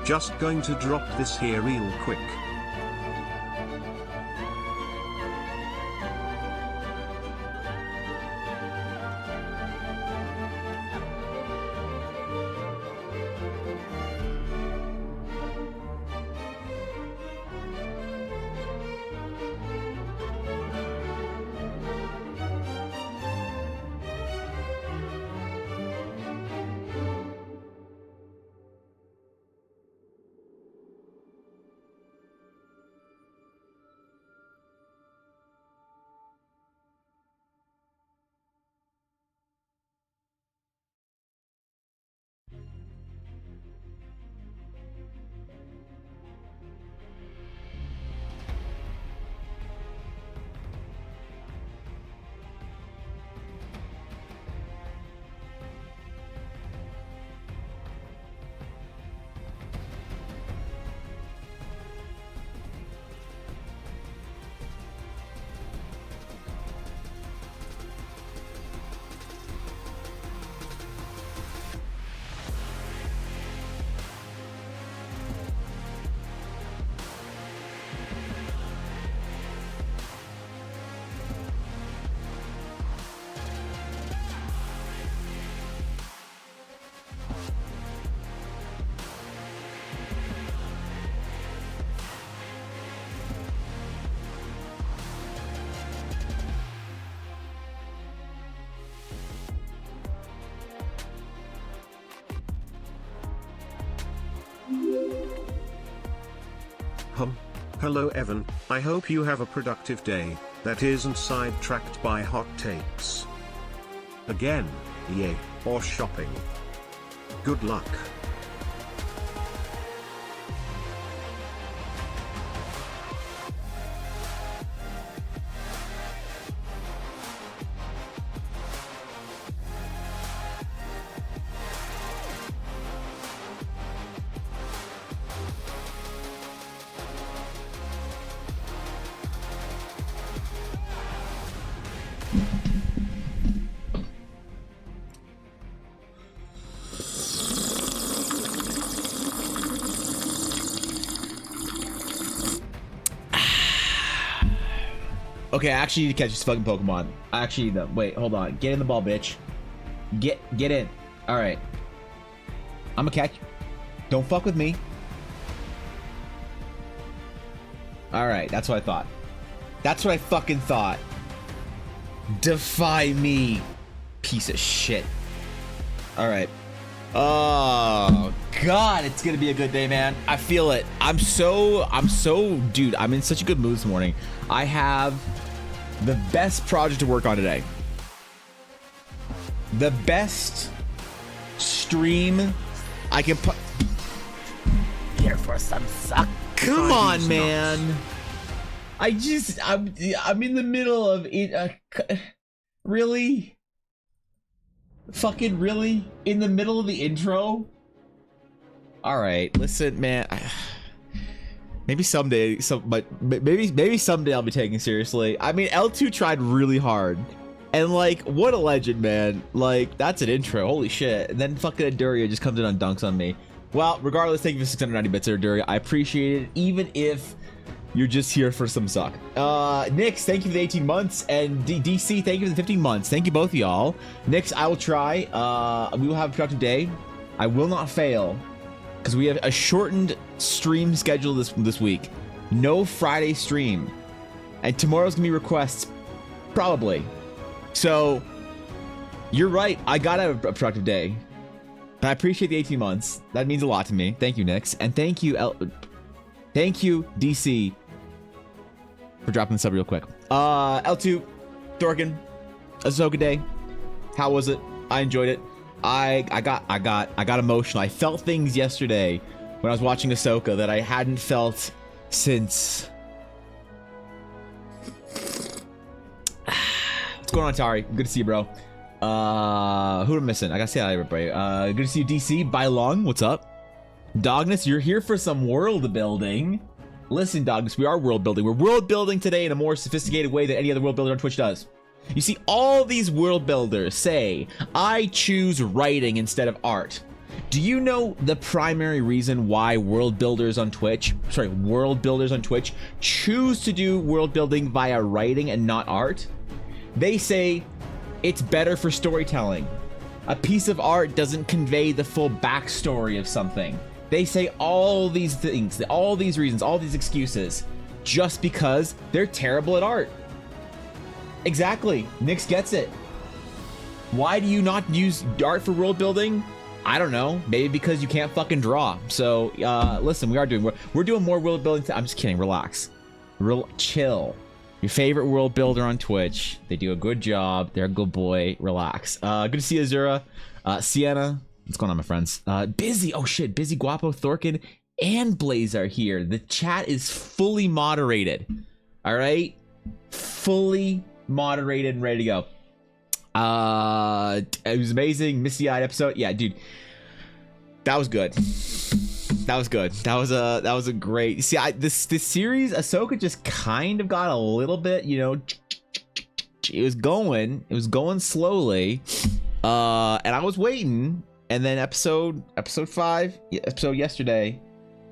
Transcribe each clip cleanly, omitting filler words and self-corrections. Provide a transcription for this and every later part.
Just going to drop this here real quick. Hello Evan, I hope you have a productive day, that isn't sidetracked by hot takes. Again, yay, or shopping. Good luck. Okay, I actually need to catch this fucking Pokemon. Actually, no, wait, hold on. Get in the ball, bitch. Get in. All right. I'm gonna catch you. Don't fuck with me. All right, that's what I thought. That's what I fucking thought. Defy me, piece of shit. All right. Oh God, it's gonna be a good day, man. I feel it. I'm so, dude, I'm in such a good mood this morning. I have the best project to work on today. The best stream I can put here for some suck. Come on, man. I'm in the middle of it. Really? Fucking really? In the middle of the intro? All right, listen, man. Maybe someday, maybe someday I'll be taken seriously. I mean, L2 tried really hard, and like, what a legend, man. Like, that's an intro. Holy shit! And then fucking Aduria just comes in and dunks on me. Well, regardless, thank you for 690 bits, Aduria. I appreciate it, even if you're just here for some suck. Nix, thank you for the 18 months, and DC, thank you for the 15 months. Thank you both of y'all. Nix, I will try. We will have a productive day. I will not fail, because we have a shortened stream schedule this week. No Friday stream, and tomorrow's gonna be requests, probably. So you're right. I gotta have a productive day. But I appreciate the 18 months. That means a lot to me. Thank you, Nix, and thank you, DC, for dropping this up real quick. L2, Dorkin, Ahsoka Day. How was it? I enjoyed it. I got emotional. I felt things yesterday when I was watching Ahsoka that I hadn't felt since. What's going on, Tari? Good to see you, bro. Who am I missing? I gotta say hi, everybody. Good to see you, DC. By Long, what's up? Dognus, you're here for some world building. Listen, Dognus, we are world building. We're world building today in a more sophisticated way than any other world builder on Twitch does. You see, all these world builders say, I choose writing instead of art. Do you know the primary reason why world builders on Twitch choose to do world building via writing and not art? They say it's better for storytelling. A piece of art doesn't convey the full backstory of something. They say all these things, all these reasons, all these excuses, just because they're terrible at art. Exactly. Nix gets it. Why do you not use art for world building? I don't know. Maybe because you can't fucking draw. So, listen, we're doing more world building. I'm just kidding. Relax. Chill. Your favorite world builder on Twitch. They do a good job. They're a good boy. Relax. Good to see you, Azura. Sienna. What's going on, my friends? Busy. Oh, shit. Busy, Guapo, Thorkin, and Blaze are here. The chat is fully moderated. All right? Fully moderated and ready to go. It was amazing. Misty-eyed episode. Yeah, dude. That was good. That was good. That was a great. See, this series, Ahsoka just kind of got a little bit, you know, it was going slowly. And I was waiting, and then episode 5, episode yesterday,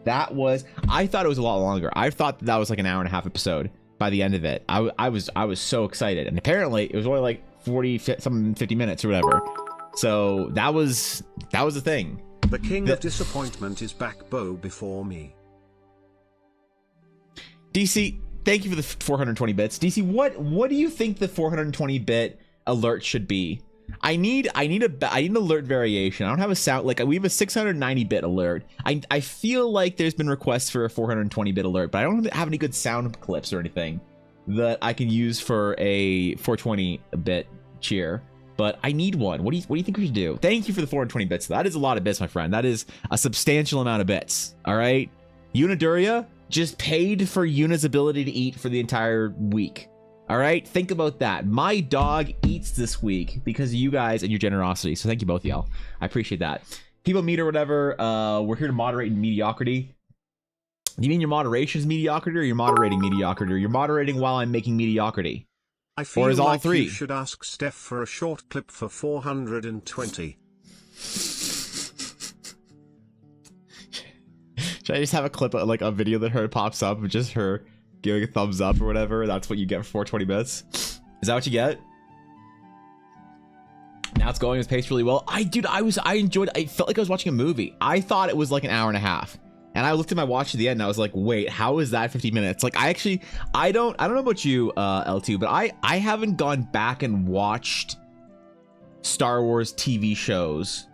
I thought it was a lot longer. I thought that was like an hour and a half episode by the end of it. I was so excited, and apparently it was only like 50 minutes or whatever. So that was the thing. The king of disappointment is back, Bo, before me. DC, thank you for the 420 bits. DC, what do you think the 420 bit alert should be? I need an alert variation. I don't have a sound, like we have a 690 bit alert. I feel like there's been requests for a 420 bit alert, but I don't have any good sound clips or anything that I can use for a 420 bit cheer. But I need one. What do you think we should do? Thank you for the 420 bits. That is a lot of bits, my friend. That is a substantial amount of bits. All right. Unaduria just paid for Yuna's ability to eat for the entire week. All right. Think about that. My dog eats this week because of you guys and your generosity. So thank you both of y'all. I appreciate that. People meet or whatever. We're here to moderate mediocrity. You mean your moderation is mediocrity, or you're moderating mediocrity, or you're moderating while I'm making mediocrity? I feel or is all like three? You should ask Steph for a short clip for 420. Should I just have a clip of like a video that her pops up of just her giving a thumbs up or whatever? That's what you get for 420 bits. Is that what you get? Now it's going, it's paced really well. I enjoyed it. I felt like I was watching a movie. I thought it was like an hour and a half. And I looked at my watch at the end and I was like, wait, how is that 50 minutes? Like, I don't know about you, L2, but I haven't gone back and watched Star Wars TV shows,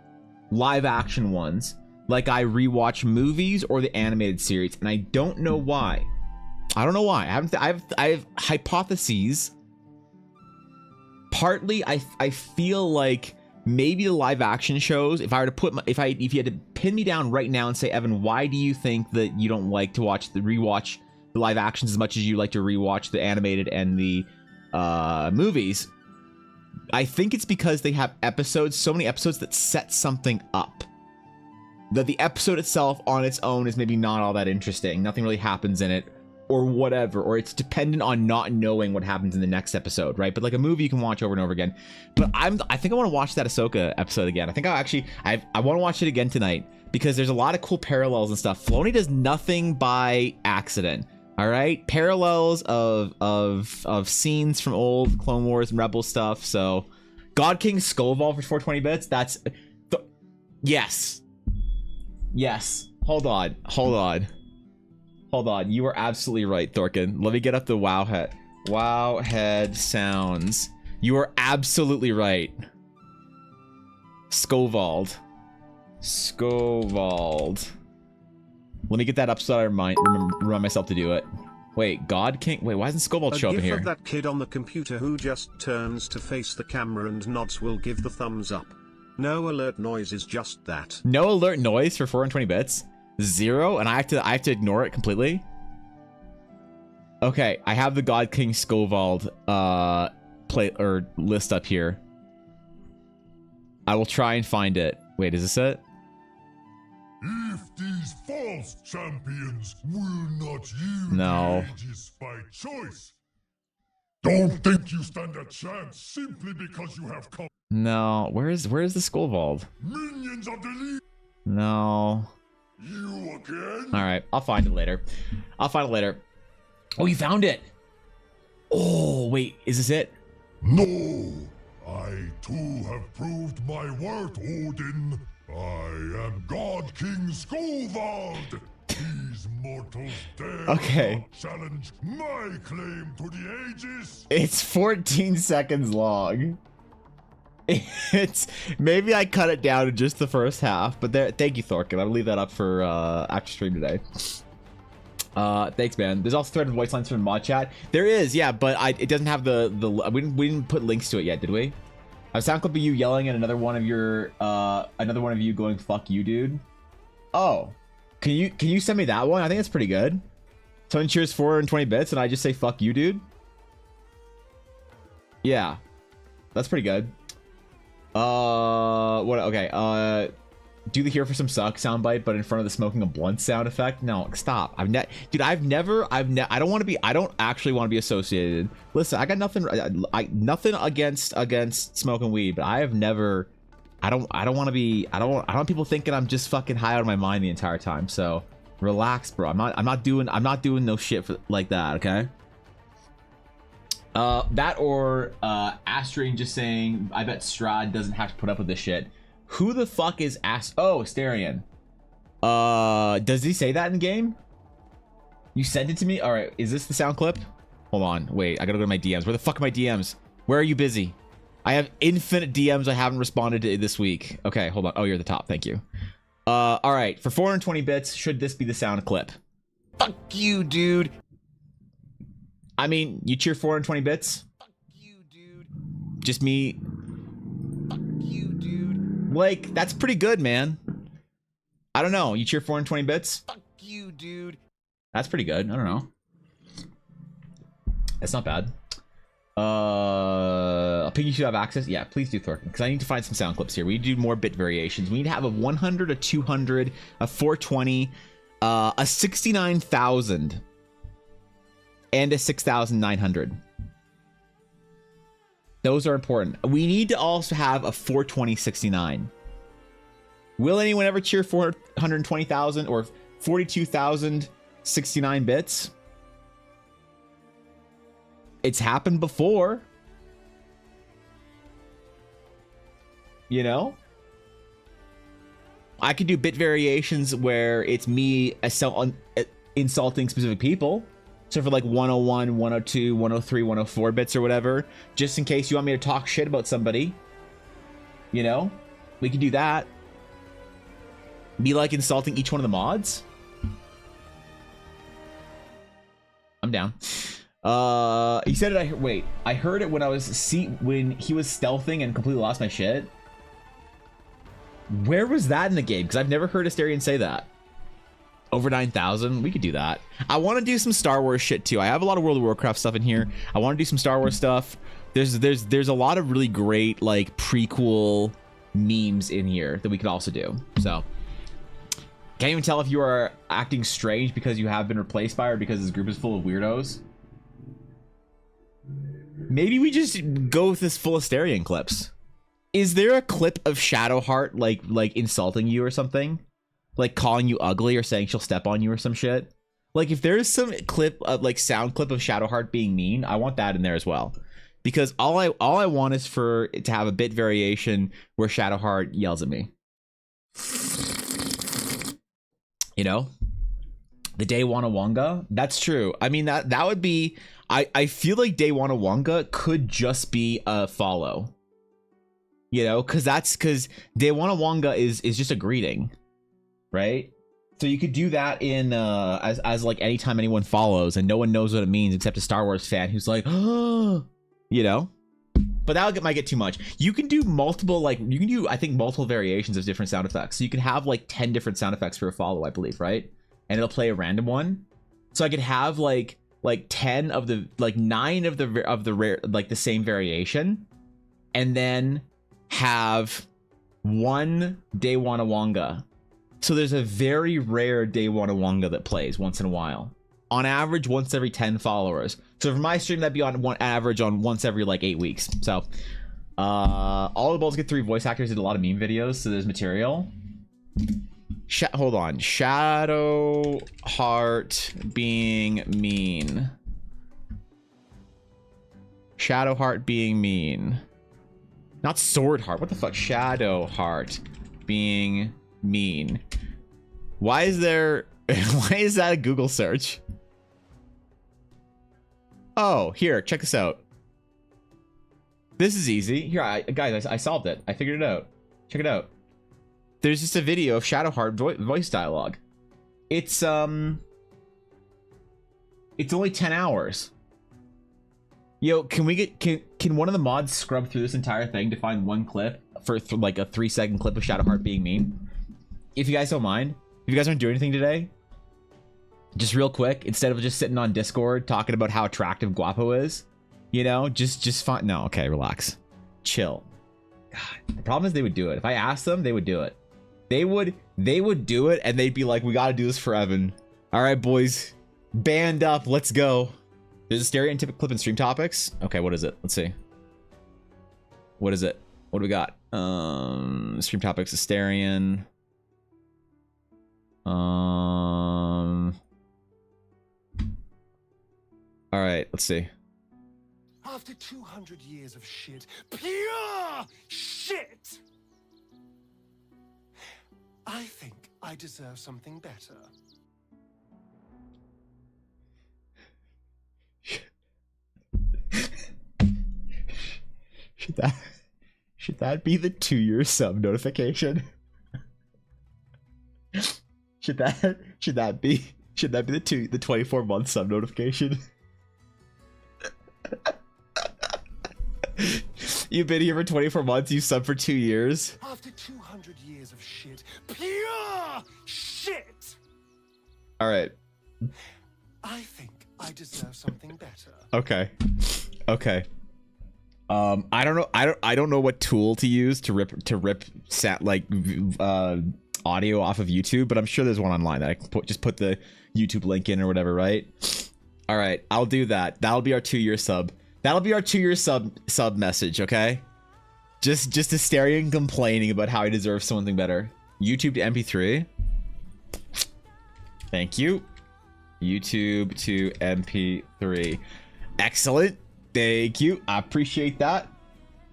live action ones, like I rewatch movies or the animated series, and I don't know why. I don't know why. I have hypotheses. Partly, I feel like maybe the live action shows. If I were to put if you had to pin me down right now and say, Evan, why do you think that you don't like to rewatch the live actions as much as you like to rewatch the animated and the movies? I think it's because they have episodes, so many episodes that set something up. That the episode itself on its own is maybe not all that interesting. Nothing really happens in it, or whatever, or it's dependent on not knowing what happens in the next episode, right? But like a movie you can watch over and over again. But I think I want to watch that Ahsoka episode again. I think I want to watch it again tonight because there's a lot of cool parallels and stuff. Filoni does nothing by accident. All right, parallels of scenes from old Clone Wars and Rebel stuff. So, God King Skullvault for 420 bits. That's yes. Hold on. You are absolutely right, Thorkin. Let me get up the wow head sounds. You are absolutely right. Scovald. Let me get that up so I remind myself to do it. Wait, God King? Wait, why isn't Scovald show up in here? Of that kid on the computer who just turns to face the camera and nods will give the thumbs up. No alert noise is just that. No alert noise for 420 bits? 0? And I have to ignore it completely? Okay, I have the God King Scovald list up here. I will try and find it. Wait, is this it? If these false champions will not yield No. the ages by choice, don't think you stand a chance simply because you have come. No, where is the Scovald? Minions of the League. No. You again? All right, I'll find it later. Oh, you found it. Oh, wait, is this it? No, I too have proved my worth, Odin. I am God King Scovald. These mortals dare not challenge my claim to the ages. It's 14 seconds long. It's maybe I cut it down to just the first half, but there. Thank you, Thorkin. I'll leave that up for after stream today. Thanks, man. There's also threaded voice lines from mod chat. There is, yeah, but it doesn't have the we didn't put links to it yet, did we? A sound clip of you yelling at another one of you going "fuck you, dude." Oh, can you send me that one? I think it's pretty good. Someone cheers 420 bits and I just say "fuck you, dude." Yeah, that's pretty good. What? Okay. Do the "here for some suck" soundbite, but in front of the smoking a blunt sound effect. No, stop. I don't want to be. I don't actually want to be associated. Listen, I got nothing. Nothing against smoking weed, but I have never. I don't want to be. I don't want people thinking I'm just fucking high out of my mind the entire time. So relax, bro. I'm not doing no shit like that. Okay. That or Astrian just saying, I bet Strahd doesn't have to put up with this shit. Who the fuck is Oh, Asterion. Does he say that in game? You sent it to me? Alright, is this the sound clip? Hold on, wait, I gotta go to my DMs. Where the fuck are my DMs? Where are you busy? I have infinite DMs I haven't responded to this week. Okay, hold on. Oh, you're at the top, thank you. Alright, for 420 bits, should this be the sound clip? Fuck you, dude. I mean, you cheer 420 bits? Fuck you, dude. Just me. Fuck you, dude. Like, that's pretty good, man. I don't know. You cheer 420 bits? Fuck you, dude. That's pretty good. I don't know. That's not bad. Piggy should have access. Yeah, please do, Thorkin, because I need to find some sound clips here. We need to do more bit variations. We need to have a 100, a 200, a 420, a 69,000. And a 6,900. Those are important. We need to also have a 42069. Will anyone ever cheer 420,000 or 42,069 bits? It's happened before. You know? I could do bit variations where it's me insulting specific people. So for like 101, 102, 103, 104 bits or whatever, just in case you want me to talk shit about somebody, you know, we could do that. Be like insulting each one of the mods. I'm down. He said it. I heard it when when he was stealthing and completely lost my shit. Where was that in the game? Because I've never heard Asterion say that. Over 9,000, we could do that. I want to do some Star Wars shit too. I have a lot of World of Warcraft stuff in here. I want to do some Star Wars stuff. There's a lot of really great like prequel memes in here that we could also do. So can't even tell if you are acting strange because you have been replaced by or because this group is full of weirdos. Maybe we just go with this full Asterion clips. Is there a clip of Shadowheart like insulting you or something? Like calling you ugly or saying she'll step on you or some shit? Like if there's some clip of like sound clip of Shadowheart being mean, I want that in there as well. Because all I want is for it to have a bit variation where Shadowheart yells at me. You know? The Day Wanawanga? That's true. I mean that would be I feel like Day Wanawanga could just be a follow. You know, because Day Wanawanga is just a greeting. Right? So you could do that in as like anytime anyone follows and no one knows what it means except a Star Wars fan who's like, oh, you know. But that might get too much. You can do multiple I think multiple variations of different sound effects. So you can have like 10 different sound effects for a follow, I believe, right? And it'll play a random one. So I could have like 10 of the 9 of the rare like the same variation, and then have one Day Wanawanga. So there's a very rare Day Wanawanga that plays once in a while. On average, once every 10 followers. So for my stream, that'd be on average on once every like 8 weeks. So all the Balls Get 3 voice actors did a lot of meme videos, so there's material. Hold on. Shadowheart being mean. Shadowheart being mean. Not Swordheart. What the fuck? Shadowheart being mean. Why is that a Google search? Oh, here, check this out. This is easy. Here, guys, I solved it. I figured it out. Check it out. There's just a video of Shadowheart voice dialogue. It's only 10 hours. Yo, can one of the mods scrub through this entire thing to find one clip for like a 3-second clip of Shadowheart being mean? If you guys don't mind, if you guys aren't doing anything today, just real quick, instead of just sitting on Discord talking about how attractive Guapo is, you know, just find. No, okay, relax, chill. God, the problem is they would do it. If I asked them, they would do it. They would do it, and they'd be like, "We got to do this for Evan." All right, boys, band up, let's go. There's a stereotypic clip in stream topics. Okay, what is it? Let's see. What is it? What do we got? Stream topics, Asterion. All right, let's see. After 200 years of shit, pure shit, I think I deserve something better. Should that be the 2-year sub notification? Should that be the 24-month sub notification? You've been here for 24 months, you sub for 2 years. After 200 years of shit, pure shit. All right. I think I deserve something better. Okay. I don't know what tool to use to rip audio off of YouTube, but I'm sure there's one online that I can just put the YouTube link in or whatever, right? All right, I'll do that. That'll be our 2-year sub. That'll be our 2-year sub message, okay? Just Asterion complaining about how he deserves something better. YouTube to MP3. Thank you. YouTube to MP3. Excellent. Thank you. I appreciate that.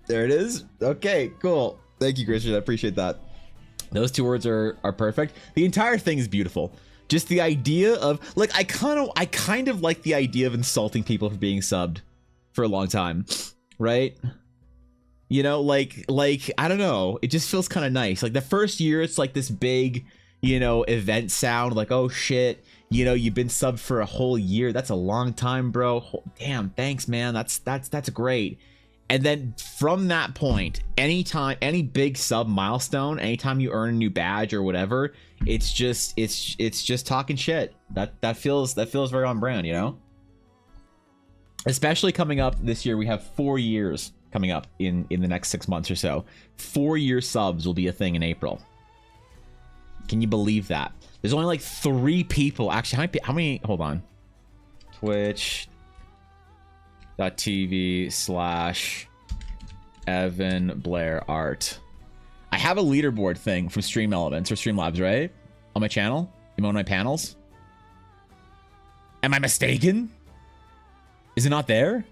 There it is. Okay, cool. Thank you, Christian. I appreciate that. Those two words are perfect. The entire thing is beautiful. Just the idea of like I kind of like the idea of insulting people for being subbed for a long time, right? You know, like I don't know, it just feels kind of nice. Like the first year it's like this big, you know, event sound, like, oh shit, you know, you've been subbed for a whole year. That's a long time, bro. Damn, thanks, man. That's great. And then from that point, anytime, any big sub milestone, anytime you earn a new badge or whatever, it's just talking shit. That feels very on brand, you know? Especially coming up this year, we have 4 years coming up in the next 6 months or so. 4-year subs will be a thing in April. Can you believe that? There's only like 3 people. Actually, how many? Hold on. Twitch.tv/Evan Blair Art. I have a leaderboard thing from Stream Elements or Streamlabs, right? On my channel? In one of my panels? Am I mistaken? Is it not there?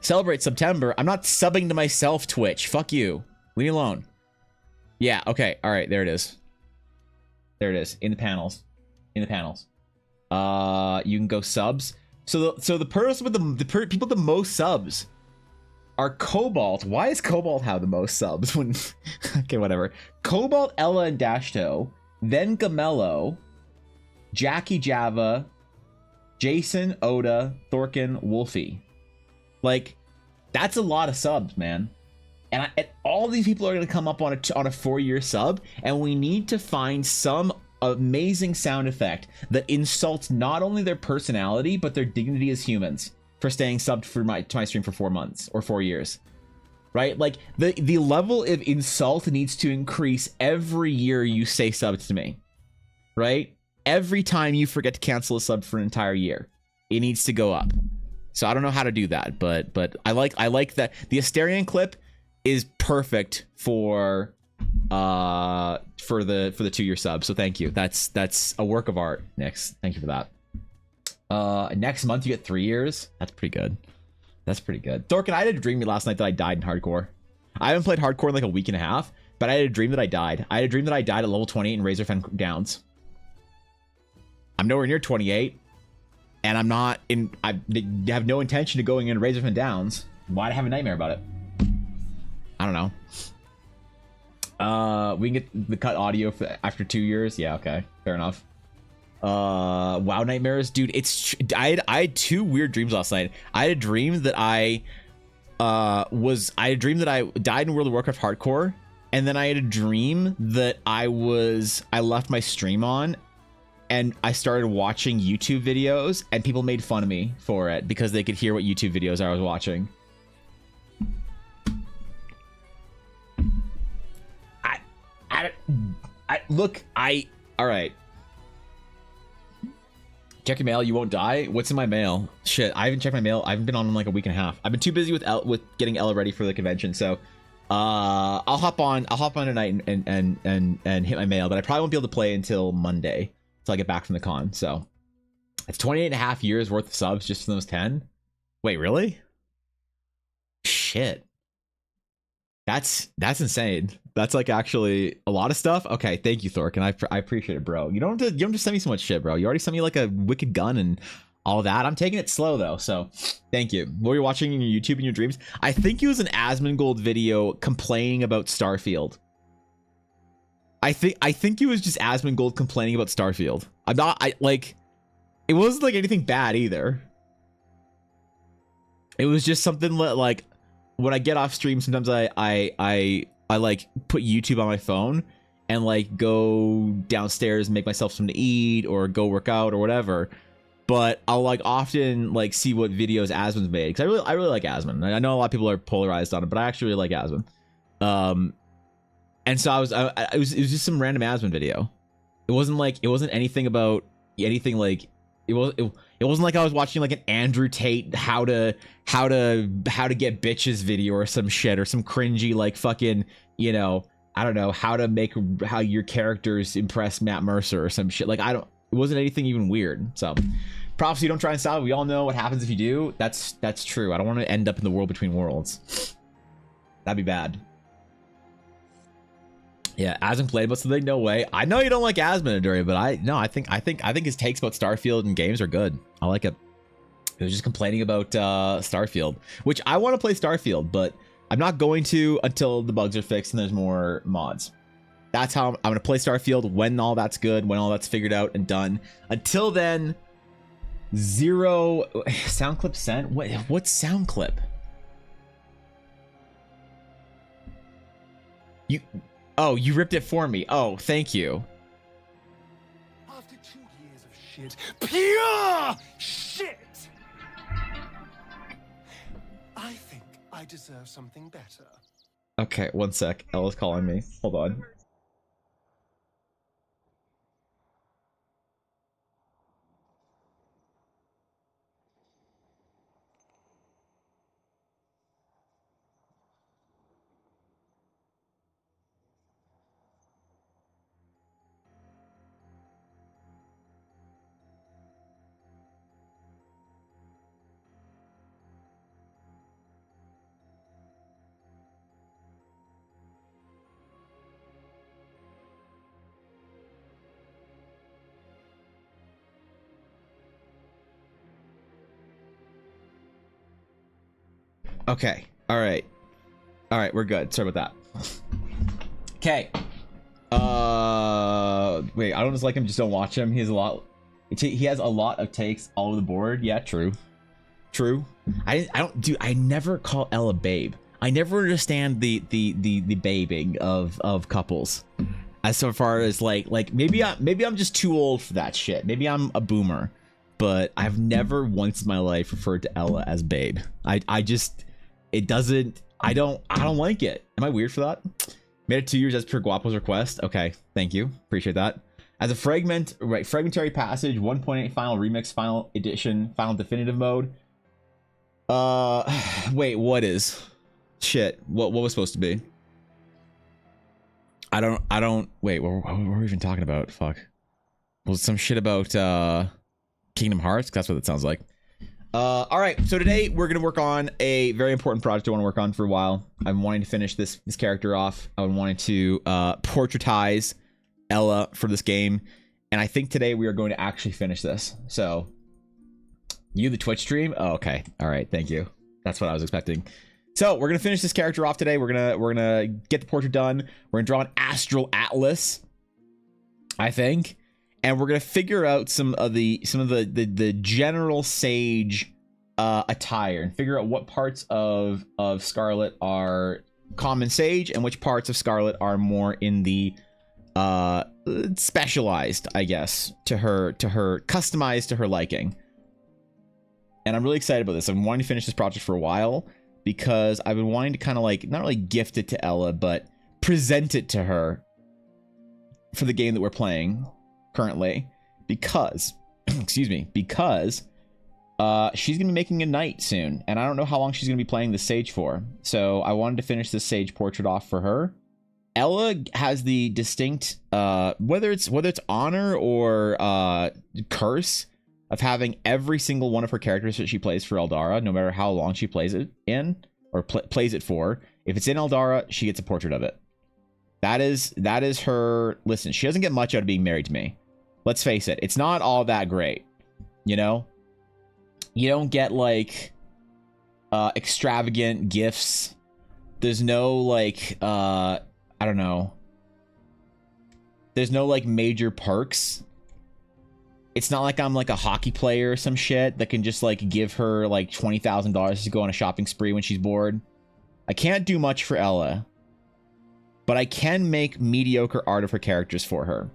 Celebrate September. I'm not subbing to myself, Twitch. Fuck you. Leave me alone. Yeah, okay. All right, there it is. There it is. In the panels. In the panels. You can go subs. So the person with the people with the most subs are Cobalt. Why is Cobalt have the most subs? When okay, whatever. Cobalt, Ella, and Dashto. Then Gamello, Jackie Java, Jason, Oda, Thorkin, Wolfie. Like, that's a lot of subs, man. And all these people are going to come up on a 4-year sub, and we need to find some amazing sound effect that insults not only their personality but their dignity as humans for staying subbed to my stream for 4 months or 4 years, right? Like the level of insult needs to increase every year you say subs to me, right? Every time you forget to cancel a sub for an entire year, it needs to go up. So I don't know how to do that, but I like that the Asterion clip is perfect for the 2-year sub. So thank you. That's a work of art, Nix. Thank you for that. Next month you get 3 years. That's pretty good. That's pretty good. Thorkin, I had a dream last night that I died in hardcore. I haven't played hardcore in like a week and a half, but I had a dream that I died. I had a dream that I died at level 28 in Razorfen Downs. I'm nowhere near 28, and I'm not in. I have no intention of going in Razorfen Downs. Why'd I have a nightmare about it? I don't know. We can get the cut audio for after 2 years. Yeah, okay, fair enough. WoW nightmares, dude. I had 2 weird dreams last night. I had a dream that I died in World of Warcraft hardcore, and then I had a dream that I left my stream on, and I started watching YouTube videos, and people made fun of me for it because they could hear what YouTube videos I was watching. All right. Check your mail. You won't die. What's in my mail? Shit, I haven't checked my mail. I haven't been on in like a week and a half. I've been too busy with getting Ella ready for the convention. So, I'll hop on tonight and hit my mail. But I probably won't be able to play until Monday until I get back from the con. So, it's 28.5 years worth of subs just from those 10. Wait, really? Shit. That's insane. That's like actually a lot of stuff. Okay, thank you, Thorkin. I appreciate it, bro. You don't have to send me so much shit, bro. You already sent me like a wicked gun and all that. I'm taking it slow though, so thank you. What were you watching in your YouTube in your dreams? I think it was an Asmongold video complaining about Starfield. I think it was just Asmongold complaining about Starfield. It wasn't like anything bad either. It was just something like when I get off stream, sometimes I like put YouTube on my phone and like go downstairs and make myself something to eat or go work out or whatever. But I'll like often like see what videos Asmon's made because I really like Asmon. I know a lot of people are polarized on it, but I actually really like Asmon. And so it was just some random Asmon video. It wasn't anything about anything like it wasn't like I was watching like an Andrew Tate how to get bitches video or some shit or some cringy like fucking, you know, I don't know, how your characters impress Matt Mercer or some shit. Like it wasn't anything even weird. So prophecy, don't try and stop it. We all know what happens if you do. That's true. I don't want to end up in the world between worlds. That'd be bad. Yeah, Asmund played about something. No way. I know you don't like Asmund, Aduri, but I think his takes about Starfield and games are good. I like it. He was just complaining about Starfield, which I want to play Starfield, but I'm not going to until the bugs are fixed and there's more mods. That's how I'm going to play Starfield when all that's good, when all that's figured out and done. Until then, zero sound clip sent. What's sound clip? You ripped it for me. Oh, thank you. After 2 years of shit, pure shit, I think I deserve something better. Okay, one sec. Ella's calling me. Hold on. Okay. All right. We're good. Sorry about that. Okay. Wait. I don't just like him. Just don't watch him. He has a lot. He has a lot of takes all over the board. Yeah. True. I don't. Dude. I never call Ella babe. I never understand the babing of couples. As so far as like maybe I'm just too old for that shit. Maybe I'm a boomer. But I've never once in my life referred to Ella as babe. I just. It doesn't. I don't like it. Am I weird for that? Made it 2 years as per Guapo's request. Okay, thank you. Appreciate that. As a fragmentary passage, 1.8 final remix, final edition, final definitive mode. Wait, what is? Shit. What was supposed to be? I don't. Wait, what were we even talking about? Fuck. Was some shit about Kingdom Hearts? That's what it sounds like. All right, so today we're gonna work on a very important project I want to work on for a while. I'm wanting to finish this character off. I wanted to portraitize Ella for this game, and I think today we are going to actually finish this. So, the Twitch stream? Oh, okay. All right, thank you. That's what I was expecting. So we're gonna finish this character off today. We're gonna get the portrait done. We're gonna draw an astral atlas, I think. And we're gonna figure out some of the general sage attire and figure out what parts of Scarlet are common sage and which parts of Scarlet are more in the specialized, I guess, to her customized to her liking. And I'm really excited about this. I've been wanting to finish this project for a while because I've been wanting to kind of like not really gift it to Ella, but present it to her for the game that we're playing currently, because because she's gonna be making a knight soon, and I don't know how long she's gonna be playing the sage for. So I wanted to finish this sage portrait off for her. Ella has the distinct whether it's honor or curse of having every single one of her characters that she plays for Eldara, no matter how long she plays it in or plays it for. If it's in Eldara, she gets a portrait of it. That is her. Listen, she doesn't get much out of being married to me. Let's face it, it's not all that great, you know? You don't get, like, extravagant gifts. There's no, like, I don't know. There's no, like, major perks. It's not like I'm, like, a hockey player or some shit that can just, like, give her, like, $20,000 to go on a shopping spree when she's bored. I can't do much for Ella, but I can make mediocre art of her characters for her.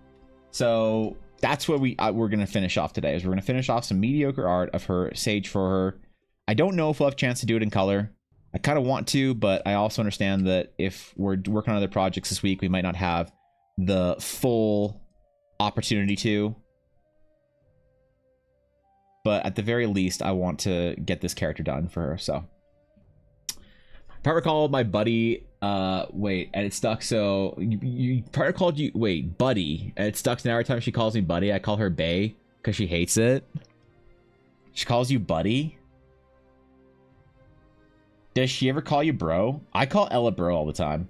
So that's what we're gonna finish off today. Is we're gonna finish off some mediocre art of her sage for her. I don't know if we'll have a chance to do it in color. I kind of want to, but I also understand that if we're working on other projects this week, we might not have the full opportunity to. But at the very least, I want to get this character done for her. So, if I recall, my buddy. Wait, and it stuck. So you probably called you. Wait, buddy, and it stuck. So now every time she calls me buddy, I call her bae because she hates it. She calls you buddy. Does she ever call you bro? I call Ella bro all the time.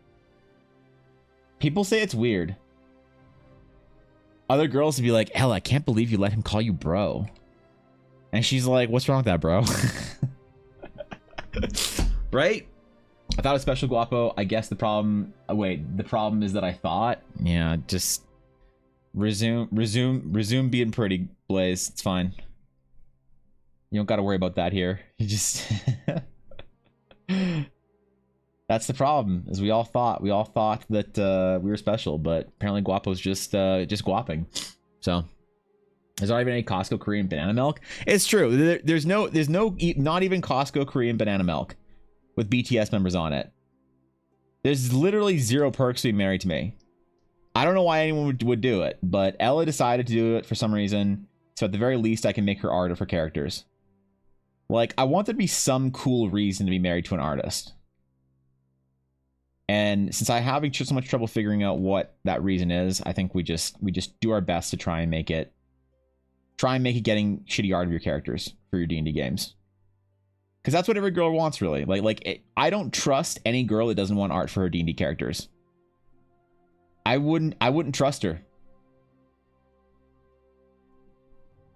People say it's weird. Other girls would be like, Ella, I can't believe you let him call you bro. And she's like, what's wrong with that, bro? Right? I thought it was special guapo. I guess the problem... wait, the problem is that I thought... Yeah, just... Resume being pretty, Blaze. It's fine. You don't gotta worry about that here. You just... That's the problem, is we all thought that we were special, but apparently Guapo's just guapping. So there's not even any Costco Korean banana milk. It's true. There's no not even Costco Korean banana milk with BTS members on it. There's literally zero perks to be married to me. I don't know why anyone would do it, but Ella decided to do it for some reason. So at the very least, I can make her art of her characters. Like, I want there to be some cool reason to be married to an artist. And since I'm having so much trouble figuring out what that reason is, I think we just do our best to try and make it getting shitty art of your characters for your D&D games. Because that's what every girl wants, really. I don't trust any girl that doesn't want art for her D&D characters. I wouldn't trust her.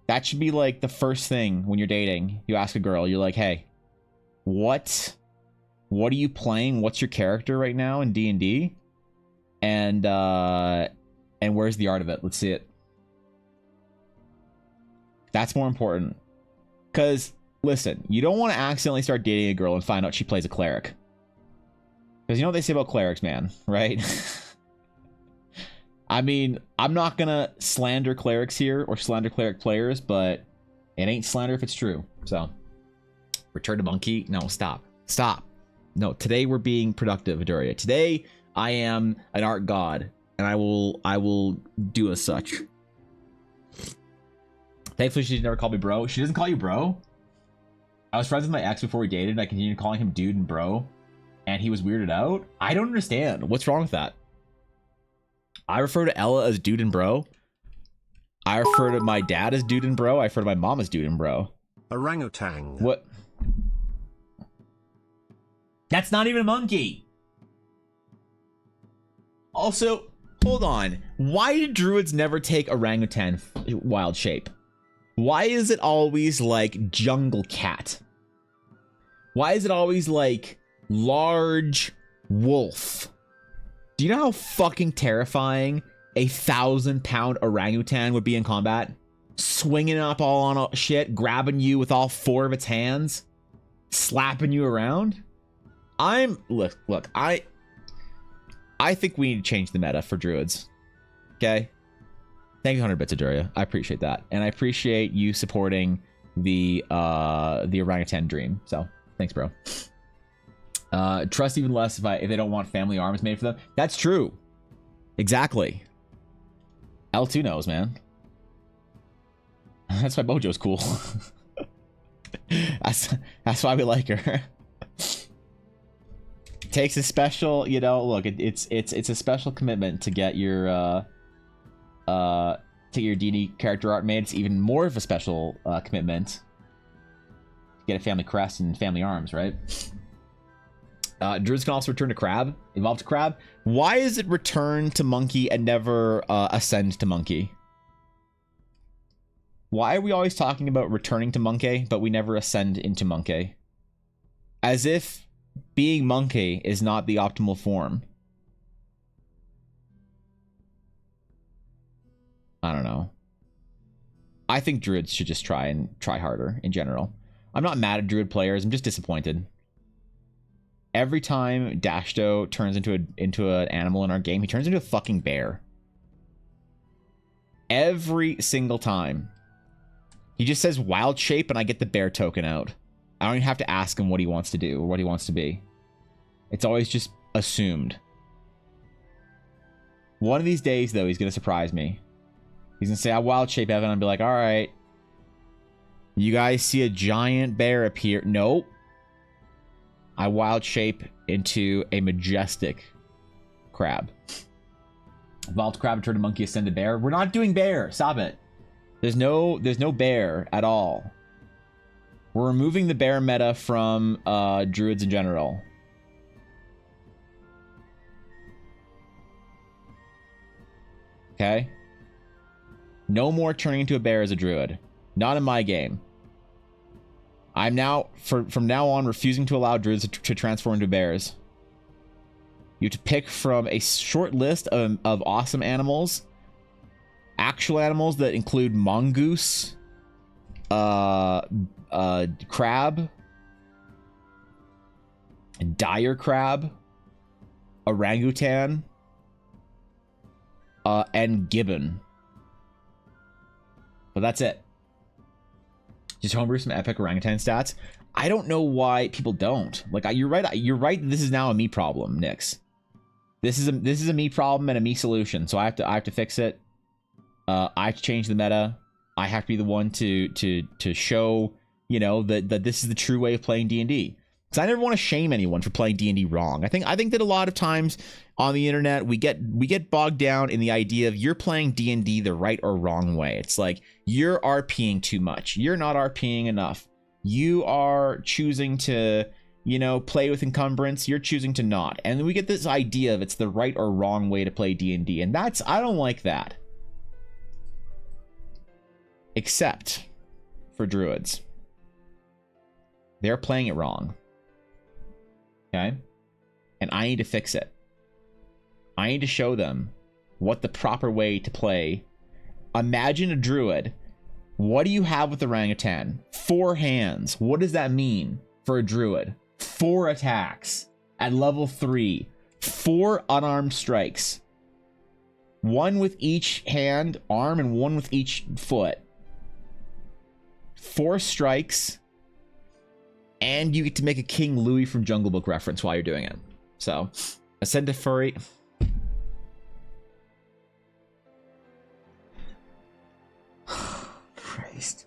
That should be like the first thing when you're dating. You ask a girl, you're like, hey, what are you playing? What's your character right now in D&D? And where's the art of it? Let's see it. That's more important. Because, listen, you don't want to accidentally start dating a girl and find out she plays a cleric. Because you know what they say about clerics, man, right? I mean, I'm not going to slander clerics here or slander cleric players, but it ain't slander if it's true. So, return to monkey. No, stop. Stop. No, today we're being productive, Adoria. Today, I am an art god, and I will do as such. Thankfully, she never called me bro. She doesn't call you bro? I was friends with my ex before we dated, and I continued calling him dude and bro, and he was weirded out. I don't understand. What's wrong with that? I refer to Ella as dude and bro. I refer to my dad as dude and bro. I refer to my mom as dude and bro. Orangutan. What? That's not even a monkey. Also, hold on. Why did druids never take orangutan wild shape? Why is it always like jungle cat? Why is it always like large wolf? Do you know how fucking terrifying a 1,000-pound orangutan would be in combat? Swinging up all on shit, grabbing you with all 4 of its hands, slapping you around. Look, I think we need to change the meta for druids. Okay? Thank you, 100 bits, Aduria. I appreciate that. And I appreciate you supporting the orangutan dream. So, thanks, bro. Trust even less if they don't want family arms made for them. That's true. Exactly. L2 knows, man. That's why Bojo's cool. That's why we like her. Takes a special, you know, look, it's a special commitment to get your D&D character art made. It's even more of a special commitment to get a family crest and family arms, right? Druids can also return to crab, evolve to crab. Why is it return to monkey and never ascend to monkey? Why are we always talking about returning to monkey, but we never ascend into monkey? As if being monkey is not the optimal form. I don't know. I think druids should just try harder in general. I'm not mad at druid players. I'm just disappointed. Every time Dashto turns into an animal in our game, he turns into a fucking bear. Every single time. He just says wild shape and I get the bear token out. I don't even have to ask him what he wants to do or what he wants to be. It's always just assumed. One of these days, though, he's going to surprise me. He's going to say, I wild shape, Evan. I'll be like, all right. You guys see a giant bear appear? Nope. I wild shape into a majestic crab. Evolved crab, turn to monkey, ascend to bear. We're not doing bear. Stop it. There's no bear at all. We're removing the bear meta from druids in general. Okay? No more turning into a bear as a druid. Not in my game. I'm now, from now on, refusing to allow druids to transform into bears. You have to pick from a short list of awesome animals. Actual animals that include mongoose, crab, dire crab, orangutan, and gibbon. But that's it. Just homebrew some epic orangutan stats. I don't know why people don't. Like, you're right. You're right. This is now a me problem, Nyx. This is a me problem and a me solution. So I have to fix it. I have to change the meta. I have to be the one to show, you know, that this is the true way of playing D&D. Because I never want to shame anyone for playing D&D wrong. I think that a lot of times on the internet we get bogged down in the idea of you're playing D&D the right or wrong way. It's like you're RPing too much. You're not RPing enough. You are choosing to, you know, play with encumbrance. You're choosing to not. And then we get this idea of it's the right or wrong way to play D&D. And I don't like that. Except for druids. They're playing it wrong. Okay? And I need to fix it. I need to show them what the proper way to play. Imagine a druid. What do you have with orangutan? 4 hands. What does that mean for a druid? 4 attacks at level 3. 4 unarmed strikes. 1 with each hand, arm, and 1 with each foot. 4 strikes, and you get to make a King Louis from Jungle Book reference while you're doing it. So, Ascend to Furry. Christ.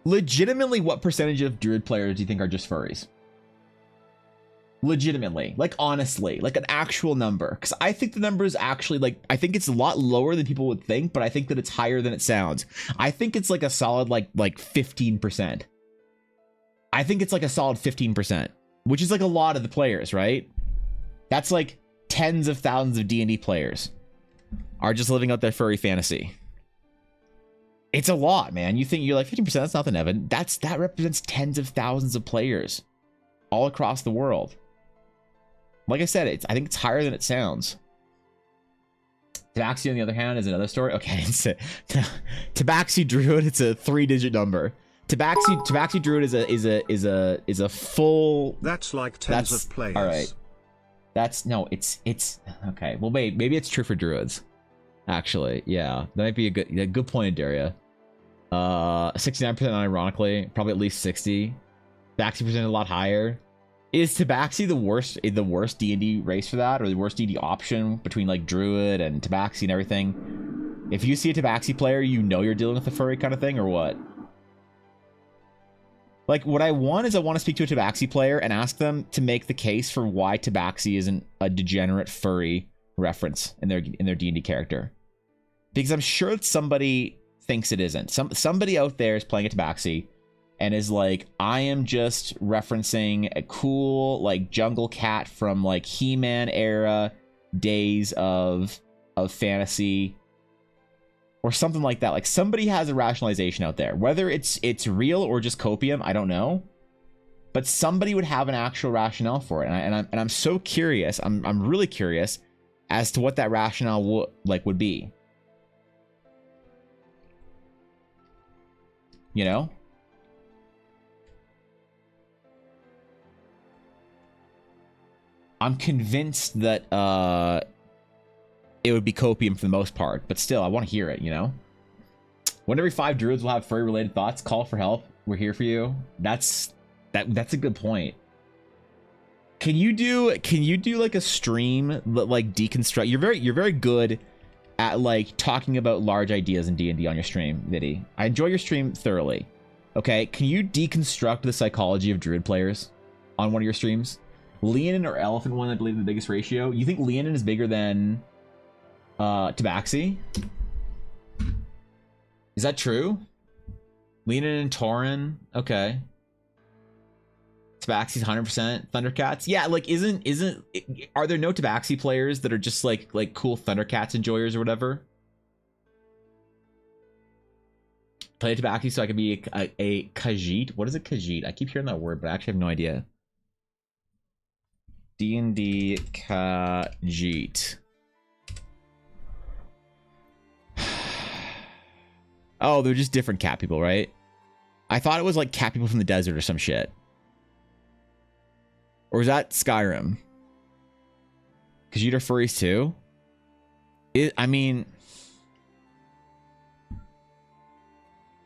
Legitimately, what percentage of Druid players do you think are just furries? Legitimately, like honestly, like an actual number, because I think the number is actually like, I think it's a lot lower than people would think, but I think that it's higher than it sounds. I think it's like a solid like 15%. I think it's like a solid 15%, which is like a lot of the players, right? That's like tens of thousands of D&D players are just living out their furry fantasy. It's a lot, man. You're like 15%, that's nothing, Evan. That represents tens of thousands of players all across the world. Like I said, I think it's higher than it sounds. Tabaxi, on the other hand, is another story. Okay, it's Tabaxi Druid. It's a 3-digit number. Tabaxi Druid is a full. That's like tens of players. All right. It's okay. Well, maybe it's true for druids. Actually, yeah, that might be a good point, Daria. 69% ironically, probably at least 60. Tabaxi percent a lot higher. Is Tabaxi the worst D&D race for that, or the worst D&D option between like Druid and Tabaxi and everything? If you see a Tabaxi player, you know you're dealing with a furry kind of thing, or what? Like, what I want to speak to a Tabaxi player and ask them to make the case for why Tabaxi isn't a degenerate furry reference in their D&D character, because I'm sure that somebody thinks it isn't. Somebody out there is playing a Tabaxi and is like, I am just referencing a cool like jungle cat from like He-Man era days of fantasy or something like that. Like, somebody has a rationalization out there, whether it's real or just copium, I don't know, but somebody would have an actual rationale for it. And I'm so curious. I'm really curious as to what that rationale would be. You know? I'm convinced that it would be copium for the most part, but still, I want to hear it, you know? One every 5 druids will have furry related thoughts. Call for help. We're here for you. That's a good point. Can you do like a stream that like deconstruct? You're very good at like talking about large ideas in D&D on your stream, Viddy. I enjoy your stream thoroughly. Okay, can you deconstruct the psychology of druid players on one of your streams? Leonin or Elephant one, I believe, the biggest ratio. You think Leonin is bigger than Tabaxi? Is that true? Leonin and Tauren? Okay. Tabaxi's 100% Thundercats. Yeah, like are there no Tabaxi players that are just like cool Thundercats enjoyers or whatever? Play Tabaxi so I could be a Khajiit. What is a Khajiit? I keep hearing that word, but I actually have no idea. D&D Khajiit. Oh, they're just different cat people, right? I thought it was like cat people from the desert or some shit. Or is that Skyrim? Khajiit are furries too? I mean...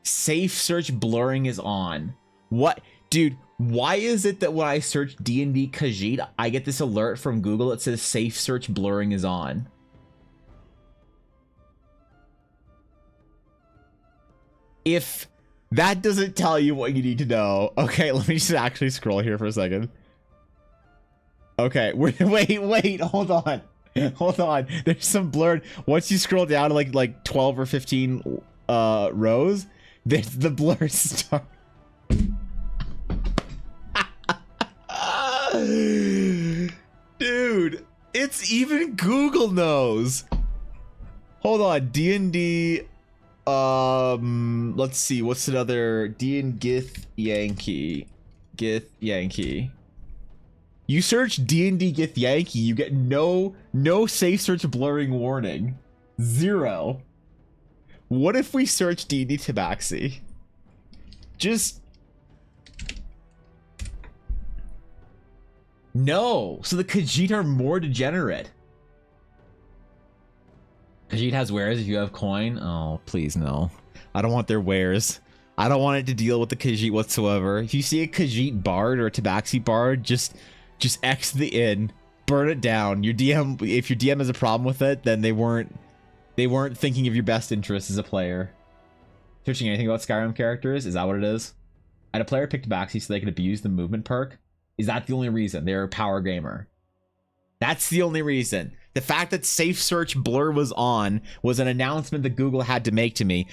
Safe search blurring is on. What? Dude, why is it that when I search D&D Khajiit, I get this alert from Google that says safe search blurring is on? If that doesn't tell you what you need to know, okay, let me just actually scroll here for a second. Okay, wait, hold on. Hold on. There's some blurred. Once you scroll down to like 12 or 15 rows, the blur starts. Dude, it's even Google knows. Hold on, D&D. Let's see. What's another Gith Yankee? Gith Yankee. You search D&D Gith Yankee, you get no safe search blurring warning. 0. What if we search D&D Tabaxi? Just... No. So the Khajiit are more degenerate. Khajiit has wares if you have coin. Oh, please no. I don't want their wares. I don't want it to deal with the Khajiit whatsoever. If you see a Khajiit bard or a Tabaxi bard, just X the inn, burn it down. Your DM, if your DM has a problem with it, then they weren't thinking of your best interest as a player. Searching anything about Skyrim characters? Is that what it is? I had a player pick Tabaxi so they could abuse the movement perk. Is that the only reason? They're a power gamer. That's the only reason. The fact that safe search blur was on was an announcement that Google had to make to me.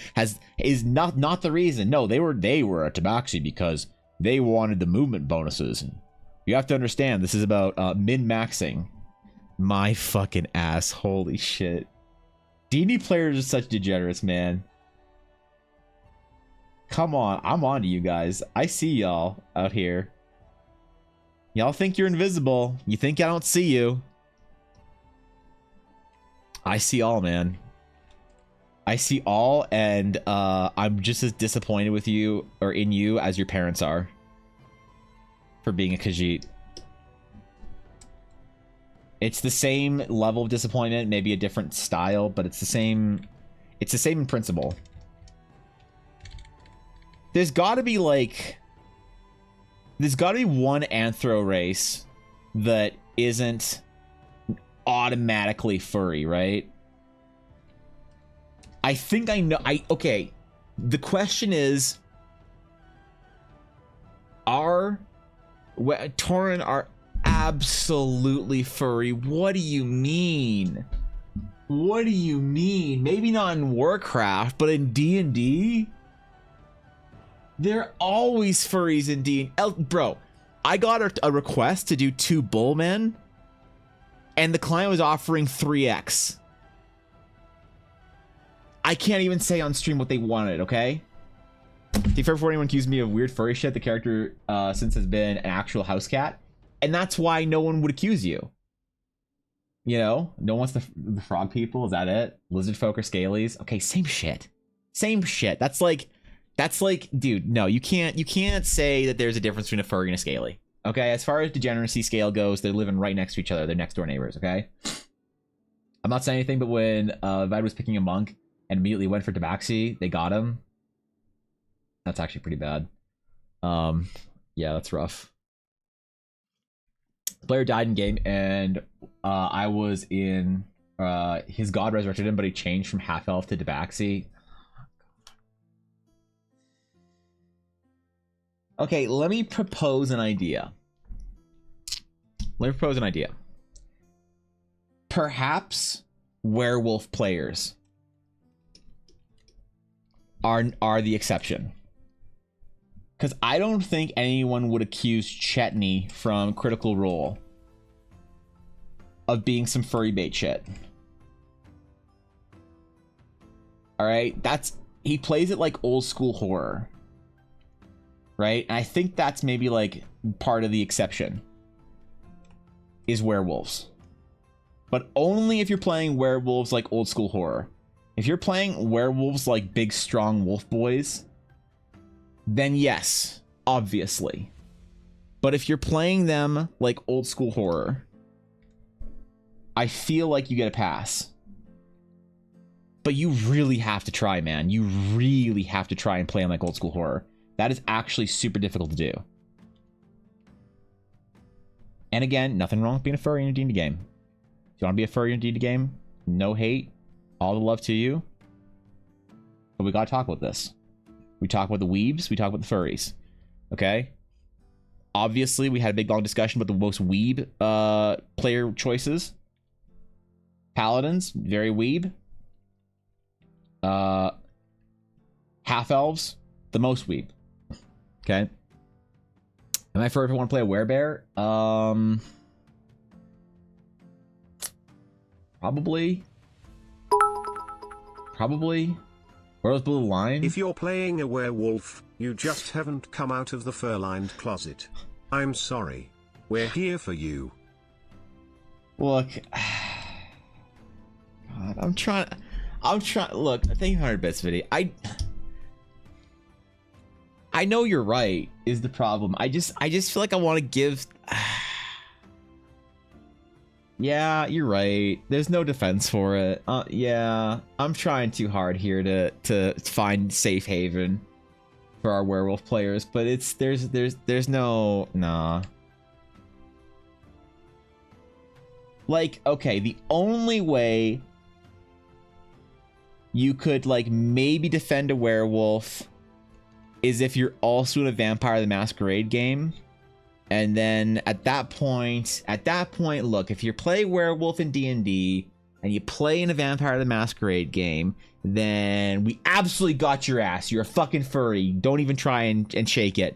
Is not the reason. No, they were a Tabaxi because they wanted the movement bonuses. You have to understand, this is about min-maxing. My fucking ass. Holy shit. D&D players are such degenerates, man. Come on, I'm on to you guys. I see y'all out here. Y'all think you're invisible. You think I don't see you. I see all, man. I see all, and I'm just as disappointed with you, or in you, as your parents are. For being a Khajiit. It's the same level of disappointment, maybe a different style, but it's the same in principle. There's gotta be like... There's gotta be one anthro race that isn't automatically furry, right? I think I know. Okay. The question is, Tauren are absolutely furry. What do you mean? What do you mean? Maybe not in Warcraft, but in D&D? They're always furries in D&D. Bro, I got a request to do 2 bullmen, and the client was offering 3x. I can't even say on stream what they wanted, okay? If ever anyone accused me of weird furry shit, the character since has been an actual house cat. And that's why no one would accuse you. You know? No one wants the frog people, is that it? Lizard folk or scalies? Okay, same shit. Same shit. That's like, dude, no, you can't say that there's a difference between a furry and a scaly. Okay, as far as degeneracy scale goes, they're living right next to each other. They're next door neighbors, okay? I'm not saying anything, but when Ved was picking a monk and immediately went for Tabaxi, they got him. That's actually pretty bad. Yeah, that's rough. The player died in game, and I was in... his god resurrected him, but he changed from half-elf to Tabaxi. Okay, let me propose an idea. Perhaps werewolf players are the exception. Because I don't think anyone would accuse Chetney from Critical Role of being some furry bait shit. Alright? He plays it like old school horror. Right? And I think that's maybe like part of the exception. Is werewolves. But only if you're playing werewolves like old school horror. If you're playing werewolves like big strong wolf boys, then yes, obviously. But if you're playing them like old school horror, I feel like you get a pass. But you really have to try, man. You really have to try and play them like old school horror. That is actually super difficult to do. And again, nothing wrong with being a furry in a D&D game. If you want to be a furry in a D&D game, no hate, all the love to you. But we gotta talk about this. We talk about the weebs, we talk about the furries. Okay? Obviously, we had a big long discussion about the most weeb player choices. Paladins, very weeb. Half-elves, the most weeb. Okay? Am I furry if I want to play a werebear? Probably. Where was below the line? If you're playing a werewolf, you just haven't come out of the fur-lined closet. I'm sorry. We're here for you. Look. God, I'm trying. Look, thank you 100 bits, Viddy. I know you're right, is the problem. I just feel like I want to give... Yeah, you're right. There's no defense for it. Yeah, I'm trying too hard here to find safe haven for our werewolf players, but there's no... Nah. Like, okay, the only way you could, like, maybe defend a werewolf is if you're also in a Vampire the Masquerade game. And then at that point, look, if you play werewolf in D&D and you play in a Vampire the Masquerade game, then we absolutely got your ass. You're a fucking furry. Don't even try and shake it.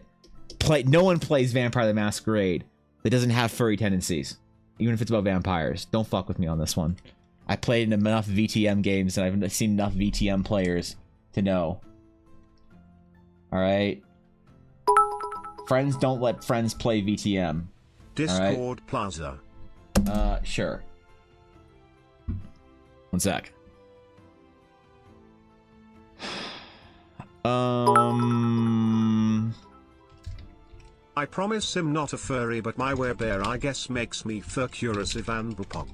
No one plays Vampire the Masquerade that doesn't have furry tendencies, even if it's about vampires. Don't fuck with me on this one. I played in enough VTM games and I've seen enough VTM players to know. Alright? Friends don't let friends play VTM. Discord Plaza. Sure. One sec. I promise I'm not a furry, but my werebear I guess makes me fur curious Ivan Bupok.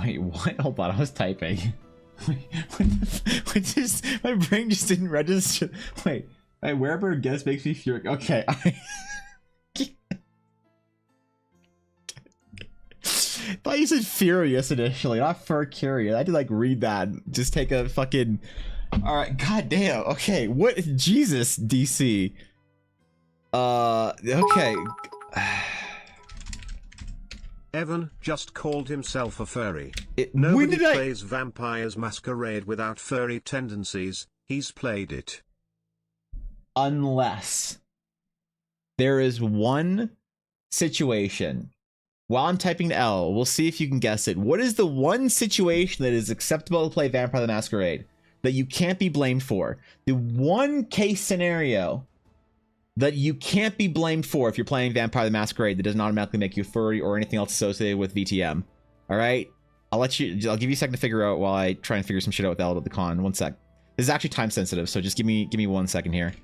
Wait, what? Hold on, I was typing. What just, my brain just didn't register. Wait, my werebear guess makes me furious. Okay, thought you said furious initially, not fur curious. I had to like read that. Just take a fucking. All right, goddamn. Okay, what? Jesus, DC. Okay. Evan just called himself a furry. Nobody plays Vampires Masquerade without furry tendencies. He's played it. Unless there is one situation. While I'm typing L, we'll see if you can guess it. What is the one situation that is acceptable to play Vampire the Masquerade that you can't be blamed for? The one case scenario that you can't be blamed for if you're playing Vampire the Masquerade that doesn't automatically make you furry or anything else associated with VTM. Alright? I'll give you a second to figure out while I try and figure some shit out with L at the con. One sec. This is actually time sensitive, so just give me 1 second here.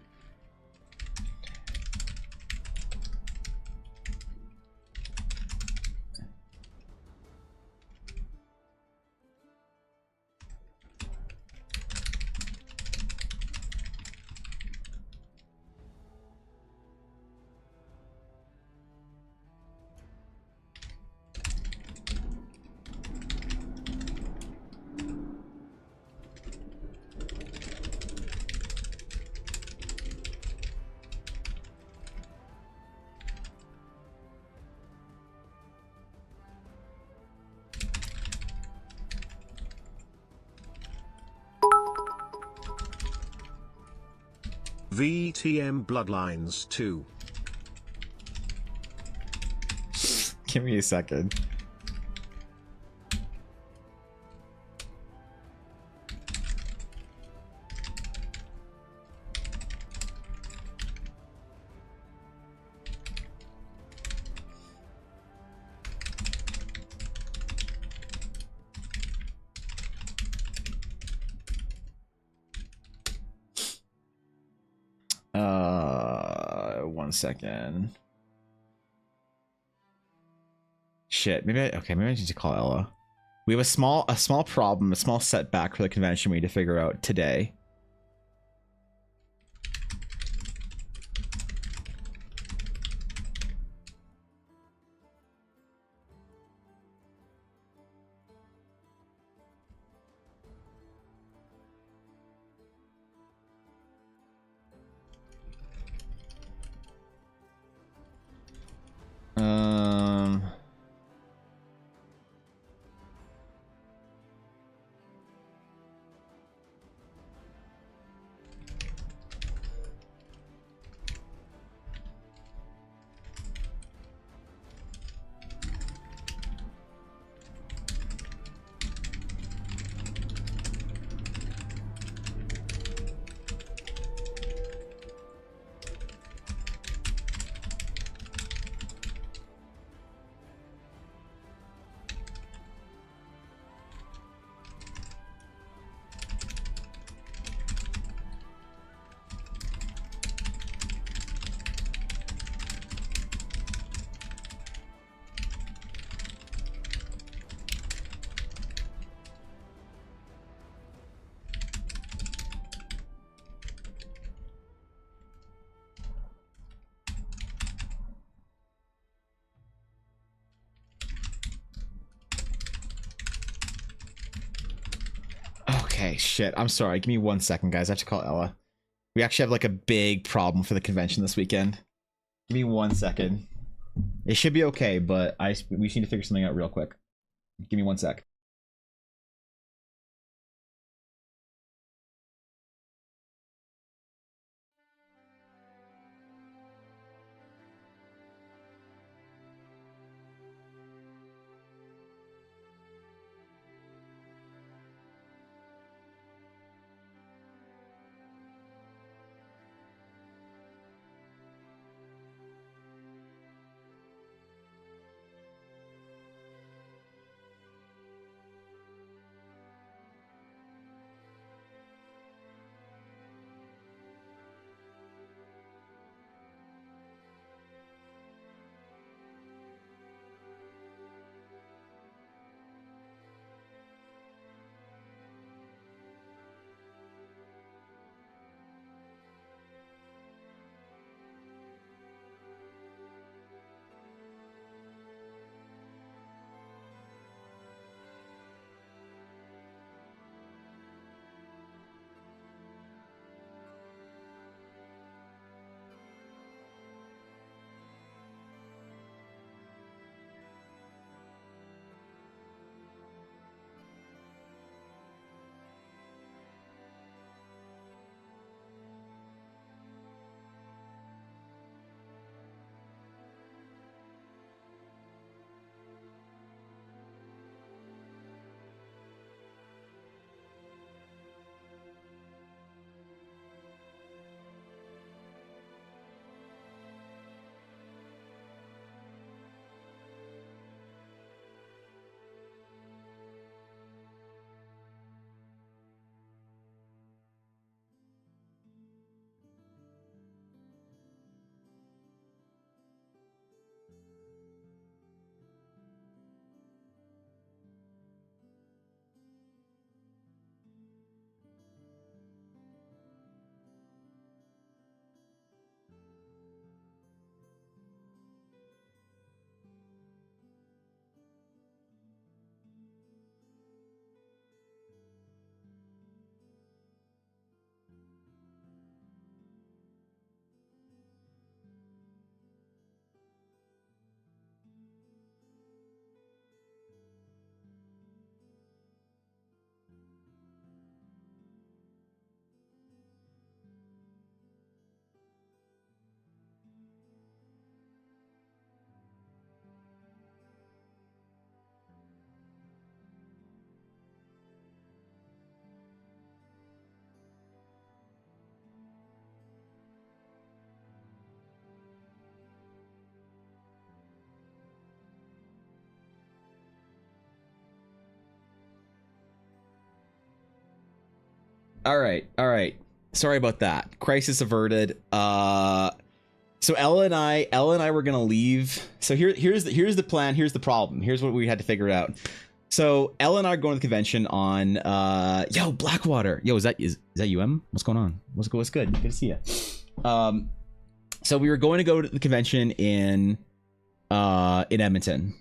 VTM Bloodlines 2. Give me a second. One second. Shit. Maybe maybe I need to call Ella. We have a small problem, a small setback for the convention we need to figure out today. Okay, shit. I'm sorry. Give me 1 second, guys. I have to call Ella. We actually have like a big problem for the convention this weekend. Give me 1 second. It should be okay, but we just need to figure something out real quick. Give me 1 sec. All right. Sorry about that. Crisis averted. So Ella and I were gonna leave. So here's the plan. Here's the problem. Here's what we had to figure out. So Ella and I are going to the convention on Blackwater. Yo, is that you, Em? What's going on? What's good? Good to see you. So we were going to go to the convention in Edmonton.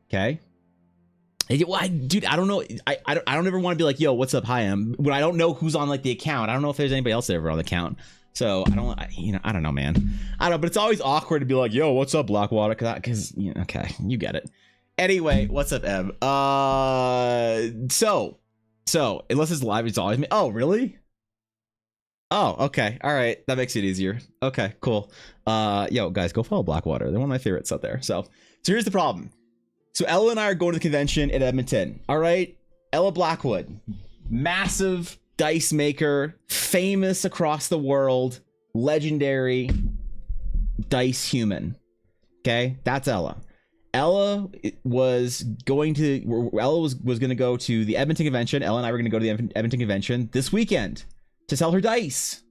Okay. Dude, I don't know. I don't ever want to be like, yo, what's up? Hi, Em. When I don't know who's on like the account. I don't know if there's anybody else ever on the account. So I don't know, man. I don't know, but it's always awkward to be like, yo, what's up, Blackwater? Because okay, you get it. Anyway, what's up, Em? So unless it's live, it's always me. Oh, really? Oh, okay. All right. That makes it easier. Okay, cool. Yo, guys, go follow Blackwater. They're one of my favorites out there. So here's the problem. So Ella and I are going to the convention in Edmonton. All right. Ella Blackwood, massive dice maker, famous across the world, legendary dice human. Okay, that's Ella. Ella was going to go to the Edmonton convention. Ella and I were going to go to the Edmonton convention this weekend to sell her dice.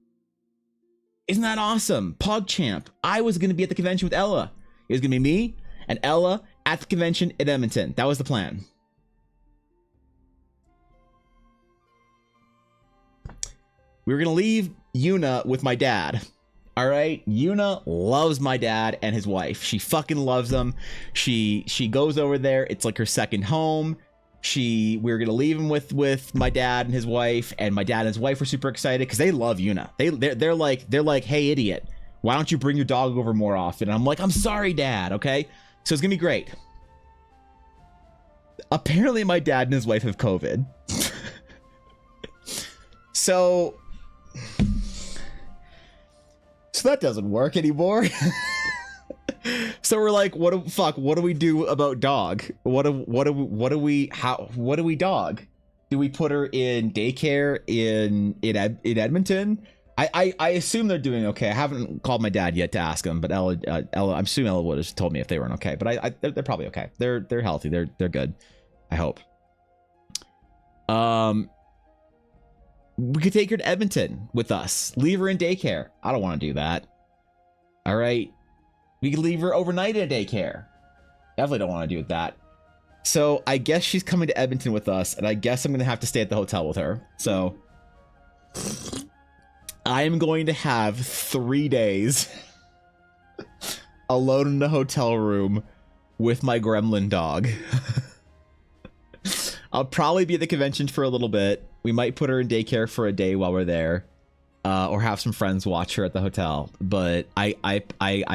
Isn't that awesome? PogChamp. I was going to be at the convention with Ella. It was going to be me and Ella at the convention in Edmonton. That was the plan. We were going to leave Yuna with my dad. All right. Yuna loves my dad and his wife. She fucking loves them. She goes over there. It's like her second home. We were going to leave him with my dad and his wife, and my dad and his wife were super excited because they love Yuna. They're like, hey, idiot, why don't you bring your dog over more often? And I'm like, I'm sorry, Dad. Okay. So it's going to be great. Apparently my dad and his wife have COVID. So that doesn't work anymore. So we're like, what do we do about dog? What do we dog? Do we put her in daycare in Edmonton? I assume they're doing okay. I haven't called my dad yet to ask him, but Ella, I'm assuming Ella would have told me if they weren't okay. But they're probably okay. They're healthy. They're good. I hope. We could take her to Edmonton with us. Leave her in daycare. I don't want to do that. All right. We could leave her overnight in daycare. Definitely don't want to do that. So I guess she's coming to Edmonton with us, and I guess I'm going to have to stay at the hotel with her. So I am going to have 3 days alone in the hotel room with my gremlin dog. I'll probably be at the convention for a little bit. We might put her in daycare for a day while we're there, or have some friends watch her at the hotel. But I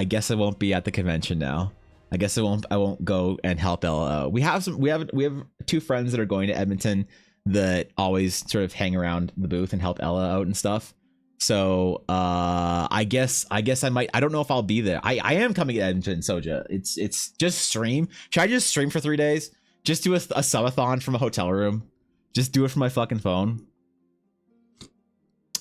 guess I won't be at the convention now. I guess I won't go and help Ella. We have 2 friends that are going to Edmonton that always sort of hang around the booth and help Ella out and stuff. So I guess I might. I don't know if I'll be there. I am coming to Edmonton, Soja. It's just stream. Should I just stream for 3 days? Just do a subathon from a hotel room. Just do it from my fucking phone.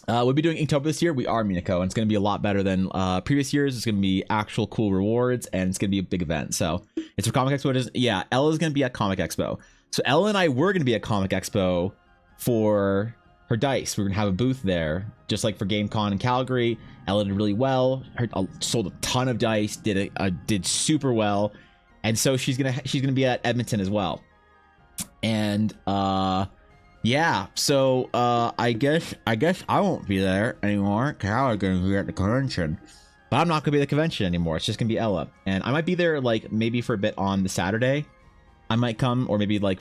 We'll be doing Inktober this year. We are, Minako, and it's going to be a lot better than previous years. It's going to be actual cool rewards, and it's going to be a big event. So it's for Comic Expo. Yeah, Ella's going to be at Comic Expo. So Ella and I were going to be at Comic Expo for her dice. We're going to have a booth there, just like for GameCon in Calgary. Ella did really well. Sold a ton of dice. Did super well. And so she's gonna be at Edmonton as well. And yeah, so I guess I won't be there anymore. Carol's gonna be at the convention, but I'm not gonna be at the convention anymore. It's just gonna be Ella, and I might be there like maybe for a bit on the Saturday. I might come, or maybe like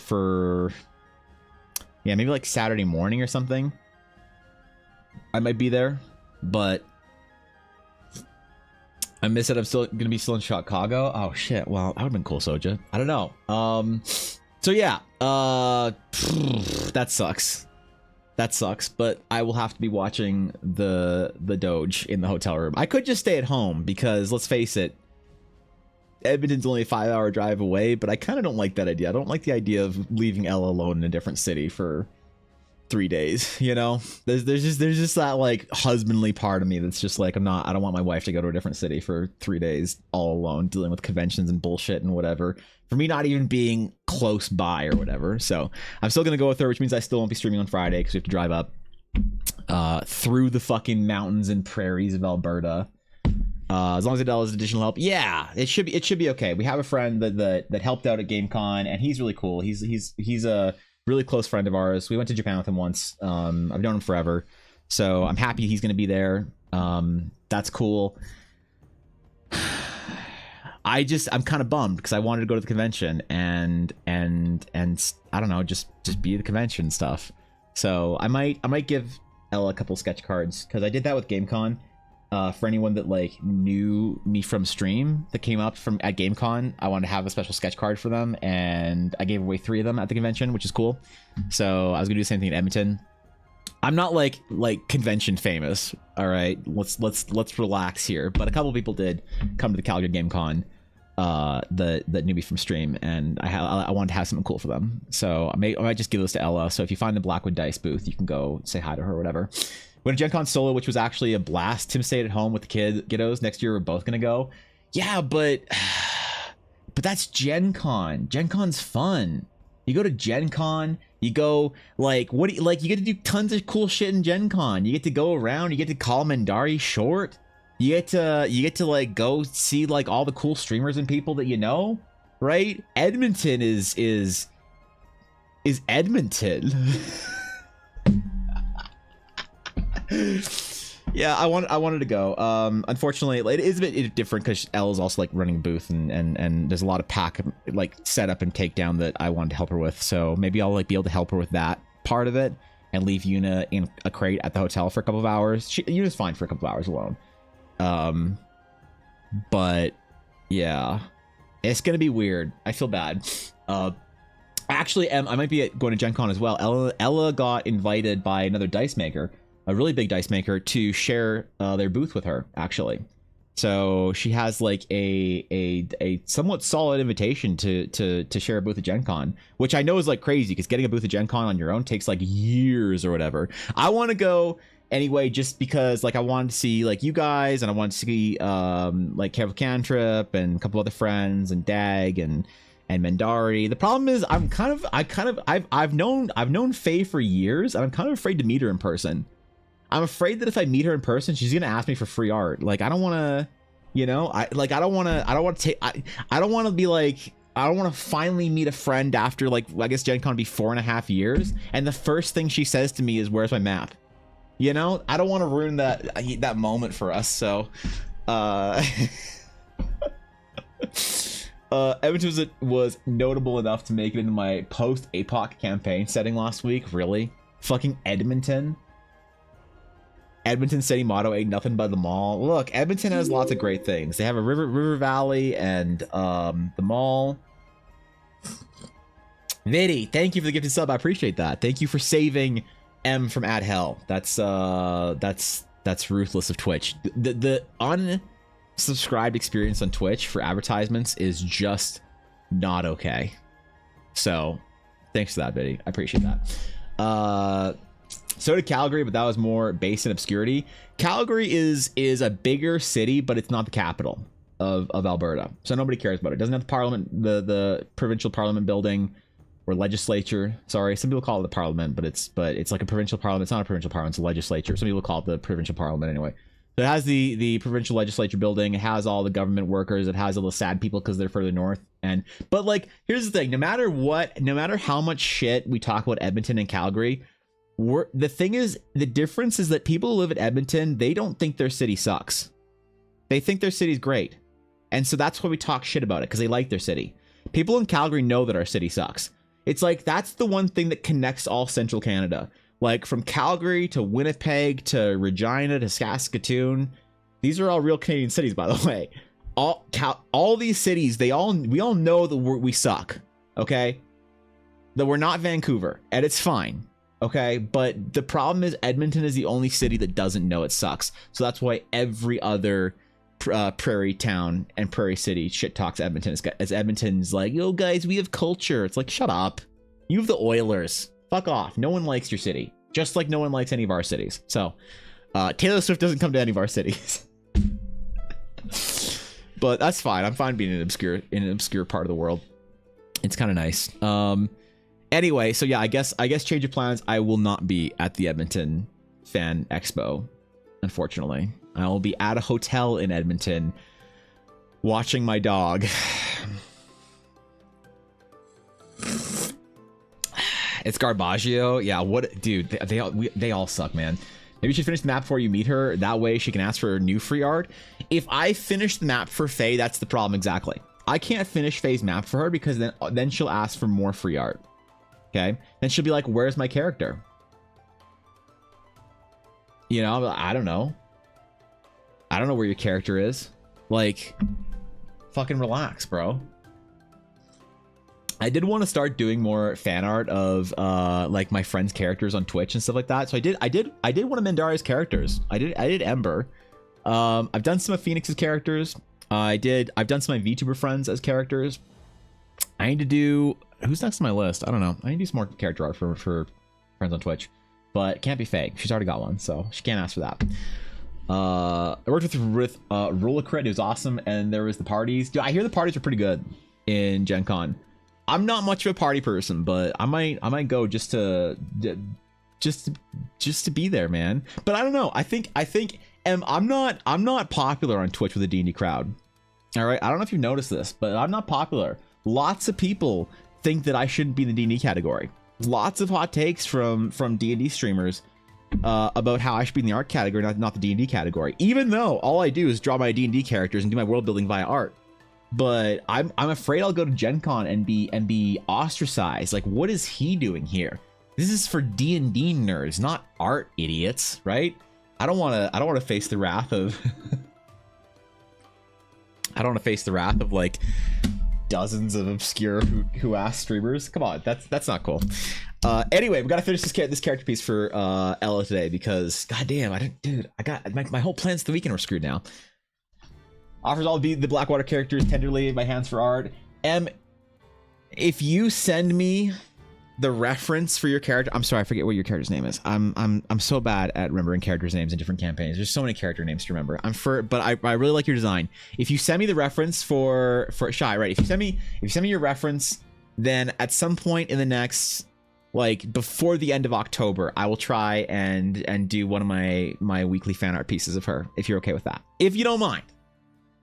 maybe like Saturday morning or something. I might be there, but I miss it. I'm still gonna be in Chicago. Oh shit. Well, that would've been cool, Soja. I don't know. So yeah. That sucks. But I will have to be watching the Doge in the hotel room. I could just stay at home because let's face it, Edmonton's only a 5-hour drive away. But I kind of don't like that idea. I don't like the idea of leaving Ella alone in a different city for 3 days, you know. There's just that like husbandly part of me that's just like I don't want my wife to go to a different city for 3 days all alone dealing with conventions and bullshit and whatever, for me not even being close by or whatever. So I'm still gonna go with her, which means I still won't be streaming on Friday because we have to drive up. through the fucking mountains and prairies of Alberta. As long as it does additional help, yeah, it should be okay. We have a friend that helped out at GameCon, and he's really cool. He's a really close friend of ours. We went to Japan with him once. I've known him forever, so I'm happy he's going to be there. That's cool. I'm kind of bummed because I wanted to go to the convention and I don't know, just be at the convention and stuff. So I might give Ella a couple sketch cards because I did that with GameCon. For anyone that like knew me from stream that came up from at GameCon, I wanted to have a special sketch card for them, and I gave away 3 of them at the convention, which is cool. So I was gonna do the same thing in Edmonton. I'm not like convention famous, all right? Let's relax here. But a couple people did come to the Calgary GameCon that knew me from stream, and I wanted to have something cool for them. So I might just give those to Ella. So if you find the Blackwood Dice booth, you can go say hi to her or whatever. Went to Gen Con solo, which was actually a blast. Tim stayed at home with the kiddos. Next year we're both gonna go. Yeah, but that's Gen Con. Gen Con's fun. You go to Gen Con, you go you get to do tons of cool shit in Gen Con. You get to go around, you get to call Mandari short. You get to like go see like all the cool streamers and people that you know, right? Edmonton is Edmonton. Yeah, I wanted to go. Unfortunately, it is a bit different because Elle's also like running a booth, and there's a lot of pack like setup and takedown that I wanted to help her with. So maybe I'll like be able to help her with that part of it and leave Yuna in a crate at the hotel for a couple of hours. Yuna's fine for a couple of hours alone. But yeah, it's gonna be weird. I feel bad. Actually, I might be going to Gen Con as well. Ella got invited by another dice maker, a really big dice maker, to share their booth with her, actually. So she has like a somewhat solid invitation to share a booth at Gen Con, which I know is like crazy because getting a booth at Gen Con on your own takes like years or whatever. I want to go anyway just because like I wanted to see like you guys, and I wanted to see like Careful Cantrip and a couple other friends and Dag and Mandari. The problem is I've known Faye for years, and I'm kind of afraid to meet her in person. I'm afraid that if I meet her in person, she's gonna ask me for free art. Like I don't want to, you know, I don't want to be like, I don't want to finally meet a friend after like, I guess Gen Con would be 4.5 years, and the first thing she says to me is, "Where's my map?" You know, I don't want to ruin that moment for us. So, Edmonton was notable enough to make it into my post APOC campaign setting last week. Really, fucking Edmonton. Edmonton city motto ain't nothing but the mall. Look, Edmonton has lots of great things. They have a river valley and the mall. Viddy, thank you for the gifted sub. I appreciate that. Thank you for saving M from ad hell. That's ruthless of Twitch. The unsubscribed experience on Twitch for advertisements is just not okay. So thanks for that, Viddy. I appreciate that. So did Calgary, but that was more based in obscurity. Calgary is a bigger city, but it's not the capital of Alberta, so nobody cares about it. It doesn't have the parliament, the provincial parliament building, or legislature. Sorry, some people call it the parliament, but it's like a provincial parliament. It's not a provincial parliament; it's a legislature. Some people call it the provincial parliament anyway. So it has the provincial legislature building. It has all the government workers. It has all the sad people because they're further north. But like, here's the thing: no matter how much shit we talk about Edmonton and Calgary, the thing is, the difference is that people who live in Edmonton, they don't think their city sucks. They think their city's great. And so that's why we talk shit about it, because they like their city. People in Calgary know that our city sucks. It's like, that's the one thing that connects all central Canada. Like from Calgary to Winnipeg to Regina to Saskatoon. These are all real Canadian cities, by the way. All these cities, we all know that we suck. Okay? That we're not Vancouver, and it's fine. Okay, but the problem is Edmonton is the only city that doesn't know it sucks. So that's why every other prairie town and prairie city shit talks Edmonton. As Edmonton's like, yo guys, we have culture. It's like, shut up. You have the Oilers. Fuck off. No one likes your city. Just like no one likes any of our cities. So Taylor Swift doesn't come to any of our cities. But that's fine. I'm fine being in an obscure part of the world. It's kind of nice. Anyway, so yeah, I guess change of plans. I will not be at the Edmonton Fan Expo, unfortunately. I will be at a hotel in Edmonton watching my dog. It's Garbaggio. Yeah, what, dude? They all suck, man. Maybe you should finish the map before you meet her. That way she can ask for new free art. If I finish the map for Faye, that's the problem exactly. I can't finish Faye's map for her because then she'll ask for more free art. Okay? Then she'll be like, "Where's my character?" You know, I don't know. I don't know where your character is. Like, fucking relax, bro. I did want to start doing more fan art of like my friends' characters on Twitch and stuff like that. So I did one of Mandaria's characters. I did Ember. I've done some of Phoenix's characters. I've done some of my VTuber friends as characters. I need to do, who's next on my list? I don't know. I need to do some more character art for friends on Twitch, but it can't be Faye. She's already got one, so she can't ask for that. I worked with Rolacrit. It was awesome, and there was the parties. Dude, I hear the parties are pretty good in Gen Con. I'm not much of a party person, but I might go just to be there, man. But I don't know. I think I'm not popular on Twitch with the D&D crowd. All right, I don't know if you've noticed this, but I'm not popular. Lots of people think that I shouldn't be in the D&D category. Lots of hot takes from D&D streamers about how I should be in the art category, not the D&D category. Even though all I do is draw my D&D characters and do my world building via art. But I'm afraid I'll go to Gen Con and be ostracized. Like, what is he doing here? This is for D&D nerds, not art idiots, right? I don't want to face the wrath of I don't want to face the wrath of like dozens of obscure who ask streamers. Come on, that's not cool. Anyway, we got to finish this character piece for Ella today because goddamn, I got my whole plans for the weekend were screwed now. Offers all the Blackwater characters tenderly in my hands for art. If you send me the reference for your character, I'm sorry, I forget what your character's name is. I'm so bad at remembering characters' names in different campaigns. There's so many character names to remember. But I really like your design. If you send me the reference for Shy, right? If you send me your reference, then at some point in the next, like before the end of October, I will try and do one of my weekly fan art pieces of her. If you're okay with that, if you don't mind.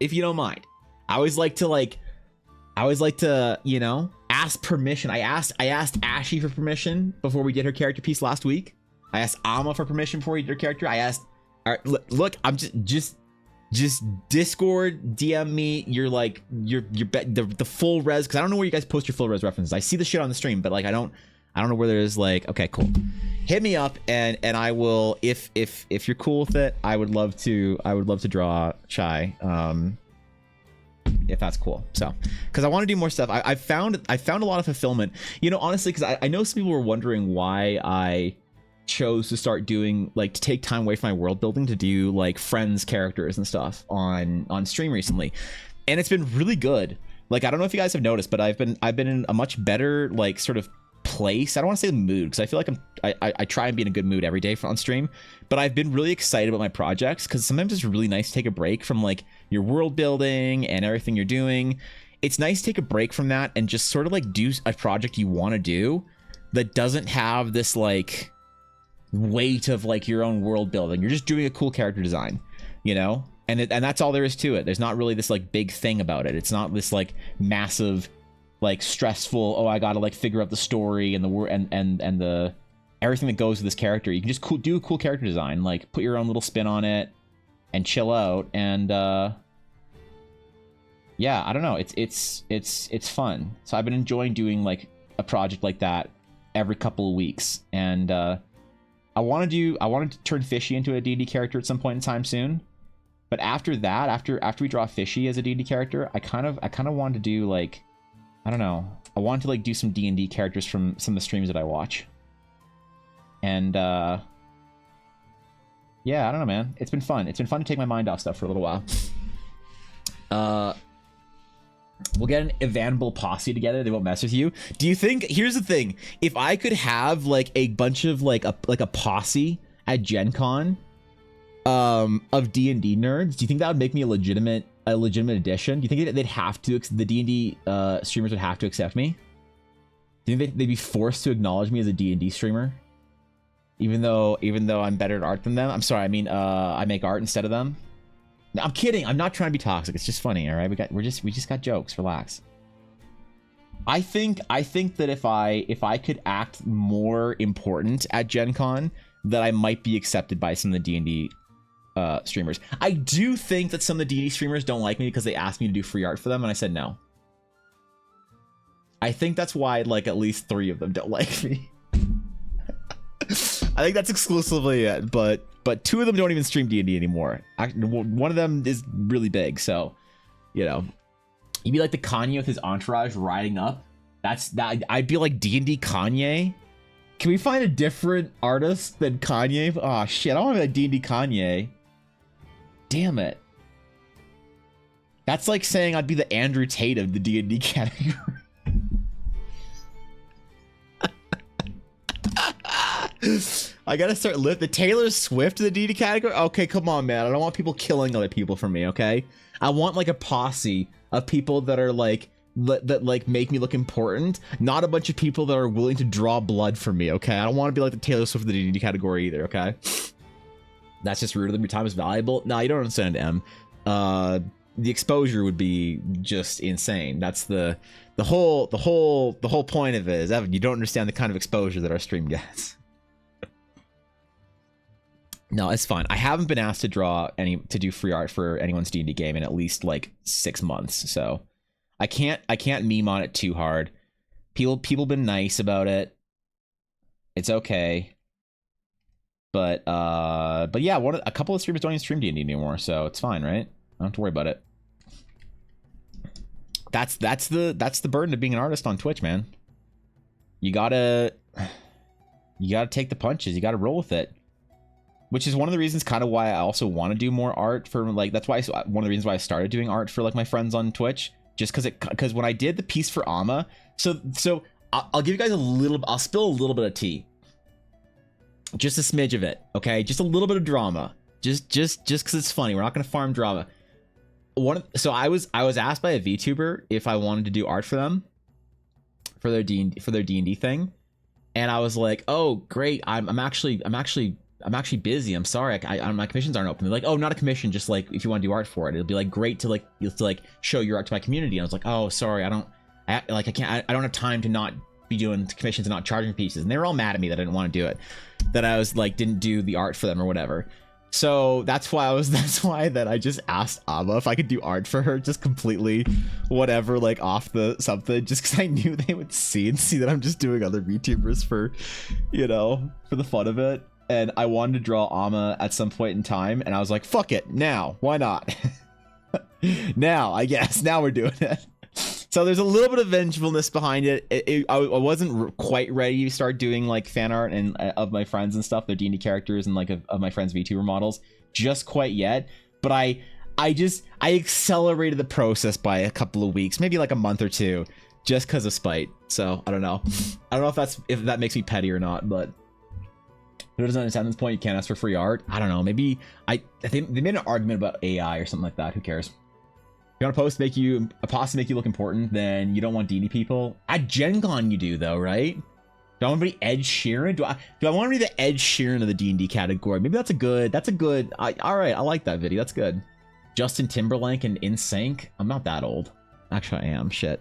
I always like to, you know, ask permission. I asked Ashy for permission before we did her character piece last week. I asked Alma for permission before we did her character. I asked, all right, look, I'm just Discord DM me the full res, because I don't know where you guys post your full res references. I see the shit on the stream, but like I don't know where there's like, okay, cool. Hit me up and I will, if you're cool with it, I would love to draw Shy. If that's cool. So, because I want to do more stuff. I found a lot of fulfillment, you know, honestly, because I know some people were wondering why I chose to start doing, like, to take time away from my world building to do like friends characters and stuff on stream recently, and it's been really good. Like, I don't know if you guys have noticed, but I've been in a much better, like, sort of place. I don't want to say the mood, because I feel like I try and be in a good mood every day on stream, but I've been really excited about my projects, because sometimes it's really nice to take a break from like your world building and everything you're doing. It's nice to take a break from that and just sort of like do a project you want to do that doesn't have this like weight of like your own world building. You're just doing a cool character design, you know, and that's all there is to it. There's not really this like big thing about it. It's not this like massive, like stressful, oh, I gotta like figure out the story and the word and the everything that goes with this character. You can just do a cool character design, like put your own little spin on it and chill out. And yeah, I don't know, it's fun. So I've been enjoying doing like a project like that every couple of weeks, and I wanted to turn Fishy into a D&D character at some point in time soon. But after that, after we draw Fishy as a D&D character, I kind of wanted to do like, I don't know, I wanted to like do some D&D characters from some of the streams that I watch. And yeah, I don't know, man. It's been fun. It's been fun to take my mind off stuff for a little while. We'll get an Evanable posse together. They won't mess with you. Do you think, here's the thing, if I could have like a bunch of like a posse at Gen Con of D&D nerds, do you think that would make me a legitimate addition? Do you think they'd have to, the D&D streamers would have to accept me? Do you think they'd be forced to acknowledge me as a D&D streamer? Even though I'm better at art than them. I'm sorry. I mean, I make art instead of them. No, I'm kidding. I'm not trying to be toxic. It's just funny. All right. We just got jokes. Relax. I think that if I could act more important at Gen Con, that I might be accepted by some of the D&D streamers. I do think that some of the D&D streamers don't like me because they asked me to do free art for them, and I said no. I think that's why like at least 3 of them don't like me. I think that's exclusively it, but 2 of them don't even stream D&D anymore. One of them is really big, so you know, you'd be like the Kanye with his entourage riding up. I'd be like D&D Kanye. Can we find a different artist than Kanye? Oh shit, I don't want to be like D&D Kanye. Damn it. That's like saying I'd be the Andrew Tate of the D&D category. I gotta start the Taylor Swift of the D&D category. Okay, come on, man. I don't want people killing other people for me. Okay, I want like a posse of people that are like that like make me look important, not a bunch of people that are willing to draw blood for me. Okay, I don't want to be like the Taylor Swift of the D&D category either. Okay, that's just rude. Your time is valuable. No, you don't understand, M. The exposure would be just insane. That's the whole point of it is, Evan, you don't understand the kind of exposure that our stream gets. No, it's fine. I haven't been asked to do free art for anyone's D&D game in at least like 6 months, so I can't meme on it too hard. People been nice about it. It's okay. But yeah, a couple of streamers don't even stream D&D anymore, so it's fine, right? I don't have to worry about it. That's the burden of being an artist on Twitch, man. You gotta take the punches. You gotta roll with it. Which is one of the reasons kind of why I also want to do more art for like, that's why one of the reasons why I started doing art for like my friends on Twitch, just because when I did the piece for Amma, so I'll give you guys I'll spill a little bit of tea, just a smidge of it, okay, just a little bit of drama, just because it's funny. We're not gonna farm drama. So I was asked by a VTuber if I wanted to do art for them for their D&D thing, and I was like, oh great, I'm actually busy. I'm sorry. My commissions aren't open. They're like, oh, not a commission. Just like if you want to do art for it, it'll be like great to like show your art to my community. And I was like, oh, sorry, I don't have time to not be doing commissions and not charging pieces. And they were all mad at me that I didn't want to do it, that I was like didn't do the art for them or whatever. So that's why I just asked Amma if I could do art for her, just completely whatever, like off the something, just because I knew they would see that I'm just doing other VTubers for, for the fun of it. And I wanted to draw Amma at some point in time, and I was like, fuck it, now, why not? Now, I guess, now we're doing it. So there's a little bit of vengefulness behind it. I wasn't quite ready to start doing like fan art and of my friends and stuff, their D&D characters and like of my friends' VTuber models, just quite yet. But I accelerated the process by a couple of weeks, maybe like a month or two, just because of spite. So I don't know if that makes me petty or not, but who doesn't understand this point? You can't ask for free art. I don't know. Maybe I think they made an argument about AI or something like that. Who cares? If you want a post to make you look important, then you don't want D&D people. At Gen Con you do though, right? Do I want to be Ed Sheeran? Do I want to be the Ed Sheeran of the D&D category? Maybe that's a good. All right, I like that video. That's good. Justin Timberlake and NSYNC. I'm not that old. Actually, I am. Shit.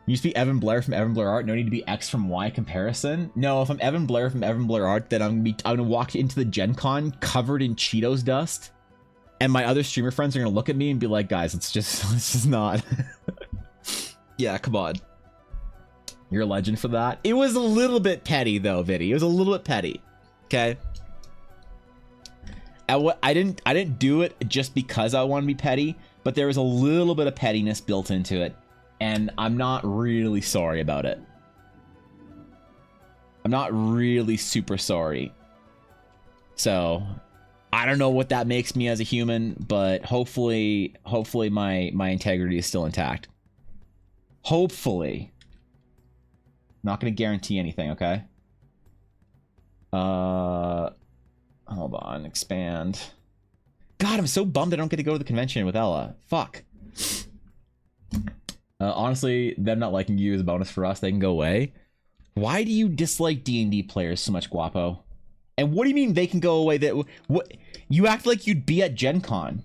You used to be Evan Blair from Evan Blair Art. No need to be X from Y comparison. No, if I'm Evan Blair from Evan Blair Art, then I'm gonna walk into the Gen Con covered in Cheetos dust, and my other streamer friends are gonna look at me and be like, "Guys, let's just not." Yeah, come on. You're a legend for that. It was a little bit petty though, Viddy. It was a little bit petty. Okay. I didn't do it just because I want to be petty, but there was a little bit of pettiness built into it. And I'm not really sorry about it. I'm not really super sorry. So, I don't know what that makes me as a human, but hopefully my integrity is still intact. Hopefully. Not going to guarantee anything, okay? Hold on, expand. God, I'm so bummed I don't get to go to the convention with Ella. Fuck. Honestly, them not liking you is a bonus for us. They can go away. Why do you dislike D&D players so much, Guapo? And what do you mean they can go away? That what? You act like you'd be at Gen Con.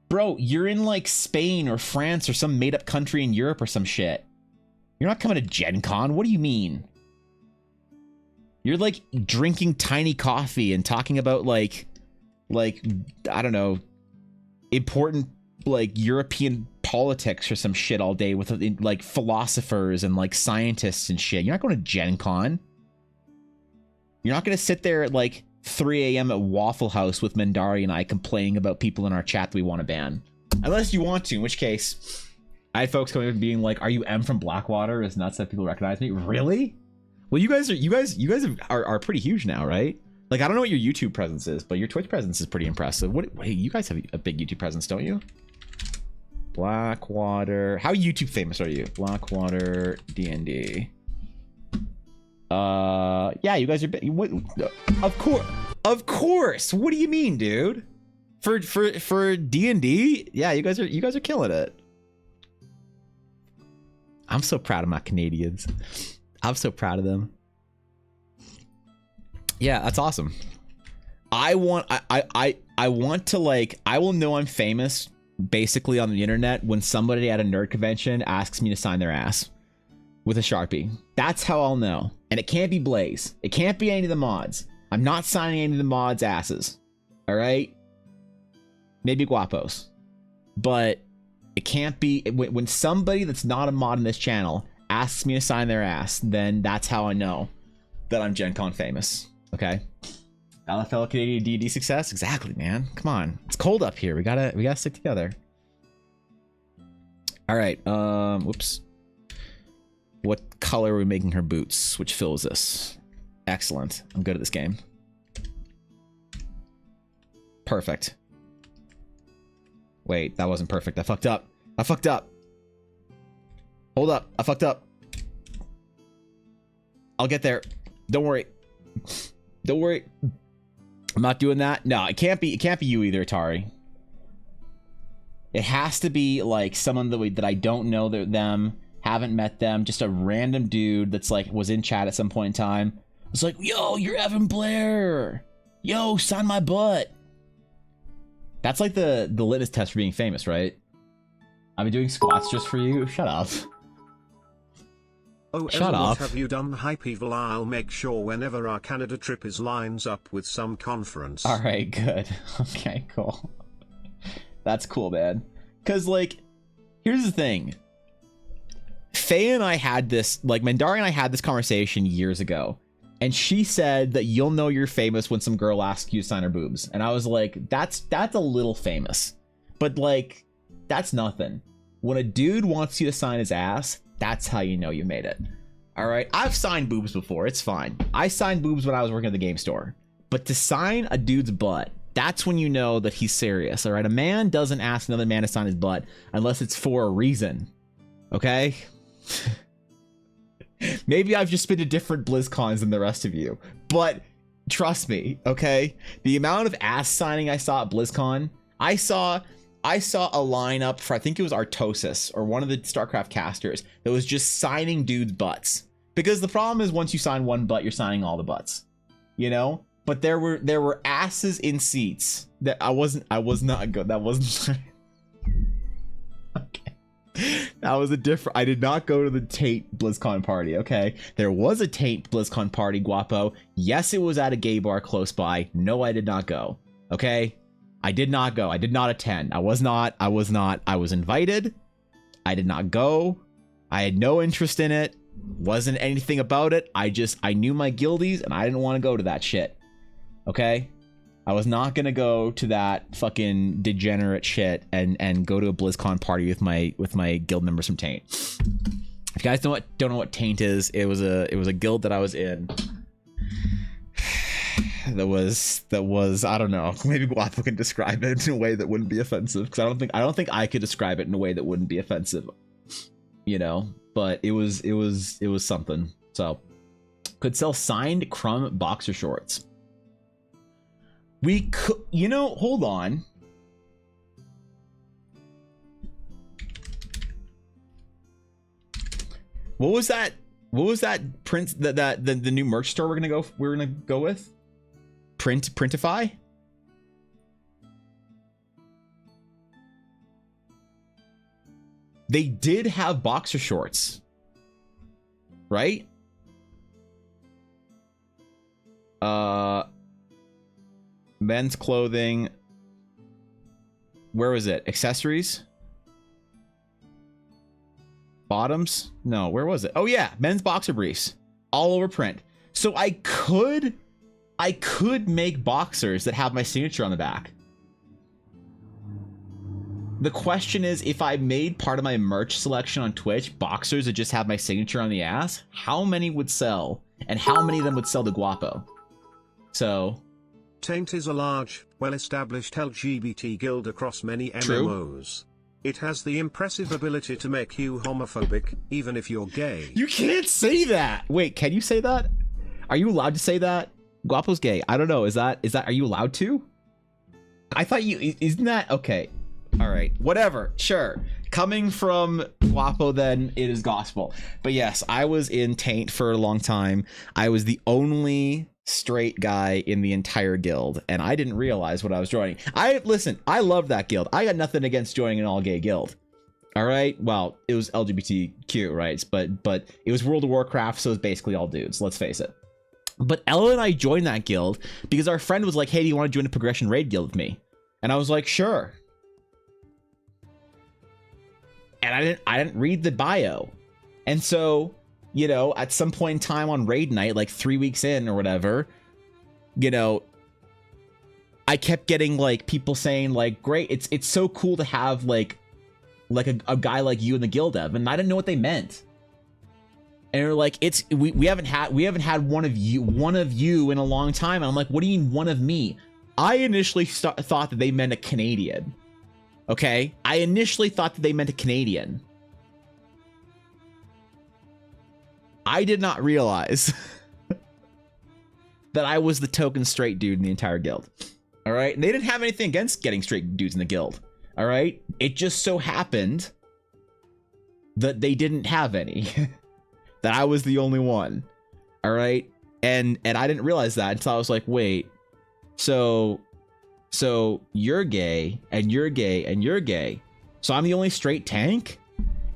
Bro, you're in like Spain or France or some made up country in Europe or some shit. You're not coming to Gen Con. What do you mean? You're like drinking tiny coffee and talking about like I don't know, important like European politics or some shit all day with like philosophers and like scientists and shit. You're not going to Gen Con. You're not going to sit there at like 3 a.m. at Waffle House with Mendari and I complaining about people in our chat that we want to ban. Unless you want to, in which case, I had folks coming up and being like, "Are you M from Blackwater?" It's nuts that people recognize me. Really? Well, you guys are pretty huge now, right? Like, I don't know what your YouTube presence is, but your Twitch presence is pretty impressive. Hey, you guys have a big YouTube presence, don't you? Blackwater. How YouTube famous are you? Blackwater D&D. Yeah, you guys are big. What? Of course. What do you mean, dude? For D&D? Yeah, you guys are killing it. I'm so proud of my Canadians. I'm so proud of them. Yeah, that's awesome. I want to like, I will know I'm famous basically on the internet when somebody at a nerd convention asks me to sign their ass with a Sharpie. That's how I'll know. And it can't be Blaze. It can't be any of the mods. I'm not signing any of the mods' asses. All right? Maybe Guapos. But it can't be, when somebody that's not a mod in this channel asks me to sign their ass, then that's how I know that I'm Gen Con famous. Okay? LFL Canadian D&D success? Exactly, man. Come on. It's cold up here. We gotta stick together. All right. Whoops. What color are we making her boots? Which fill is this? Excellent. I'm good at this game. Perfect. Wait, that wasn't perfect. I fucked up. Hold up. I fucked up. I'll get there. Don't worry. I'm not doing that. No, it can't be you either, Atari. It has to be like someone that I don't know them, haven't met them, just a random dude that's like was in chat at some point in time. It's like, yo, you're Evan Blair. Yo, sign my butt. That's like the litmus test for being famous, right? I've been doing squats just for you. Shut up. Oh, shut Evan, up. What have you done, Hype Evil? I'll make sure whenever our Canada trip is lines up with some conference. All right, good. Okay, cool. That's cool, man. Because, like, here's the thing. Faye and I had this, like, Mendari and I had this conversation years ago. And she said that you'll know you're famous when some girl asks you to sign her boobs. And I was like, that's a little famous. But, like, that's nothing. When a dude wants you to sign his ass, that's how you know you made it. All right? I've signed boobs before. It's fine. I signed boobs when I was working at the game store. But to sign a dude's butt, that's when you know that he's serious. All right? A man doesn't ask another man to sign his butt unless it's for a reason. Okay? Maybe I've just been to different BlizzCons than the rest of you. But trust me, okay? The amount of ass signing I saw at BlizzCon, I saw a lineup for, I think it was Artosis or one of the StarCraft casters that was just signing dudes' butts. Because the problem is once you sign one butt, you're signing all the butts. You know? But there were asses in seats that I was not good. That wasn't okay. That was a different. I did not go to the Tate BlizzCon party, okay? There was a Tate BlizzCon party, Guapo. Yes, it was at a gay bar close by. No, I did not go. Okay? I did not go. I did not attend. I was invited. I did not go. I had no interest in it. Wasn't anything about it. I knew my guildies and I didn't want to go to that shit. Okay? I was not gonna go to that fucking degenerate shit and go to a BlizzCon party with my guild members from Taint. If you guys don't know what Taint is, it was a guild that I was in. That was I don't know. Maybe Guapo can describe it in a way that wouldn't be offensive because I don't think I could describe it in a way that wouldn't be offensive. You know, but it was something. So could sell signed Crumb boxer shorts. We could, you know, hold on. What was that What was that print the new merch store we're gonna go with? Printify? They did have boxer shorts, right? Men's clothing. Where was it? Accessories? Bottoms? No, where was it? Oh yeah, men's boxer briefs. All over print. So I could make boxers that have my signature on the back. The question is, if I made part of my merch selection on Twitch boxers that just have my signature on the ass, how many would sell? And how many of them would sell to Guapo? So... Taint is a large, well-established LGBT guild across many True. MMOs. It has the impressive ability to make you homophobic, even if you're gay. You can't say that! Wait, can you say that? Are you allowed to say that? Guapo's gay. I don't know. Is that, are you allowed to? I thought isn't that, okay. All right, whatever, sure. Coming from Guapo, then it is gospel. But yes, I was in Taint for a long time. I was the only straight guy in the entire guild, and I didn't realize what I was joining. Listen, I love that guild. I got nothing against joining an all-gay guild. All right, well, it was LGBTQ rights, but it was World of Warcraft, so it was basically all dudes. Let's face it. But Ella and I joined that guild because our friend was like, "Hey, do you want to join a progression raid guild with me?" And I was like, "Sure." And I didn't read the bio. And so, you know, at some point in time on raid night, like 3 weeks in or whatever, you know, I kept getting like people saying like, "Great, it's so cool to have like a guy like you in the guild, Ev." And I didn't know what they meant. And they're like, we haven't had one of you in a long time. And I'm like, "What do you mean one of me?" I initially thought that they meant a Canadian. Okay, I initially thought that they meant a Canadian. I did not realize that I was the token straight dude in the entire guild. All right, and they didn't have anything against getting straight dudes in the guild. All right, it just so happened that they didn't have any. That I was the only one. All right, and I didn't realize that until I was like, wait, so you're gay and you're gay and you're gay, so I'm the only straight tank?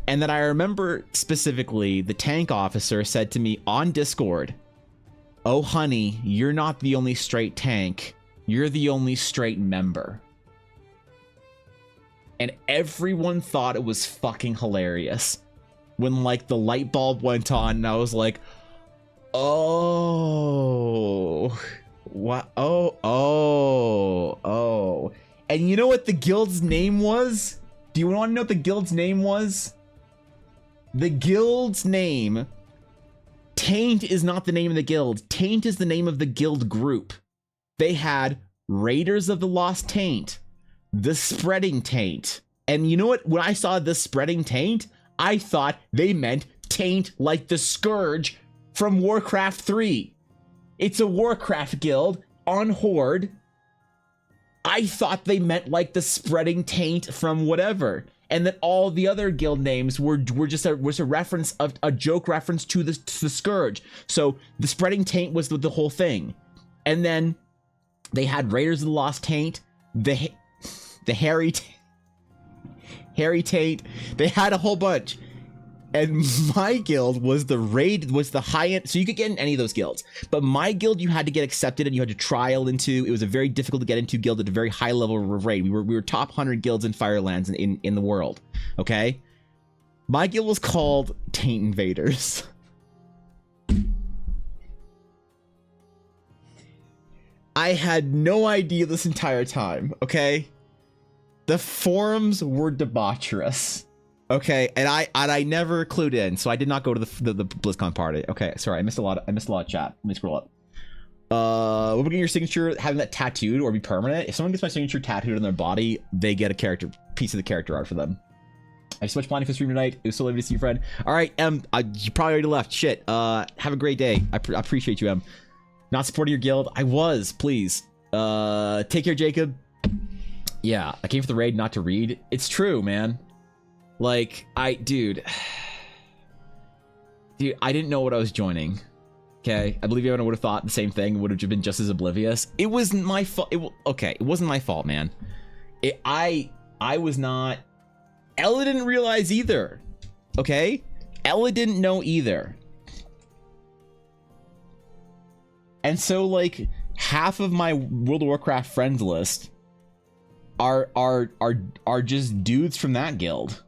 And then I remember specifically the tank officer said to me on Discord, "Oh honey, you're not the only straight tank, you're the only straight member." And everyone thought it was fucking hilarious when like the light bulb went on and I was like, "Oh, what? Oh. And you know what the guild's name was? Do you want to know what the guild's name was? The guild's name, Taint is not the name of the guild. Taint is the name of the guild group. They had Raiders of the Lost Taint, the Spreading Taint. And you know what? When I saw the Spreading Taint, I thought they meant Taint like the Scourge from Warcraft 3. It's a Warcraft guild on Horde. I thought they meant like the Spreading Taint from whatever. And that all the other guild names were just a reference of a joke reference to the Scourge. So the Spreading Taint was the whole thing. And then they had Raiders of the Lost Taint, the Harry Taint. They had a whole bunch. And my guild was the high end, so you could get in any of those guilds. But my guild, you had to get accepted and you had to trial into. It was a very difficult to get into guild at a very high level of raid. We were top 100 guilds in Firelands in the world. Okay, my guild was called Taint Invaders. I had no idea this entire time. Okay, the forums were debaucherous. Okay, and I never clued in, so I did not go to the BlizzCon party. Okay, sorry, I missed a lot of chat. Let me scroll up. We're getting your signature, having that tattooed or be permanent. If someone gets my signature tattooed on their body, they get a piece of the character art for them. I have so much planning for the stream tonight. It was so lovely to see you, friend. All right, you probably already left. Shit. Have a great day. I appreciate you, Not supporting your guild. I was, please. Take care, Jacob. Yeah, I came for the raid, not to read. It's true, man. Like, dude, Dude, I didn't know what I was joining. Okay, I believe everyone would have thought the same thing. Would have been just as oblivious. It wasn't my fault. Okay, it wasn't my fault, man. I was not. Ella didn't realize either. Okay, Ella didn't know either. And so, like, half of my World of Warcraft friends list are just dudes from that guild.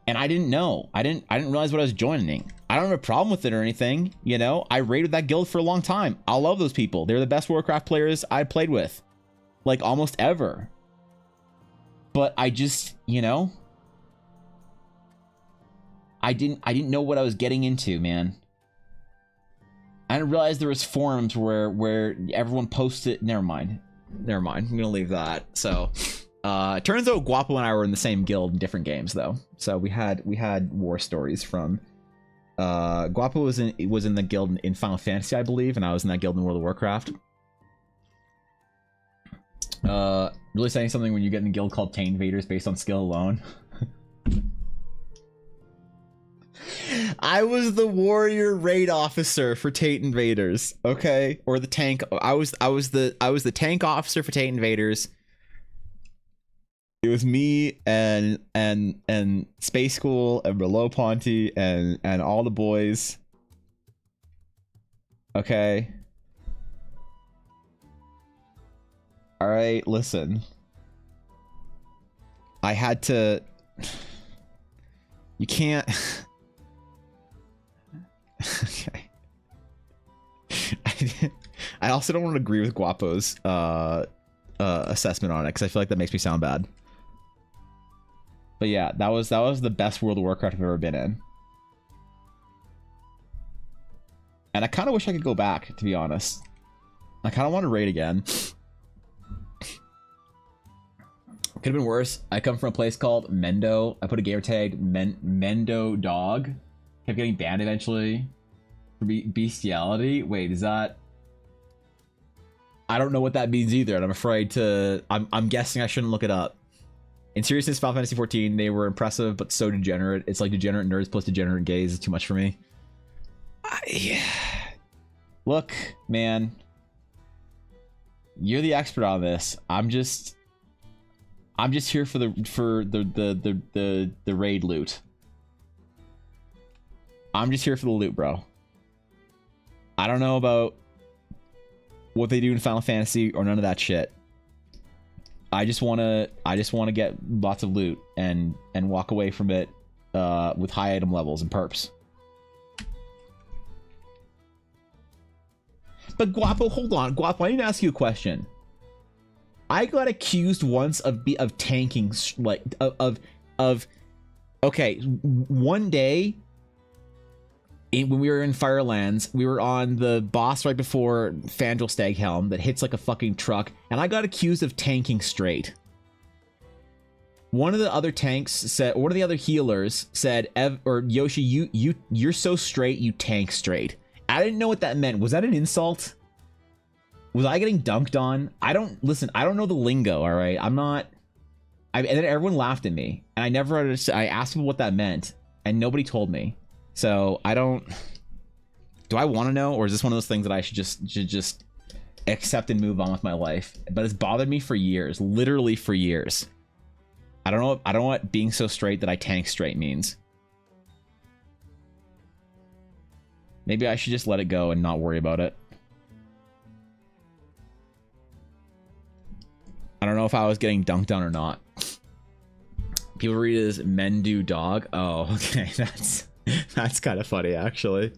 And I didn't know. I didn't realize what I was joining. I don't have a problem with it or anything, you know? I raided that guild for a long time. I love those people. They're the best Warcraft players I played with. Like, almost ever. But I just, you know, I didn't know what I was getting into, man. I didn't realize there was forums where everyone posted. Never mind. I'm gonna leave that. So, it turns out Guapo and I were in the same guild in different games, though. So we had war stories from. Guapo was in the guild in Final Fantasy, I believe, and I was in that guild in World of Warcraft. Really saying something when you get in a guild called Taint Invaders based on skill alone. I was the warrior raid officer for Taint Invaders, okay? Or the tank. I was the tank officer for Taint Invaders. It was me and Space School and Below Ponty and all the boys. Okay. All right, listen. I had to. You can't. Okay. I also don't want to agree with Guapo's assessment on it because I feel like that makes me sound bad. But yeah, that was the best World of Warcraft I've ever been in. And I kind of wish I could go back, to be honest. I kind of want to raid again. Could have been worse. I come from a place called Mendo. I put a gamer tag, Mendo Dog. Kept getting banned eventually for bestiality. Wait, is that? I don't know what that means either, and I'm afraid to. I'm guessing I shouldn't look it up. In seriousness, Final Fantasy 14, they were impressive, but so degenerate. It's like degenerate nerds plus degenerate gays is too much for me. Yeah. Look, man, you're the expert on this. I'm just here for the raid loot. I'm just here for the loot, bro. I don't know about what they do in Final Fantasy or none of that shit. I just wanna get lots of loot and walk away from it with high item levels and perps. But Guapo, hold on, Guapo. I need to ask you a question. I got accused once of tanking, like of. Okay, one day, when we were in Firelands, we were on the boss right before Fandral Staghelm that hits like a fucking truck, and I got accused of tanking straight. One of the other tanks said, one of the other healers said, or Yoshi, you're so straight, you tank straight. I didn't know what that meant. Was that an insult? Was I getting dunked on? I don't know the lingo. All right, I'm not. And then everyone laughed at me, and I never understood. I asked people what that meant, and nobody told me. So I don't. Do I want to know, or is this one of those things that I should just accept and move on with my life? But it's bothered me for years, literally for years. I don't know. I don't know what being so straight that I tank straight means. Maybe I should just let it go and not worry about it. I don't know if I was getting dunked on or not. People read it as Mendu Dog. Oh, okay. That's kind of funny, actually.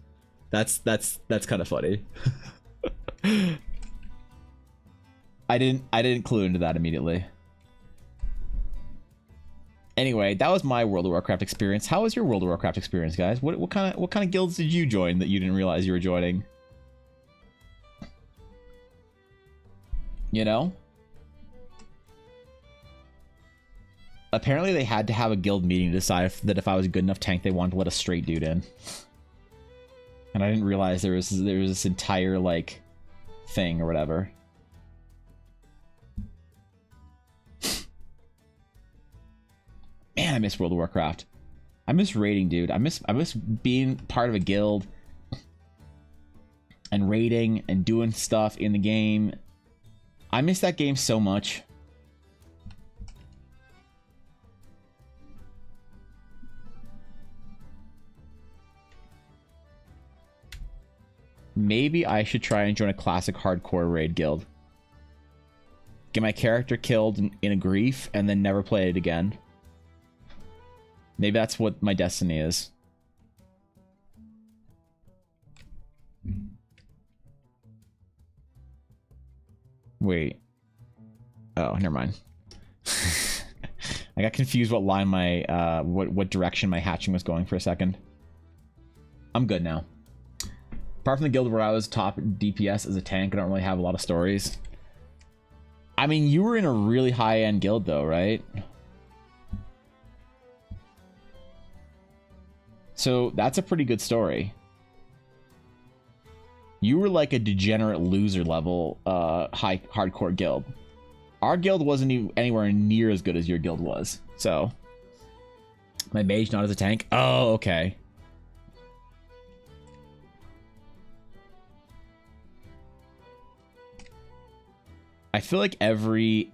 That's kind of funny. I didn't clue into that immediately. Anyway, that was my World of Warcraft experience. How was your World of Warcraft experience, guys? What kind of guilds did you join that you didn't realize you were joining? You know? Apparently they had to have a guild meeting to decide that if I was a good enough tank, they wanted to let a straight dude in. And I didn't realize there was this entire, like, thing or whatever. Man, I miss World of Warcraft. I miss raiding, dude. I miss being part of a guild and raiding and doing stuff in the game. I miss that game so much. Maybe I should try and join a classic hardcore raid guild. Get my character killed in a grief and then never play it again. Maybe that's what my destiny is. Wait. Oh, never mind. I got confused what line my what direction my hatching was going for a second. I'm good now. Apart from the guild where I was top DPS as a tank, I don't really have a lot of stories. I mean, you were in a really high-end guild though, right? So that's a pretty good story. You were like a degenerate loser level hardcore guild. Our guild wasn't anywhere near as good as your guild was. So my mage not as a tank. Oh, okay. I feel like every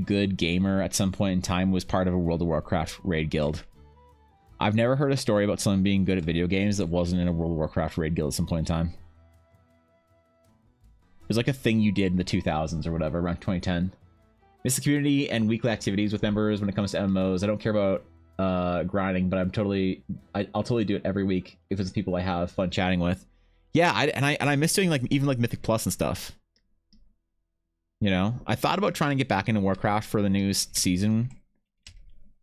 good gamer at some point in time was part of a World of Warcraft raid guild. I've never heard a story about someone being good at video games that wasn't in a World of Warcraft raid guild at some point in time. It was like a thing you did in the 2000s or whatever, around 2010. Miss the community and weekly activities with members when it comes to MMOs. I don't care about grinding, but I'll totally do it every week if it's people I have fun chatting with. Yeah, I miss doing like even like Mythic Plus and stuff. You know, I thought about trying to get back into Warcraft for the new season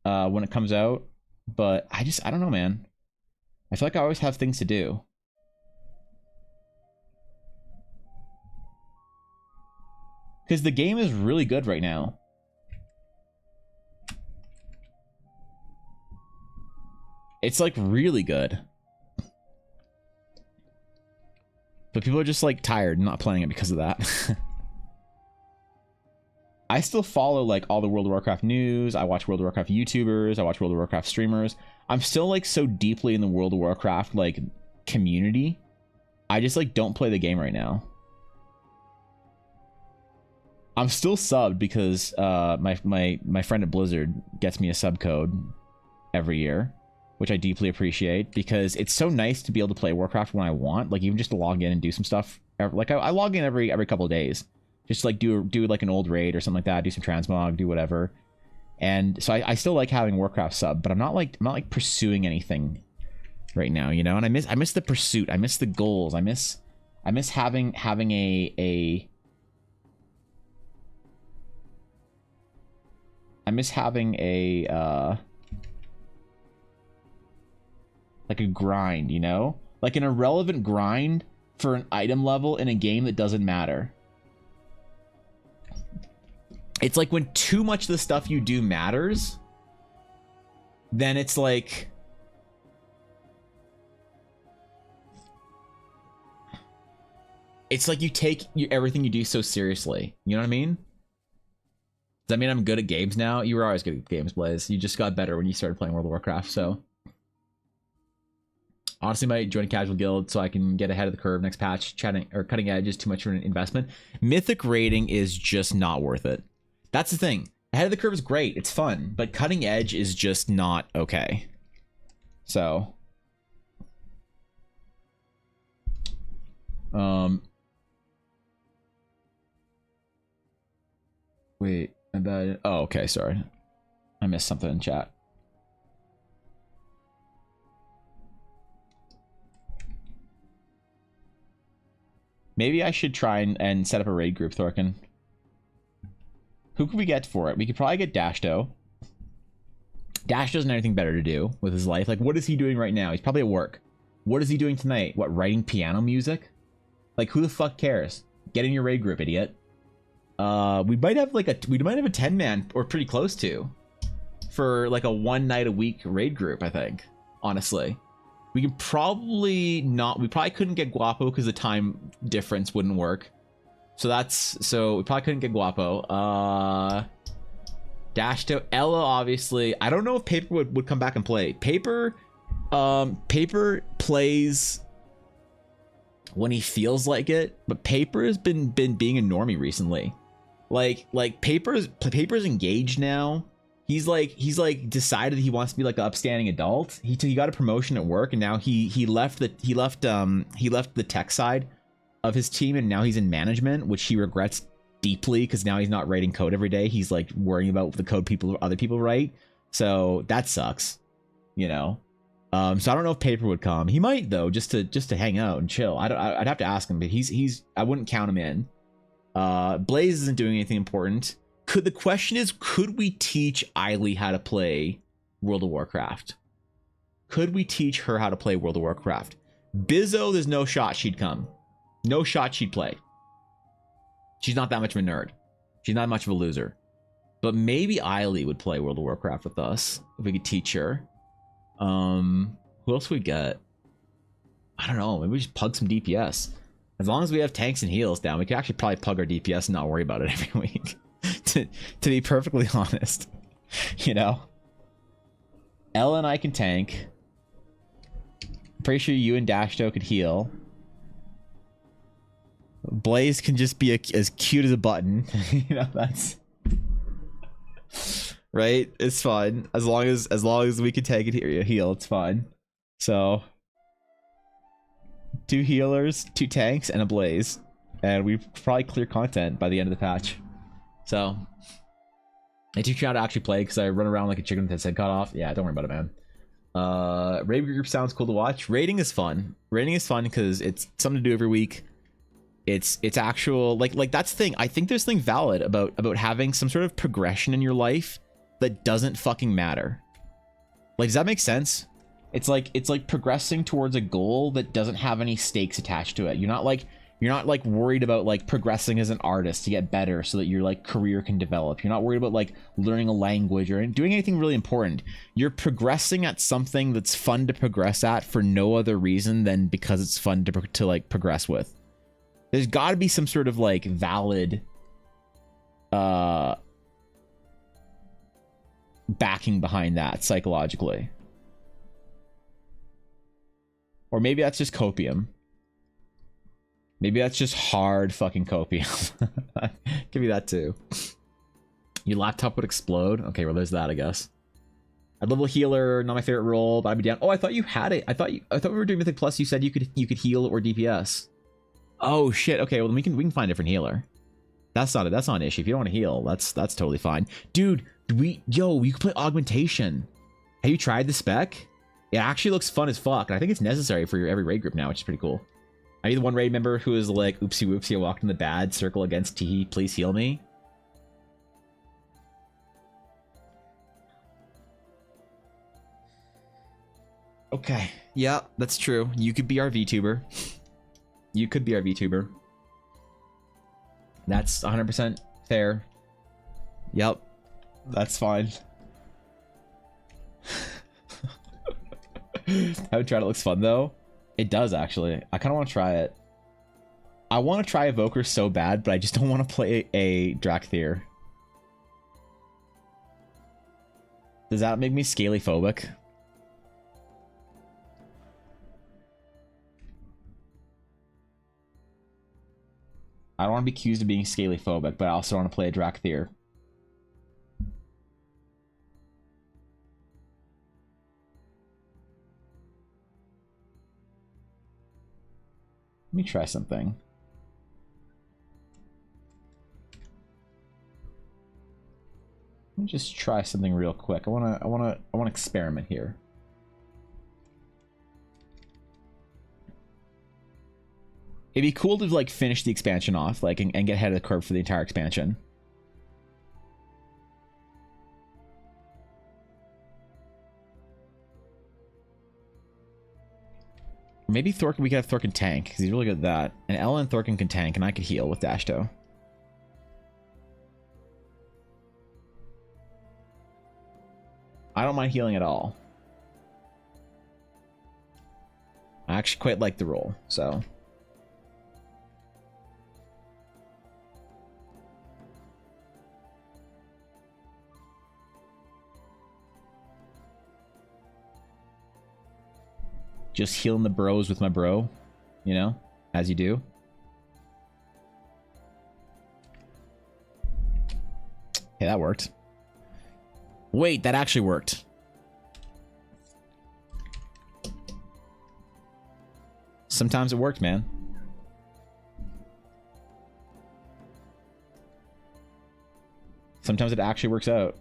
when it comes out, but I don't know, man. I feel like I always have things to do. Because the game is really good right now. It's like really good. But people are just like tired and not playing it because of that. I still follow like all the World of Warcraft news. I watch World of Warcraft YouTubers. I watch World of Warcraft streamers. I'm still like so deeply in the World of Warcraft like community. I just like don't play the game right now. I'm still subbed because my friend at Blizzard gets me a sub code every year, which I deeply appreciate because it's so nice to be able to play Warcraft when I want, like even just to log in and do some stuff. Like I log in every couple of days. Just like do like an old raid or something like that, do some transmog, do whatever. And so I still like having Warcraft sub, but I'm not like pursuing anything right now, you know? And I miss the pursuit. I miss the goals. I miss having a like a grind, you know? Like an irrelevant grind for an item level in a game that doesn't matter. It's like when too much of the stuff you do matters, then it's like you take everything you do so seriously. You know what I mean? Does that mean I'm good at games now? You were always good at games, Blaze. You just got better when you started playing World of Warcraft, so honestly, might join a casual guild so I can get ahead of the curve next patch. Chatting or cutting edge is too much for an investment. Mythic raiding is just not worth it. That's the thing. Ahead of the curve is great. It's fun, but cutting edge is just not okay. So, wait, oh, okay, sorry. I missed something in chat. Maybe I should try and set up a raid group, Thorkin. Who could we get for it? We could probably get Dashto. Dash doesn't have anything better to do with his life. Like, what is he doing right now? He's probably at work. What is he doing tonight? What, writing piano music? Like, who the fuck cares? Get in your raid group, idiot. We might have like a 10-man or pretty close to for like a 1 night a week raid group, I think. Honestly. We can probably not. We probably couldn't get Guapo because the time difference wouldn't work. So we probably couldn't get Guapo. Dashto, Ella, obviously. I don't know if Paper would come back and play. Paper Paper plays when he feels like it, but Paper has been being a normie recently. Like Paper's engaged now. He's like decided he wants to be like an upstanding adult. He got a promotion at work, and now he left the tech side of his team, and now he's in management, which he regrets deeply because now he's not writing code every day. He's like worrying about the code other people write. So that sucks, you know. So I don't know if Paper would come. He might though, just to hang out and chill. I'd have to ask him, but I wouldn't count him in. Blaze isn't doing anything important. The question is, could we teach Eiley how to play World of Warcraft? Could we teach her how to play World of Warcraft? Bizzo, there's no shot she'd come. No shot she'd play. She's not that much of a nerd. She's not much of a loser. But maybe Eiley would play World of Warcraft with us if we could teach her. Who else we get? I don't know. Maybe we just pug some DPS. As long as we have tanks and heals down, we could actually probably pug our DPS and not worry about it every week. to be perfectly honest, you know. Ella and I can tank. Pretty sure you and Dashto could heal. Blaze can just be as cute as a button. You know, that's right. It's fine as long as we can take it here, heal. It's fine. So 2 healers, 2 tanks, and a Blaze, and we probably clear content by the end of the patch. So I teach you how to actually play because I run around like a chicken with its head cut off. Yeah, don't worry about it, man. Raid group sounds cool to watch. Raiding is fun. Raiding is fun because it's something to do every week. It's actual like that's the thing. I think there's something valid about having some sort of progression in your life that doesn't fucking matter. Like, does that make sense? It's like progressing towards a goal that doesn't have any stakes attached to it. You're not like worried about like progressing as an artist to get better so that your like career can develop. You're not worried about like learning a language or doing anything really important. You're progressing at something that's fun to progress at for no other reason than because it's fun to like progress with. There's got to be some sort of like valid backing behind that psychologically. Or maybe that's just copium. Maybe that's just hard fucking copium. Give me that too. Your laptop would explode? Okay, well there's that, I guess. I'd level healer, not my favorite role, but I'd be down. Oh, I thought you had it. I thought we were doing Mythic Plus. You said you could heal or DPS. Oh shit. Okay, well then we can find a different healer. That's not an issue. If you don't want to heal, that's totally you can play augmentation. Have you tried the spec? It actually looks fun as fuck, and I think it's necessary for your every raid group now, which is pretty cool. Are you the one raid member who is like, oopsie whoopsie, I walked in the bad circle against Teehee, please heal me? Okay, yeah, that's true. You could be our VTuber. You could be our VTuber. That's 100% fair. Yep, that's fine. I would try it. Looks fun though. It does actually. I kind of want to try it. I want to try Evoker so bad, but I just don't want to play a Drakthir. Does that make me scaly phobic? I don't want to be accused of being scaly phobic, but I also want to play a Drakthir. Let me try something. Let me just try something real quick. I wanna experiment here. It'd be cool to like finish the expansion off, like and get ahead of the curve for the entire expansion. Maybe Thorkin, we could have Thorkin tank, because he's really good at that. And Ella and Thorkin can tank, and I could heal with Dashto. I don't mind healing at all. I actually quite like the role, so. Just healing the bros with my bro, you know, as you do. Hey, that worked. Wait, that actually worked. Sometimes it worked, man. Sometimes it actually works out.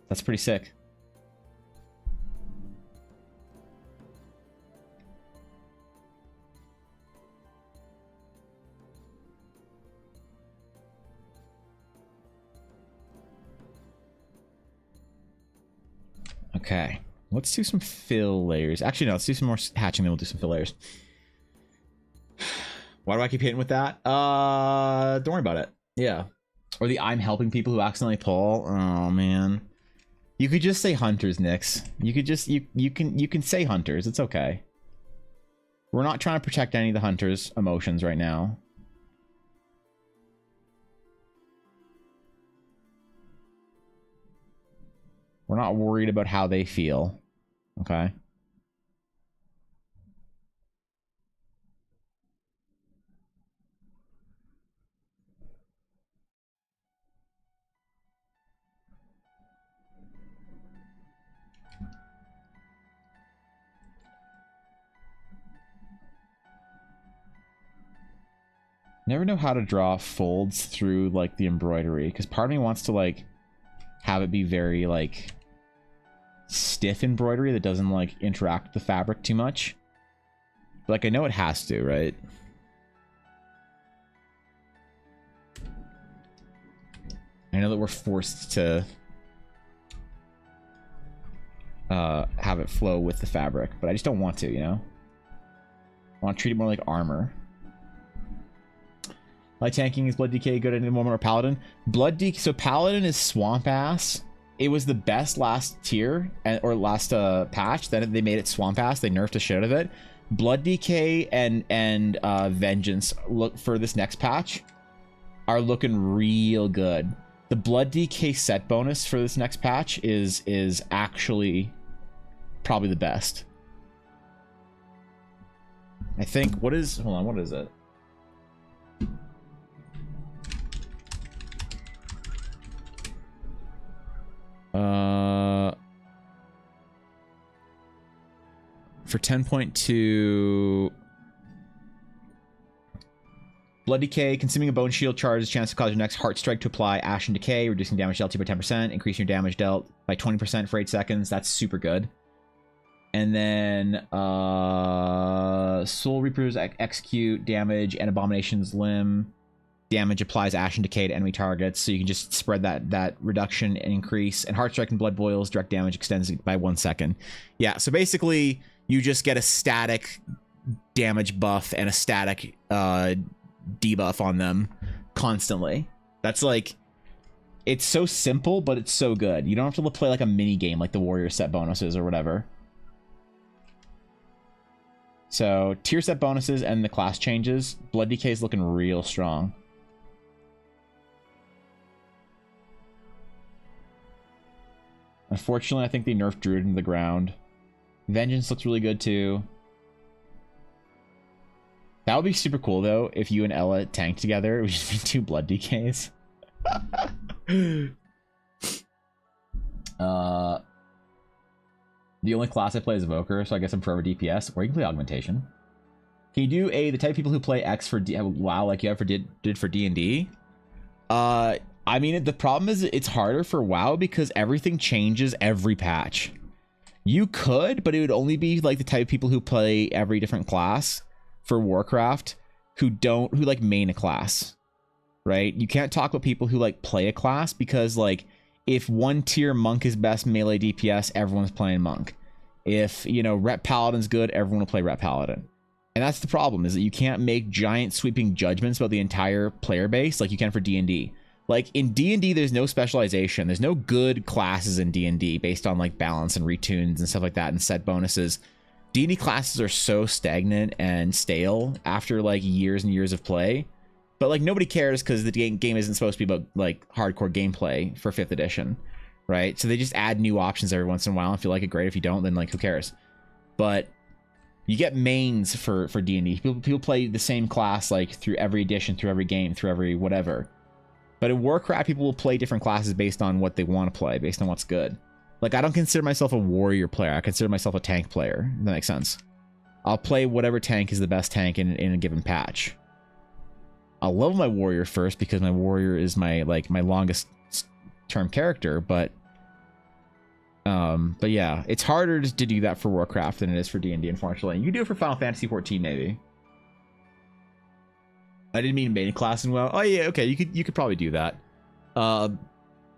That's pretty sick. Okay, let's do some fill layers. Actually, no, let's do some more hatching, then we'll do some fill layers. Why do I keep hitting with that? Don't worry about it. Yeah. Or the I'm helping people who accidentally pull. Oh, man. You could just say hunters, Nyx. You could just, you can say hunters. It's okay. We're not trying to protect any of the hunters' emotions right now. We're not worried about how they feel. Okay. Never know how to draw folds through like the embroidery, because part of me wants to like have it be very like stiff embroidery that doesn't like interact with the fabric too much. But, like, I know it has to, right? I know that we're forced to have it flow with the fabric, but I just don't want to, you know? I want to treat it more like armor. Light tanking is Blood DK good at any moment or Paladin? Blood DK, so Paladin is swamp ass. It was the best last tier, or last patch. Then they made it swamp ass. They nerfed the shit out of it. Blood DK and Vengeance look for this next patch are looking real good. The Blood DK set bonus for this next patch is actually probably the best. I think, hold on, what is it? For 10.2, Blood Decay, consuming a bone shield charges chance to cause your next heart strike to apply Ashen Decay, reducing damage dealt to you by 10%, increasing your damage dealt by 20% for 8 seconds. That's super good. And then Soul Reapers execute damage and Abomination's Limb. Damage applies Ashen Decay to enemy targets, so you can just spread that reduction and increase. And Heart Strike and Blood Boils, direct damage extends by 1 second. Yeah, so basically, you just get a static damage buff and a static debuff on them constantly. That's like, it's so simple, but it's so good. You don't have to play like a mini game like the warrior set bonuses or whatever. So tier set bonuses and the class changes, Blood Decay is looking real strong. Unfortunately, I think they nerfed Druid into the ground. Vengeance looks really good too. That would be super cool though if you and Ella tanked together. It would just be 2 Blood DKs. The only class I play is Evoker, so I guess I'm forever DPS. Or you can play Augmentation. Can you do the type of people who play X for WoW like you ever did for D&D? I mean, the problem is it's harder for WoW because everything changes every patch. You could, but it would only be like the type of people who play every different class for Warcraft who like main a class, right? You can't talk about people who like play a class because like if one tier monk is best melee DPS, everyone's playing monk. If, you know, rep paladin's good, everyone will play rep paladin. And that's the problem, is that you can't make giant sweeping judgments about the entire player base like you can for D&D. Like in D&D, there's no specialization. There's no good classes in D&D based on like balance and retunes and stuff like that and set bonuses. D&D classes are so stagnant and stale after like years and years of play. But like nobody cares because the game isn't supposed to be about like hardcore gameplay for 5th edition, right? So they just add new options every once in a while and feel like it great. If you don't, then like who cares? but you get mains for D&D. People play the same class like through every edition, through every game, through every whatever. But in Warcraft, people will play different classes based on what they want to play, based on what's good. Like, I don't consider myself a warrior player. I consider myself a tank player. If that makes sense. I'll play whatever tank is the best tank in a given patch. I'll level my warrior first because my warrior is my longest term character, but yeah, it's harder to do that for Warcraft than it is for D&D, unfortunately. You can do it for Final Fantasy 14, maybe. I didn't mean main class and well. Oh yeah, okay, you could probably do that.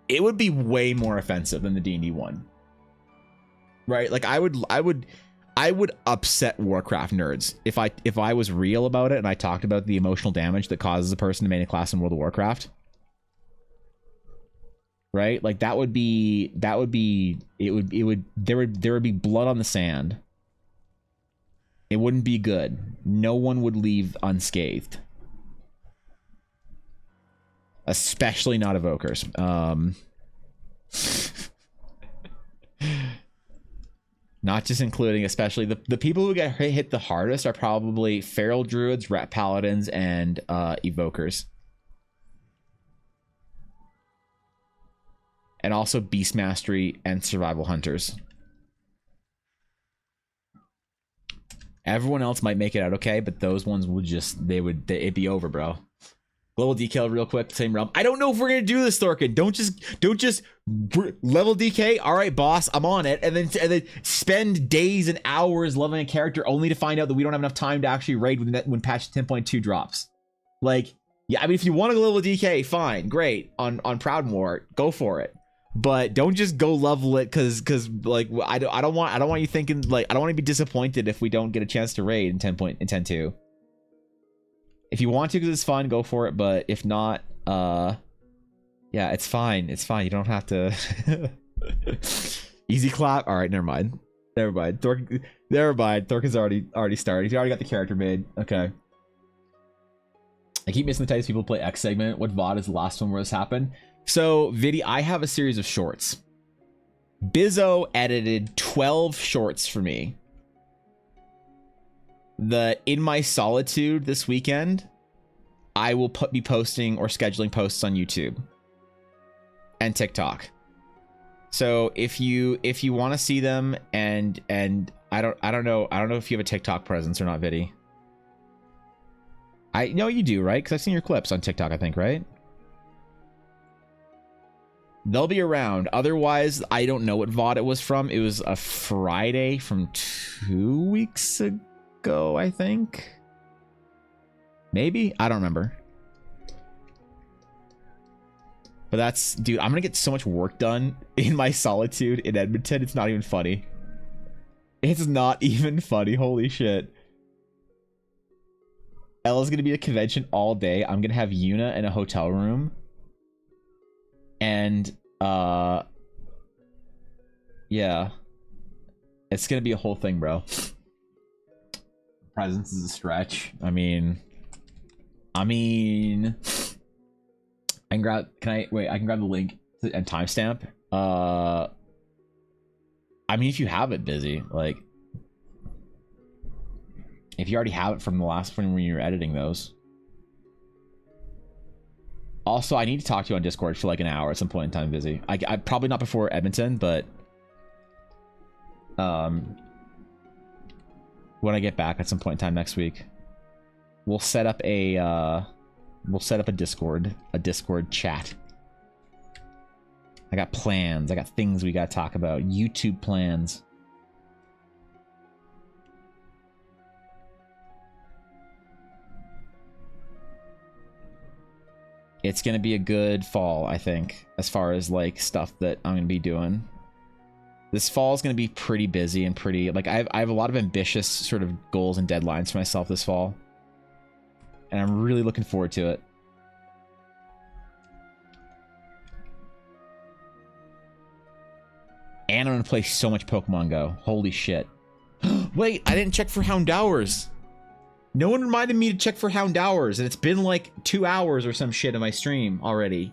It would be way more offensive than the D&D one, right? Like I would upset Warcraft nerds if I was real about it and I talked about the emotional damage that causes a person to main a class in World of Warcraft. Right? Like there would be blood on the sand. It wouldn't be good. No one would leave unscathed. Especially not evokers. Not just including, especially the people who get hit the hardest are probably feral druids, rat paladins, and evokers. And also beast mastery and survival hunters. Everyone else might make it out okay, but those ones would it'd be over, bro. Level DK real quick, same realm. I don't know if we're gonna do this, Thorkin. Don't just level DK. All right, boss, I'm on it, and then spend days and hours leveling a character only to find out that we don't have enough time to actually raid when patch 10.2 drops. Like, yeah, I mean, if you want to level DK, fine, great. On Proudmoore, go for it. But don't just go level it because like I don't want you thinking, like, I don't want to be disappointed if we don't get a chance to raid in 10.2. If you want to because it's fun, go for it. But if not, yeah, it's fine. It's fine. You don't have to. Easy clap. All right, never mind. Thorkin's already started. He's already got the character made. Okay. I keep missing the types people play X segment. What VOD is the last one where this happened? So, Vidi, I have a series of shorts. Bizzo edited 12 shorts for me. In my solitude this weekend, I will be posting or scheduling posts on YouTube and TikTok. So if you want to see them and I don't know if you have a TikTok presence or not, Vidi. I know you do, right? Because I've seen your clips on TikTok, I think, right? They'll be around. Otherwise, I don't know what VOD it was from. It was a Friday from 2 weeks ago, I think. Maybe? I don't remember. But that's... Dude, I'm gonna get so much work done in my solitude in Edmonton. It's not even funny. It's not even funny. Holy shit. Ella's gonna be at a convention all day. I'm gonna have Yuna in a hotel room. And yeah, it's gonna be a whole thing, bro. Presence is a stretch. I mean I can grab I can grab the link and timestamp. I mean, if you have it, busy, like if you already have it from the last one when you were editing those. Also, I need to talk to you on Discord for like an hour at some point in time, busy. I probably not before Edmonton, but when I get back at some point in time next week, we'll set up a Discord chat. I got plans. I got things we gotta talk about. YouTube plans. It's gonna be a good fall, I think, as far as like stuff that I'm gonna be doing. This fall is gonna be pretty busy and pretty like I have a lot of ambitious sort of goals and deadlines for myself this fall, and I'm really looking forward to it. And I'm gonna play so much Pokemon Go. Holy shit! Wait, I didn't check for Hound Hours. No one reminded me to check for Hound Hours, and it's been like 2 hours or some shit in my stream already.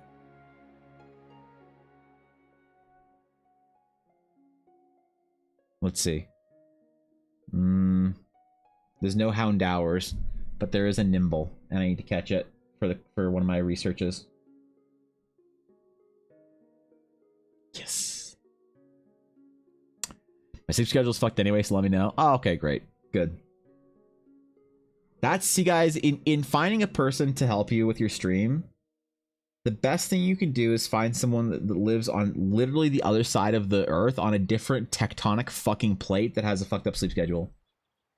Let's see. There's no hound hours, but there is a nimble, and I need to catch it for one of my researches. Yes. My sleep schedule's fucked anyway, so let me know. Oh, okay, great. Good. That's, see guys, in finding a person to help you with your stream, the best thing you can do is find someone that lives on literally the other side of the earth on a different tectonic fucking plate that has a fucked up sleep schedule.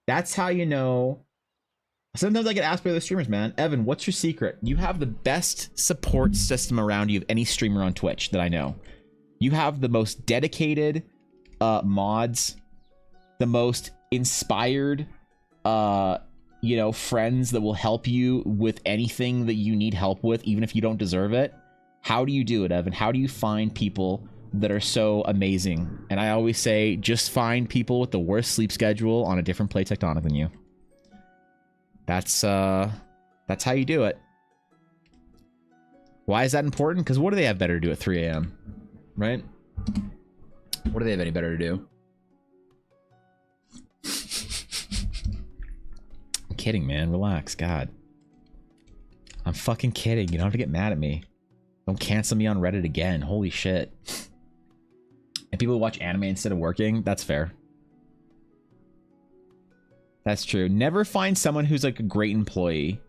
That's how you know. Sometimes I get asked by other streamers, man, Evan, what's your secret? You have the best support system around you of any streamer on Twitch that I know. You have the most dedicated mods, the most inspired you know, friends that will help you with anything that you need help with, even if you don't deserve it. How do you do it, Evan? How do you find people that are so amazing? And I always say, just find people with the worst sleep schedule on a different plate tectonic than you. That's how you do it. Why is that important? Because what do they have better to do at 3 a.m., right? What do they have any better to do? I'm kidding, man. Relax. God. I'm fucking kidding. You don't have to get mad at me. Don't cancel me on Reddit again. Holy shit. And people who watch anime instead of working, that's fair. That's true. Never find someone who's like a great employee.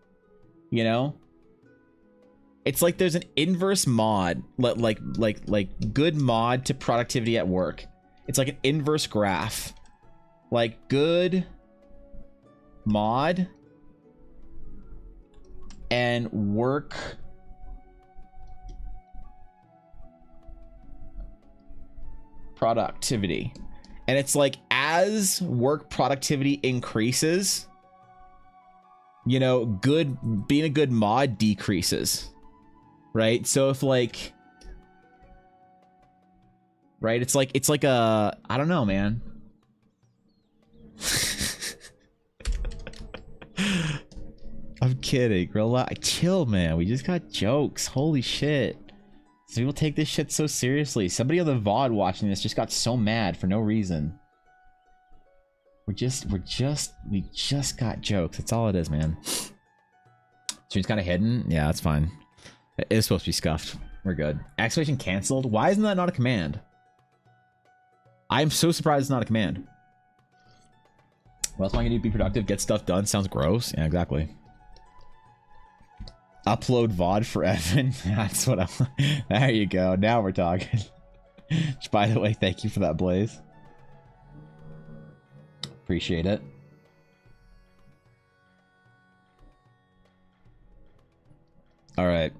You know? It's like there's an inverse mod, like good mod to productivity at work. It's like an inverse graph. Like good mod and work productivity. And it's like as work productivity increases, you know, being a good mod decreases. Right? So if like, right, it's like a, I don't know, man. I'm kidding. Relax. Chill, man. We just got jokes. Holy shit. So people take this shit so seriously. Somebody on the VOD watching this just got so mad for no reason. We just got jokes. That's all it is, man. Stream's kind of hidden. Yeah, that's fine. It is supposed to be scuffed. We're good. Exclamation canceled? Why isn't that not a command? I'm so surprised it's not a command. What else am I gonna do? Be productive, get stuff done. Sounds gross. Yeah, exactly. Upload VOD for Evan. That's what I'm... There you go. Now we're talking. By the way, thank you for that, Blaze. Appreciate it. All right.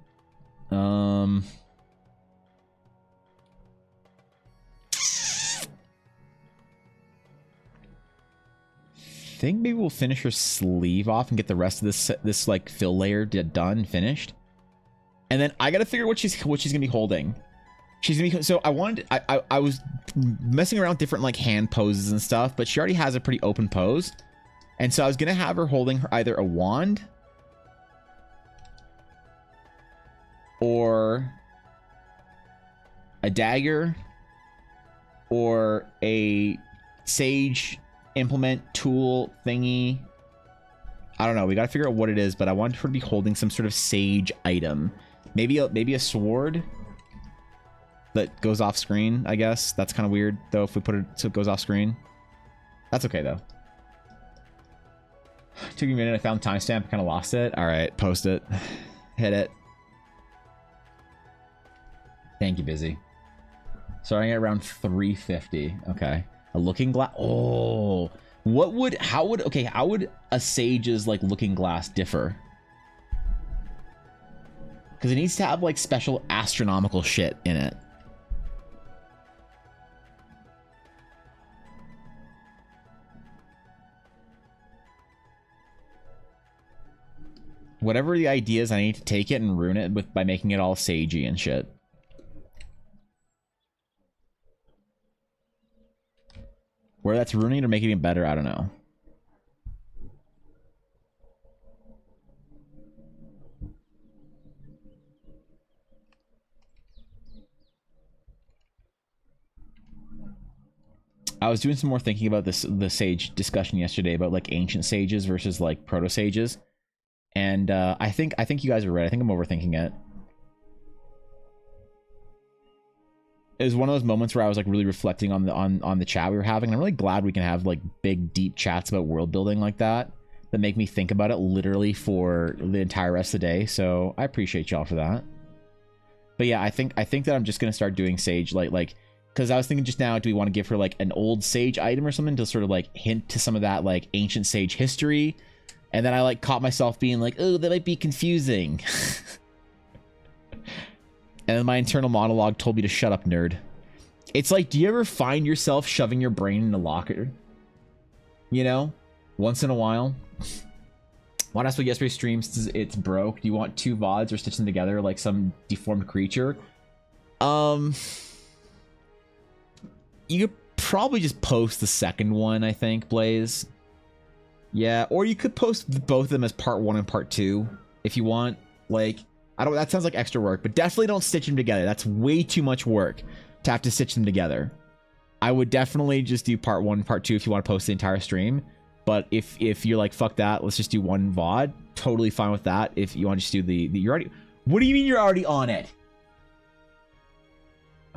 Think maybe we'll finish her sleeve off and get the rest of this like fill layer done, finished. And then I gotta figure out what she's gonna be holding. She's gonna be, so I was messing around with different like hand poses and stuff, but she already has a pretty open pose. And so I was gonna have her holding either a wand or a dagger or a sage implement tool thingy. I don't know. We gotta figure out what it is, but I want her to be holding some sort of sage item. Maybe a sword that goes off screen, I guess. That's kind of weird, though, if we put it so it goes off screen. That's okay, though. Took me a minute. I found timestamp. Kind of lost it. All right, post it. Hit it. Thank you, Busy. Starting at around 350. Okay. A looking glass. Oh, how would a sage's like looking glass differ? Because it needs to have like special astronomical shit in it. Whatever the idea is, I need to take it and ruin it by making it all sagey and shit. Whether that's ruining it or making it better, I don't know. I was doing some more thinking about the sage discussion yesterday about like ancient sages versus like proto sages, and I think you guys are right. I think I'm overthinking it. It was one of those moments where I was like really reflecting on the chat we were having, and I'm really glad we can have like big deep chats about world building like that make me think about it literally for the entire rest of the day. So I appreciate y'all for that. But yeah, I think that I'm just gonna start doing sage like because I was thinking just now, do we want to give her like an old sage item or something to sort of like hint to some of that like ancient sage history? And then I like caught myself being like, oh, that might be confusing. And then my internal monologue told me to shut up, nerd. It's like, do you ever find yourself shoving your brain in a locker? You know, once in a while. Want to ask what yesterday's stream says it's broke. Do you want 2 VODs or stitch them together like some deformed creature? You could probably just post the second one, I think, Blaze. Yeah, or you could post both of them as part 1 and part 2 if you want. Like, I don't. That sounds like extra work, but definitely don't stitch them together. That's way too much work to have to stitch them together. I would definitely just do part 1, part 2 if you want to post the entire stream. But if you're like, fuck that, let's just do 1 VOD. Totally fine with that. If you want to just do the you're already. What do you mean you're already on it?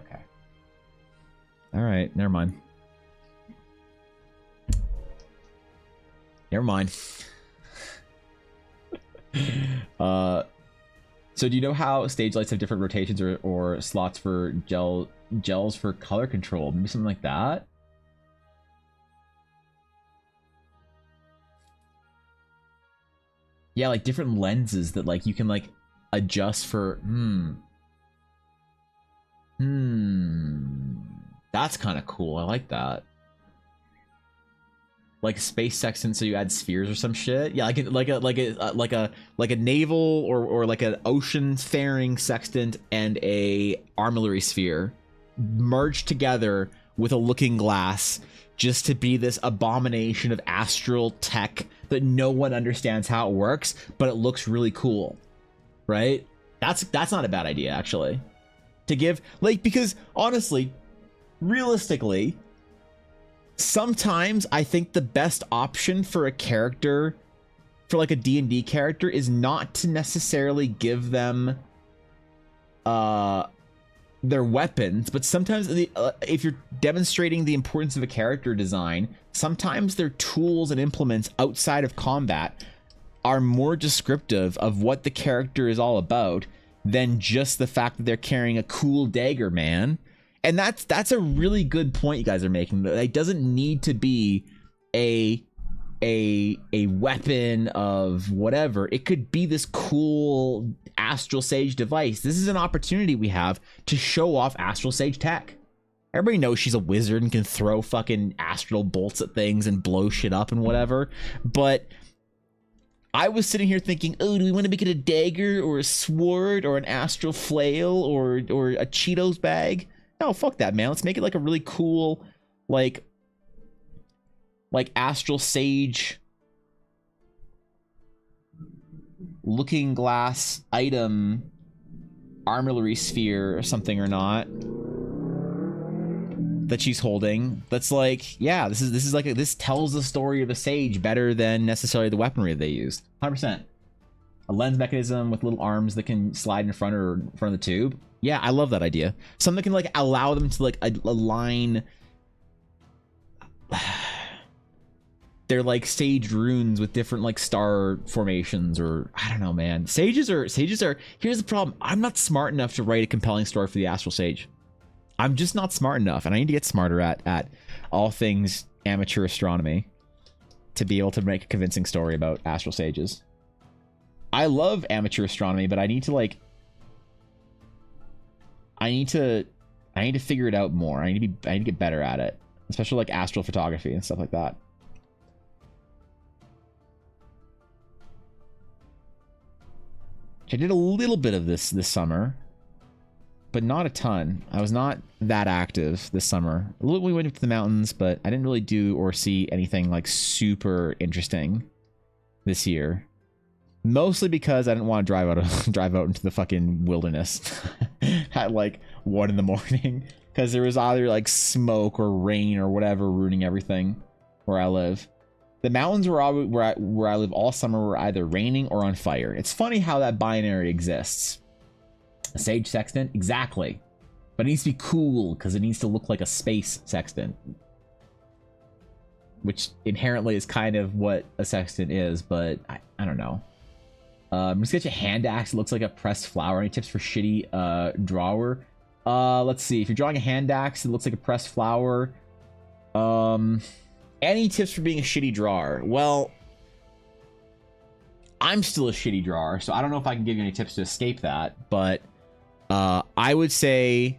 Okay. All right. Never mind. Never mind. So do you know how stage lights have different rotations or slots for gels for color control? Maybe something like that? Yeah, like different lenses that like you can like adjust for. That's kind of cool. I like that. Like a space sextant, so you add spheres or some shit. Yeah, like a naval or like an ocean faring sextant and a armillary sphere merged together with a looking glass, just to be this abomination of astral tech that no one understands how it works, but it looks really cool, right? That's not a bad idea, actually. To give, like, because honestly, realistically, sometimes I think the best option for a character, for like a D&D character, is not to necessarily give them their weapons, but sometimes if you're demonstrating the importance of a character design, sometimes their tools and implements outside of combat are more descriptive of what the character is all about than just the fact that they're carrying a cool dagger, man. And that's a really good point you guys are making. It doesn't need to be a weapon of whatever. It could be this cool Astral Sage device. This is an opportunity we have to show off Astral Sage tech. Everybody knows she's a wizard and can throw fucking astral bolts at things and blow shit up and whatever. But I was sitting here thinking, oh, do we want to make it a dagger or a sword or an astral flail or a Cheetos bag? No, fuck that, man. Let's make it like a really cool, like Astral Sage looking glass item, armillary sphere or something or not, that she's holding. That's like, yeah, this is like this tells the story of the sage better than necessarily the weaponry that they used. 100%. A lens mechanism with little arms that can slide in front of the tube. Yeah, I love that idea. Something that can like allow them to like align their like sage runes with different like star formations, or I don't know, man. Sages are here's the problem. I'm not smart enough to write a compelling story for the Astral Sage. I'm just not smart enough, and I need to get smarter at all things amateur astronomy to be able to make a convincing story about Astral Sages. I love amateur astronomy, but I need to like I need to figure it out more. I need to get better at it, especially like astral photography and stuff like that. I did a little bit of this summer, but not a ton. I was not that active this summer. A little, we went up to the mountains, but I didn't really do or see anything like super interesting this year. Mostly because I didn't want to drive out into the fucking wilderness at like 1 in the morning because there was either like smoke or rain or whatever ruining everything where I live. The mountains where I live all summer were either raining or on fire. It's funny how that binary exists. A sage sextant? Exactly. But it needs to be cool because it needs to look like a space sextant. Which inherently is kind of what a sextant is, but I don't know. I'm just gonna get a hand axe. It looks like a pressed flower. Any tips for shitty drawer? Let's see. If you're drawing a hand axe, it looks like a pressed flower. Any tips for being a shitty drawer? Well, I'm still a shitty drawer, so I don't know if I can give you any tips to escape that. But I would say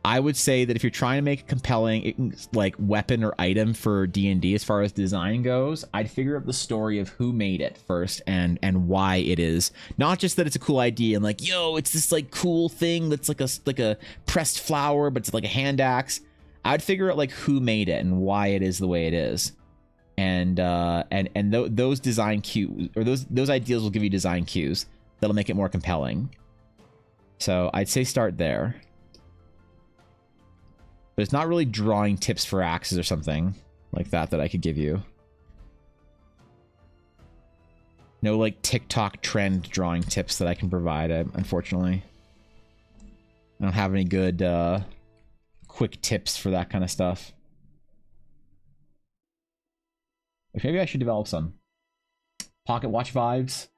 that if you're trying to make a compelling like weapon or item for D&D as far as design goes, I'd figure out the story of who made it first and why it is. Not just that it's a cool idea and like, yo, it's this like cool thing that's like a pressed flower, but it's like a hand axe. I'd figure out like who made it and why it is the way it is. And those design cues or those ideas will give you design cues that'll make it more compelling. So I'd say start there. But it's not really drawing tips for axes or something like that I could give you. No like TikTok trend drawing tips that I can provide, unfortunately. I don't have any good quick tips for that kind of stuff. Which maybe I should develop some. Pocket watch vibes.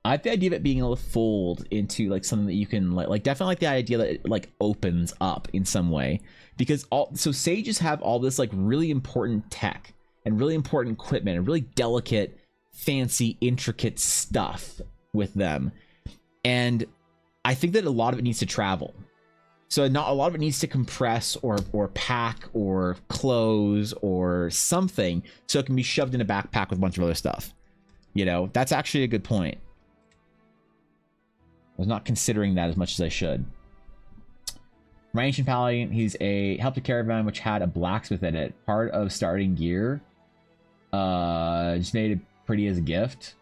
I like the idea of it being able to fold into like something that you can like definitely like the idea that it like opens up in some way, because so sages have all this like really important tech and really important equipment and really delicate, fancy, intricate stuff with them, and I think that a lot of it needs to travel. So not a lot of it needs to compress or pack or close or something so it can be shoved in a backpack with a bunch of other stuff. You know, that's actually a good point. I was not considering that as much as I should. My ancient paladin, he's helped a caravan which had a blacksmith in it. Part of starting gear. Just made it pretty as a gift.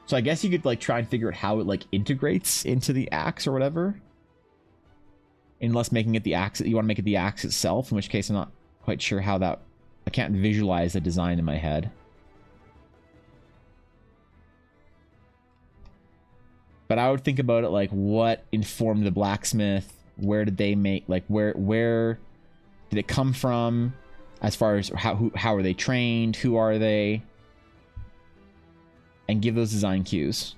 So I guess you could like try and figure out how it like integrates into the axe or whatever. Unless making it the axe, you want to make it the axe itself, in which case I'm not quite sure how that. I can't visualize the design in my head. But I would think about it like what informed the blacksmith, where did they make, like where did it come from, as far as how are they trained, who are they, and give those design cues.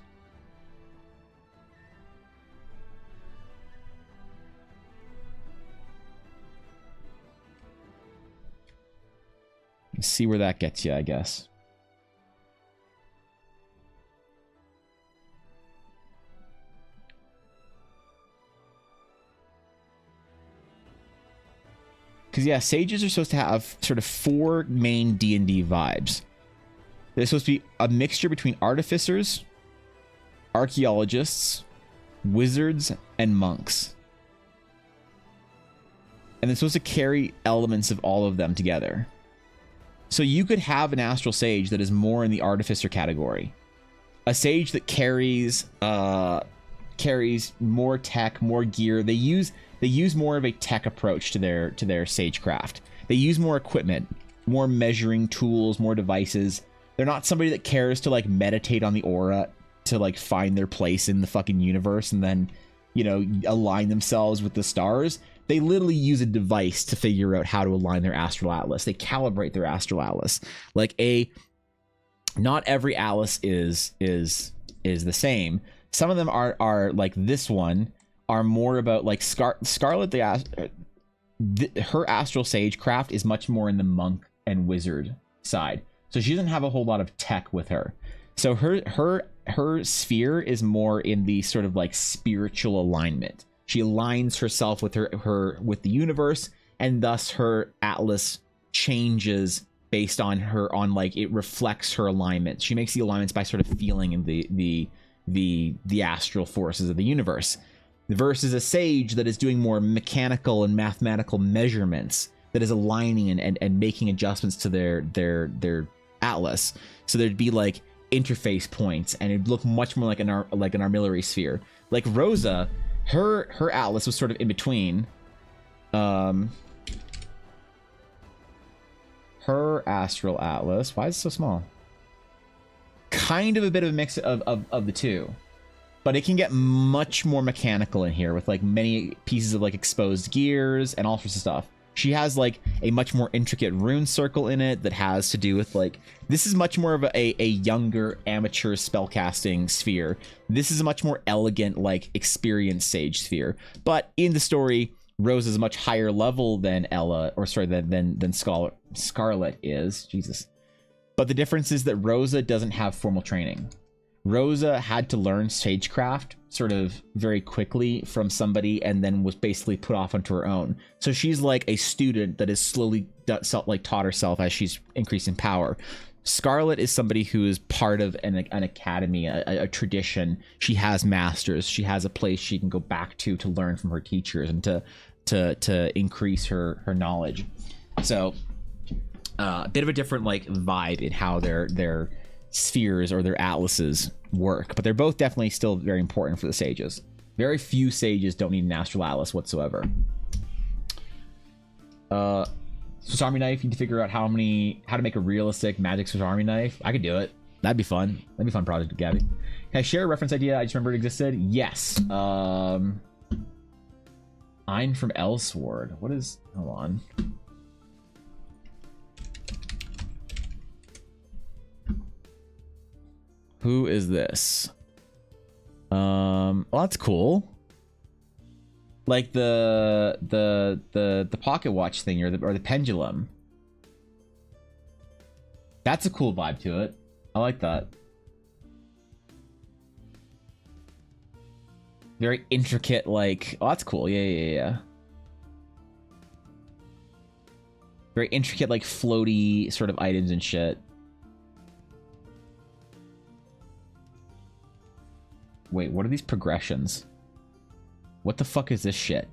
See where that gets you, I guess. Because yeah, sages are supposed to have sort of 4 main D&D vibes. They're supposed to be a mixture between artificers, archaeologists, wizards, and monks. And they're supposed to carry elements of all of them together. So you could have an astral sage that is more in the artificer category. A sage that carries more tech, more gear. They use more of a tech approach to their sagecraft. They use more equipment, more measuring tools, more devices. They're not somebody that cares to like meditate on the aura to like find their place in the fucking universe and then, you know, align themselves with the stars. They literally use a device to figure out how to align their astral atlas. They calibrate their astral atlas. Like not every atlas is the same. Some of them are like this one are more about like Scarlet. Her astral sagecraft is much more in the monk and wizard side. So she doesn't have a whole lot of tech with her. So her sphere is more in the sort of like spiritual alignment. She aligns herself with with the universe, and thus her atlas changes based on like it reflects her alignment. She makes the alignments by sort of feeling in the astral forces of the universe. Versus a sage that is doing more mechanical and mathematical measurements, that is aligning and making adjustments to their atlas. So there'd be like interface points, and it'd look much more like an armillary sphere. Like Rosa, her atlas was sort of in between. Her astral atlas, why is it so small? Kind of a bit of a mix of the two, but it can get much more mechanical in here with like many pieces of like exposed gears and all sorts of stuff. She has like a much more intricate rune circle in it that has to do with like, this is much more of a younger amateur spellcasting sphere. This is a much more elegant, like experienced sage sphere. But in the story, Rose is a much higher level than Ella, or sorry, than Scarlet is. Jesus. But the difference is that Rosa doesn't have formal training. Rosa had to learn sagecraft sort of very quickly from somebody, and then was basically put off onto her own. So she's like a student that is slowly taught herself as she's increased in power. Scarlet is somebody who is part of an academy, a tradition. She has masters. She has a place she can go back to learn from her teachers and to increase her knowledge. So a bit of a different like vibe in how their spheres or their atlases work, but they're both definitely still very important for the sages. Very few sages don't need an astral atlas whatsoever. Swiss Army knife, you need to figure out how to make a realistic magic Swiss Army knife. I could do it. That'd be fun. That'd be a fun project, Gabby. Can I share a reference idea I just remembered existed? Yes. Ein from Elsword. What is... Hold on. Who is this? Well, that's cool. Like the pocket watch thing, or the pendulum. That's a cool vibe to it. I like that. Very intricate, like, oh, that's cool. Yeah. Very intricate, like floaty sort of items and shit. Wait, what are these progressions? What the fuck is this shit?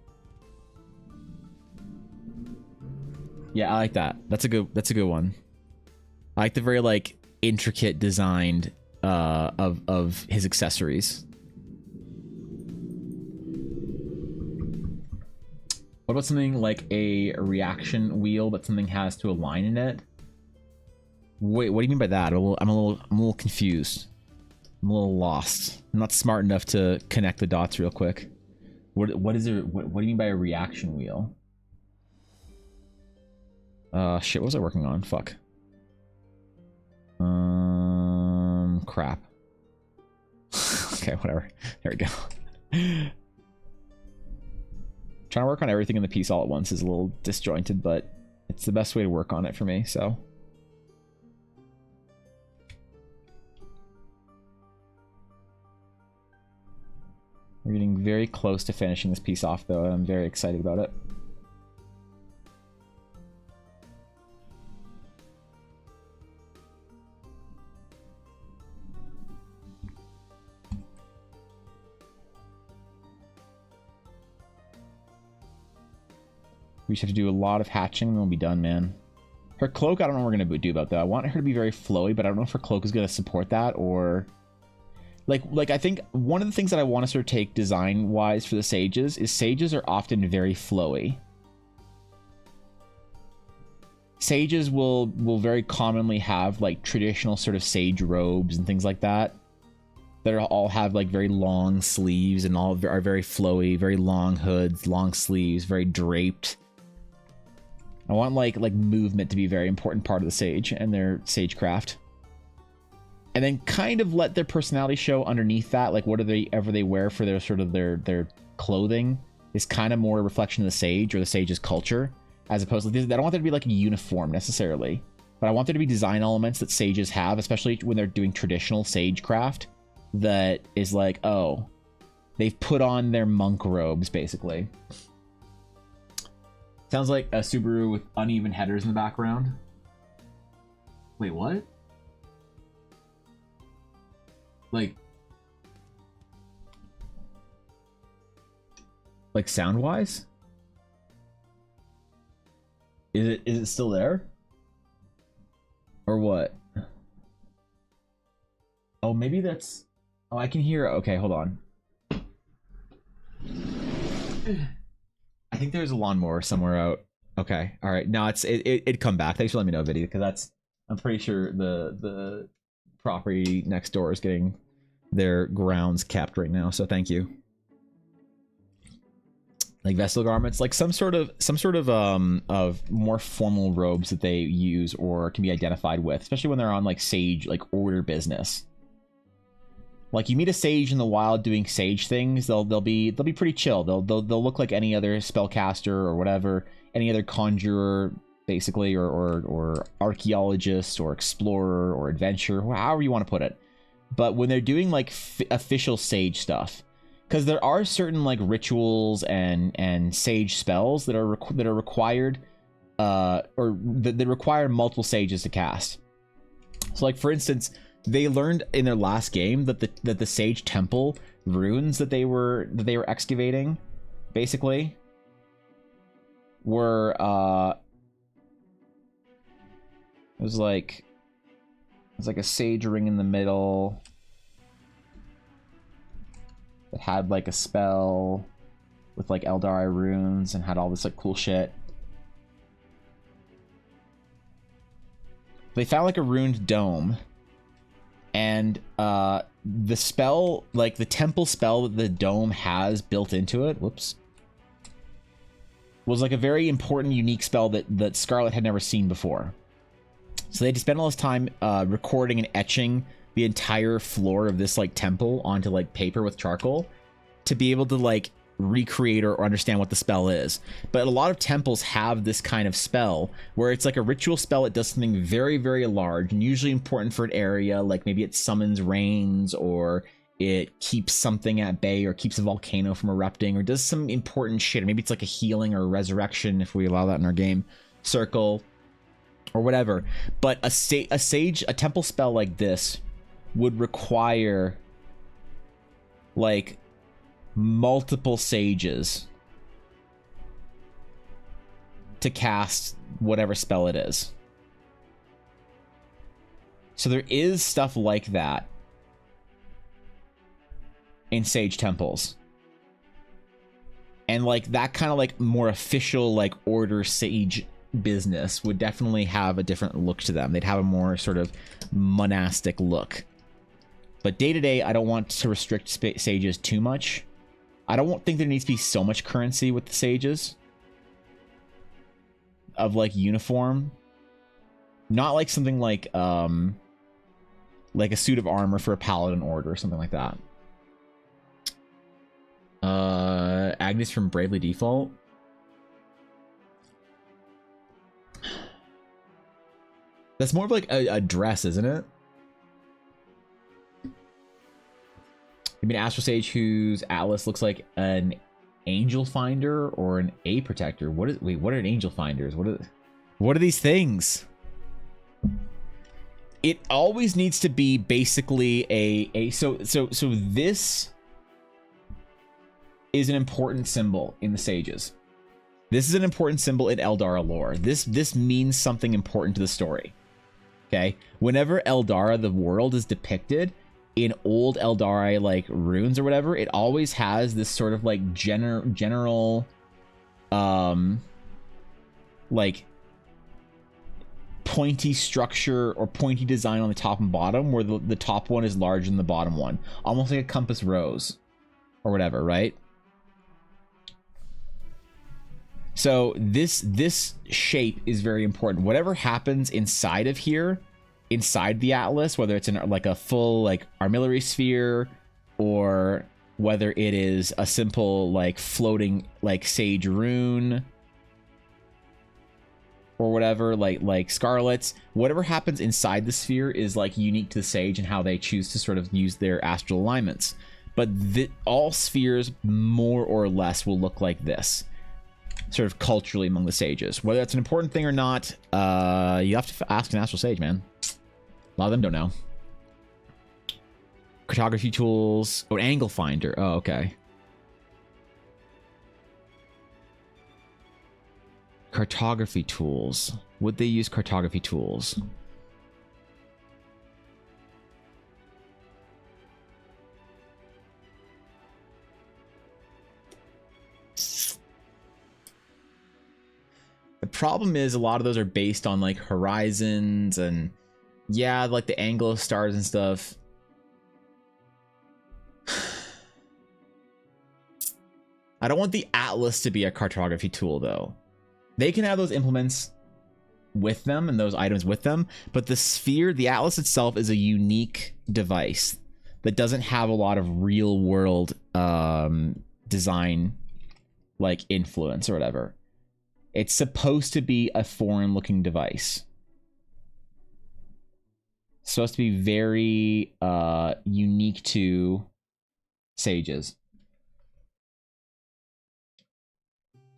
Yeah, I like that. That's a good one. I like the very like intricate designed of his accessories. What about something like a reaction wheel, but something has to align in it? Wait, what do you mean by that? I'm a little confused. I'm a little lost. I'm not smart enough to connect the dots real quick. What is it? What do you mean by a reaction wheel? Shit, what was I working on? Fuck. Crap. Okay, whatever. There we go. Trying to work on everything in the piece all at once is a little disjointed, but it's the best way to work on it for me, so. We're getting very close to finishing this piece off, though, and I'm very excited about it. We just have to do a lot of hatching and we'll be done, man. Her cloak, I don't know what we're going to do about that. I want her to be very flowy, but I don't know if her cloak is going to support that or... Like I think one of the things that I want to sort of take design-wise for the sages is sages are often very flowy. Sages will very commonly have like traditional sort of sage robes and things like that all have like very long sleeves and all are very flowy, very long hoods, long sleeves, very draped. I want like movement to be a very important part of the sage and their sagecraft. And then kind of let their personality show underneath that. Like what do they wear for their sort of their clothing is kind of more a reflection of the sage or the sage's culture, as opposed to, I don't want there to be like a uniform necessarily, but I want there to be design elements that sages have, especially when they're doing traditional sagecraft, that is like, oh, they've put on their monk robes basically. Sounds like a Subaru with uneven headers in the background. Wait, what? Like sound wise? Is it still there? Or what? Oh, maybe that's... Oh, I can hear... Okay, hold on. I think there's a lawnmower somewhere out. Okay, all right. No, it'd come back. Thanks for letting me know, Viddy, because that's... I'm pretty sure the property next door is getting their grounds kept right now, so thank you. Like vestal garments, like some sort of more formal robes that they use or can be identified with, especially when they're on like sage, like order business. Like you meet a sage in the wild doing sage things, they'll be pretty chill. They'll look like any other spellcaster or whatever, any other conjurer basically, or archaeologist or explorer or adventurer, however you want to put it. But when they're doing like official sage stuff, because there are certain like rituals and sage spells that are required, or that require multiple sages to cast. So like for instance, they learned in their last game that the sage temple runes that they were excavating, basically, were it was like a sage ring in the middle that had like a spell with like Eldari runes and had all this like cool shit. They found like a runed dome, and the spell, like the temple spell that the dome has built into it, whoops, was like a very important, unique spell that Scarlet had never seen before. So they had to spend all this time recording and etching the entire floor of this like temple onto like paper with charcoal to be able to like recreate or understand what the spell is. But a lot of temples have this kind of spell where it's like a ritual spell. It does something very, very large and usually important for an area, like maybe it summons rains, or it keeps something at bay, or keeps a volcano from erupting, or does some important shit. Or maybe it's like a healing or a resurrection, if we allow that in our game, circle or whatever. But a temple spell like this would require like multiple sages to cast whatever spell it is. So there is stuff like that in sage temples, and like that kind of like more official like order sage business would definitely have a different look to them. They'd have a more sort of monastic look. But day to day, I don't want to restrict sages too much. I don't think there needs to be so much currency with the sages of like uniform. Not like something like a suit of armor for a paladin order or something like that. Agnes from Bravely Default. That's more of like a dress, isn't it? You mean Astral Sage whose Atlas looks like an Angel Finder or an A Protector? What are an Angel Finders? What are these things? It always needs to be basically so this is an important symbol in the Sages. This is an important symbol in Eldara lore. This means something important to the story. Okay? Whenever Eldara, the world, is depicted in old Eldari like runes or whatever, it always has this sort of like general like pointy structure or pointy design on the top and bottom, where the top one is larger than the bottom one, almost like a compass rose or whatever, right? So this shape is very important. Whatever happens inside of here, inside the Atlas, whether it's in like a full like armillary sphere, or whether it is a simple like floating like sage rune or whatever, like Scarlet's, whatever happens inside the sphere is like unique to the sage and how they choose to sort of use their astral alignments. But all spheres more or less will look like this, sort of culturally among the sages. Whether that's an important thing or not, you have to ask an astral sage, man. A lot of them don't know. Cartography tools. Oh, angle finder. Oh, okay. Cartography tools. Would they use cartography tools? problem is a lot of those are based on like horizons and yeah, like the Anglo stars and stuff. I don't want the Atlas to be a cartography tool though. They can have those implements with them and those items with them, but the sphere, the Atlas itself, is a unique device that doesn't have a lot of real world design like influence or whatever. It's supposed to be a foreign looking device. It's supposed to be very unique to sages.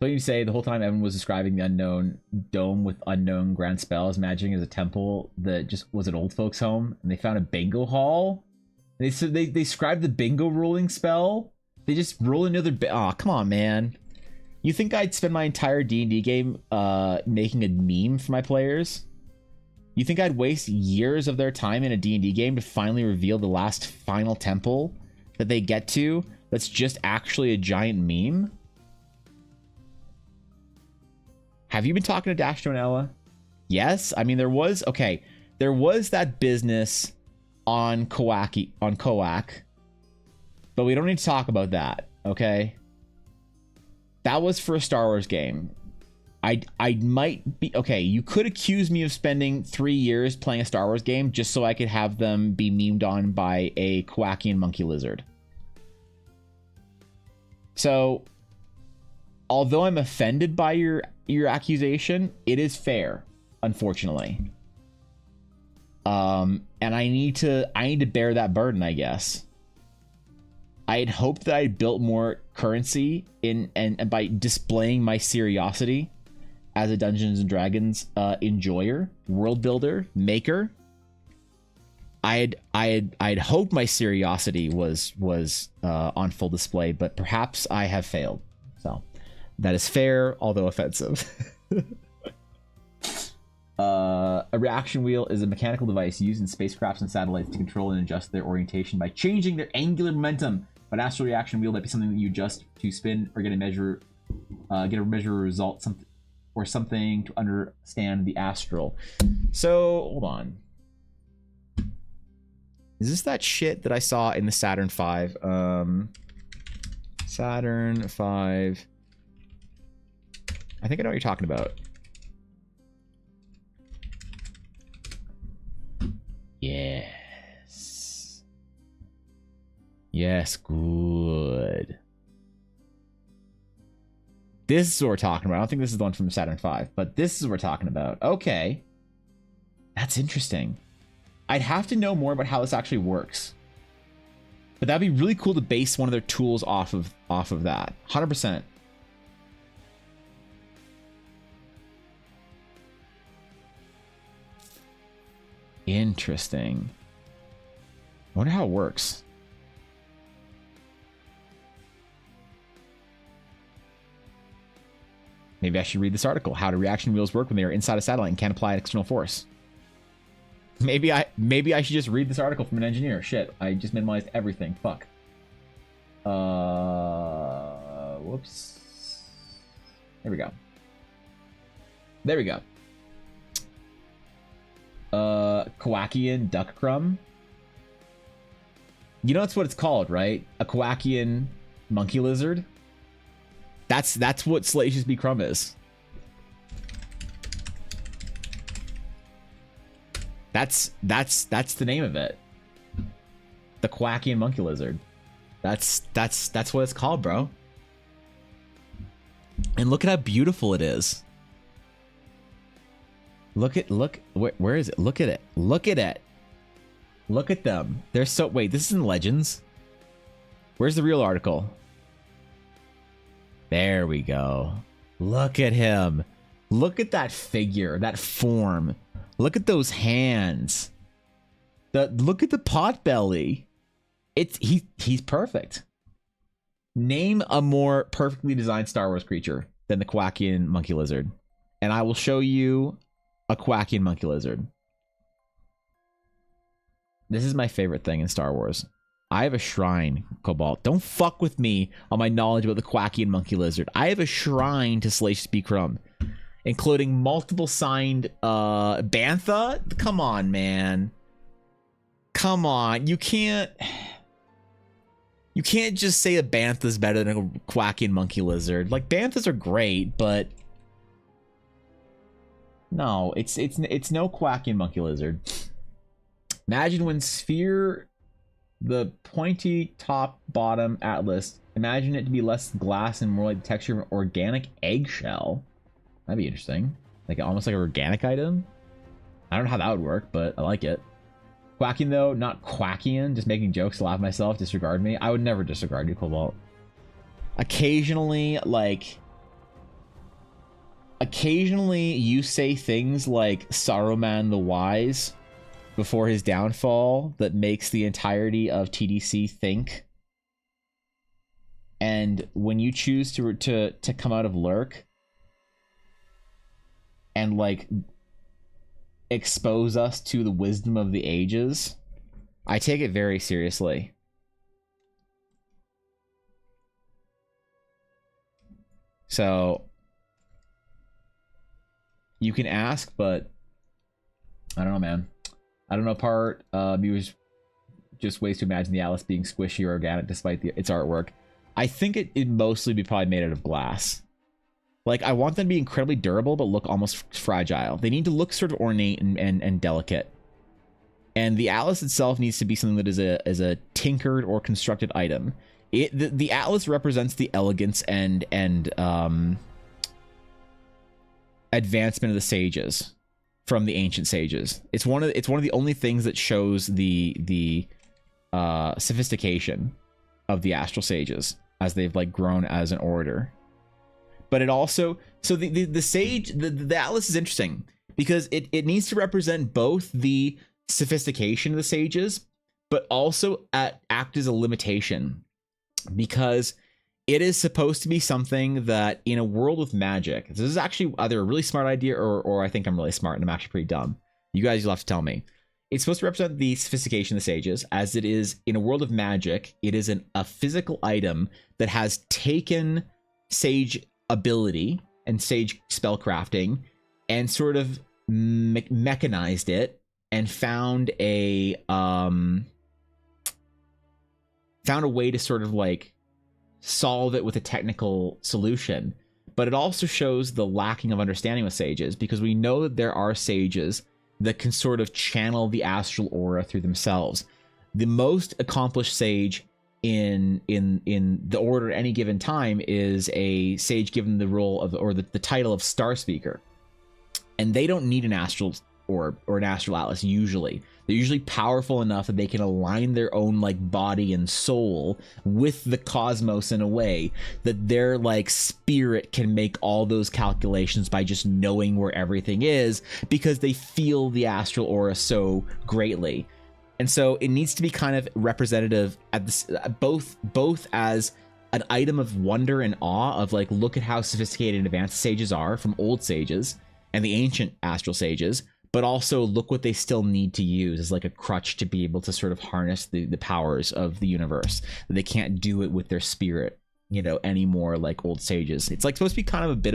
So you say the whole time Evan was describing the unknown dome with unknown grand spells, imagining as a temple that just was an old folks' home, and they found a bingo hall. And they described the bingo rolling spell. They just roll another. Oh, come on, man! You think I'd spend my entire D&D game making a meme for my players? You think I'd waste years of their time in a D&D game to finally reveal the last final temple that they get to? That's just actually a giant meme. Have you been talking to Dashto and Ella? Yes. I mean, there was that business on Koak, but we don't need to talk about that. Okay. That was for a Star Wars game. I might be okay. You could accuse me of spending 3 years playing a Star Wars game just so I could have them be memed on by a Koakian monkey lizard. So, although I'm offended by your accusation, it is fair, unfortunately. And I need to bear that burden, I guess. I had hoped that I built more currency and by displaying my seriosity as a Dungeons and Dragons enjoyer, world builder, maker. I had hoped my seriosity was on full display, but perhaps I have failed. So that is fair, although offensive. A reaction wheel is a mechanical device used in spacecrafts and satellites to control and adjust their orientation by changing their angular momentum. But astral reaction wheel might be something that you adjust to spin or get a measure result, something to understand the astral. So hold on. Is this that shit that I saw in the Saturn V? Saturn V. I think I know what you're talking about. Yes. Yes, good. This is what we're talking about. I don't think this is the one from Saturn V, but this is what we're talking about. Okay. That's interesting. I'd have to know more about how this actually works. But that'd be really cool to base one of their tools off of that. 100%. Interesting. I wonder how it works. Maybe I should read this article. How do reaction wheels work when they are inside a satellite and can't apply an external force? Maybe I should just read this article from an engineer. Shit, I just minimalized everything. Fuck. Whoops. There we go. There we go. Koakian duck crumb. You know that's what it's called, right? A Koakian monkey lizard. That's what Salacious B. Crumb is. That's the name of it. The Koakian monkey lizard. That's what it's called, bro. And look at how beautiful it is. Look, where is it? Look at it. Look at it. Look at them. They're so, wait, this isn't Legends. Where's the real article? There we go. Look at him. Look at that figure, that form. Look at those hands. Look at the pot belly. He's perfect. Name a more perfectly designed Star Wars creature than the Koakian monkey lizard, and I will show you a Koakian monkey lizard. This is my favorite thing in Star Wars. I have a shrine, Cobalt. Don't fuck with me on my knowledge about the Koakian monkey lizard. I have a shrine to Salacious B. Crumb. including multiple signed Bantha. Come on, man. Come on. You can't just say a Bantha's better than a quacking monkey lizard. Like, Banthas are great, but no, it's no quacking monkey lizard. Imagine when Sphere, the pointy top bottom atlas, imagine it to be less glass and more like the texture of an organic eggshell. That'd be interesting. Like almost like an organic item. I don't know how that would work, but I like it. Quacking though, not quacking, just making jokes to laugh at myself, disregard me. I would never disregard you, Cobalt. Occasionally you say things like Saruman the Wise before his downfall that makes the entirety of TDC think. And when you choose to come out of Lurk and like expose us to the wisdom of the ages, I take it very seriously. So you can ask, but I don't know, man. I don't know. Part viewers just ways to imagine the Atlas being squishy or organic despite its artwork. I think it'd mostly be probably made out of glass. Like, I want them to be incredibly durable, but look almost fragile. They need to look sort of ornate and delicate. And the Atlas itself needs to be something that is a tinkered or constructed item. The Atlas represents the elegance and advancement of the sages from the ancient sages. It's one of the only things that shows the sophistication of the astral sages as they've like grown as an order. But it also, so the sage, the Atlas is interesting because it needs to represent both the sophistication of the sages, but also act as a limitation, because it is supposed to be something that in a world with magic, this is actually either a really smart idea or I think I'm really smart and I'm actually pretty dumb. You guys, you'll have to tell me. It's supposed to represent the sophistication of the sages, as it is in a world of magic. It is a physical item that has taken sage ability and sage spellcrafting and sort of mechanized it and found a way to sort of like solve it with a technical solution. But it also shows the lacking of understanding with sages, because we know that there are sages that can sort of channel the astral aura through themselves. The most accomplished sage in the order at any given time is a sage given the role of, or the title of Star Speaker, and they don't need an astral orb or an astral atlas. Usually they're usually powerful enough that they can align their own like body and soul with the cosmos in a way that their like spirit can make all those calculations by just knowing where everything is, because they feel the astral aura so greatly. And so it needs to be kind of representative at this, both as an item of wonder and awe of like, look at how sophisticated and advanced sages are from old sages and the ancient astral sages, but also look what they still need to use as like a crutch to be able to sort of harness the powers of the universe. They can't do it with their spirit, you know, anymore like old sages. It's like supposed to be kind of a bit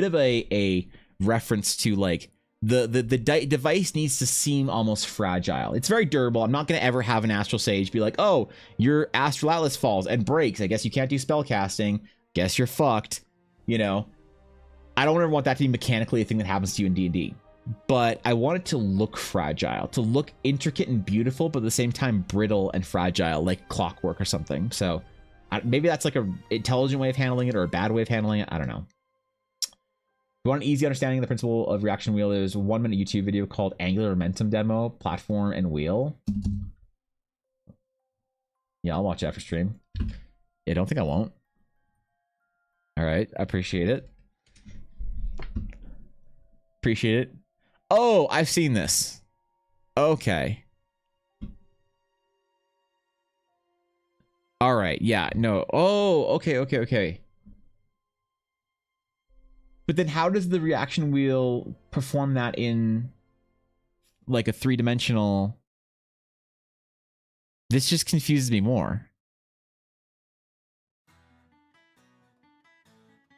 of a reference to like, the device needs to seem almost fragile. It's very durable. I'm not going to ever have an astral sage be like, oh, your astral atlas falls and breaks, I guess you can't do spell casting, guess you're fucked. You know, I don't ever want that to be mechanically a thing that happens to you in D&D, but I want it to look fragile, to look intricate and beautiful, but at the same time brittle and fragile, like clockwork or something. So maybe that's like a intelligent way of handling it or a bad way of handling it. I don't know. If you want an easy understanding of the principle of reaction wheel, there's a 1-minute YouTube video called Angular Momentum Demo, Platform and Wheel. Yeah, I'll watch that for stream. Yeah, don't think I won't. All right, I appreciate it. Appreciate it. Oh, I've seen this. Okay. All right, yeah, no. Oh, okay. But then how does the reaction wheel perform that in like a 3-dimensional? This just confuses me more.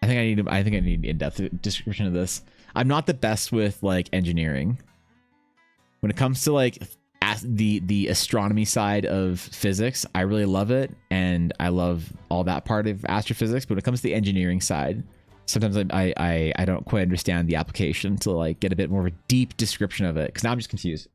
I think I need in-depth description of this. I'm not the best with like engineering. When it comes to like the astronomy side of physics, I really love it, and I love all that part of astrophysics. But when it comes to the engineering side, sometimes I don't quite understand the application to like get a bit more of a deep description of it, because now I'm just confused.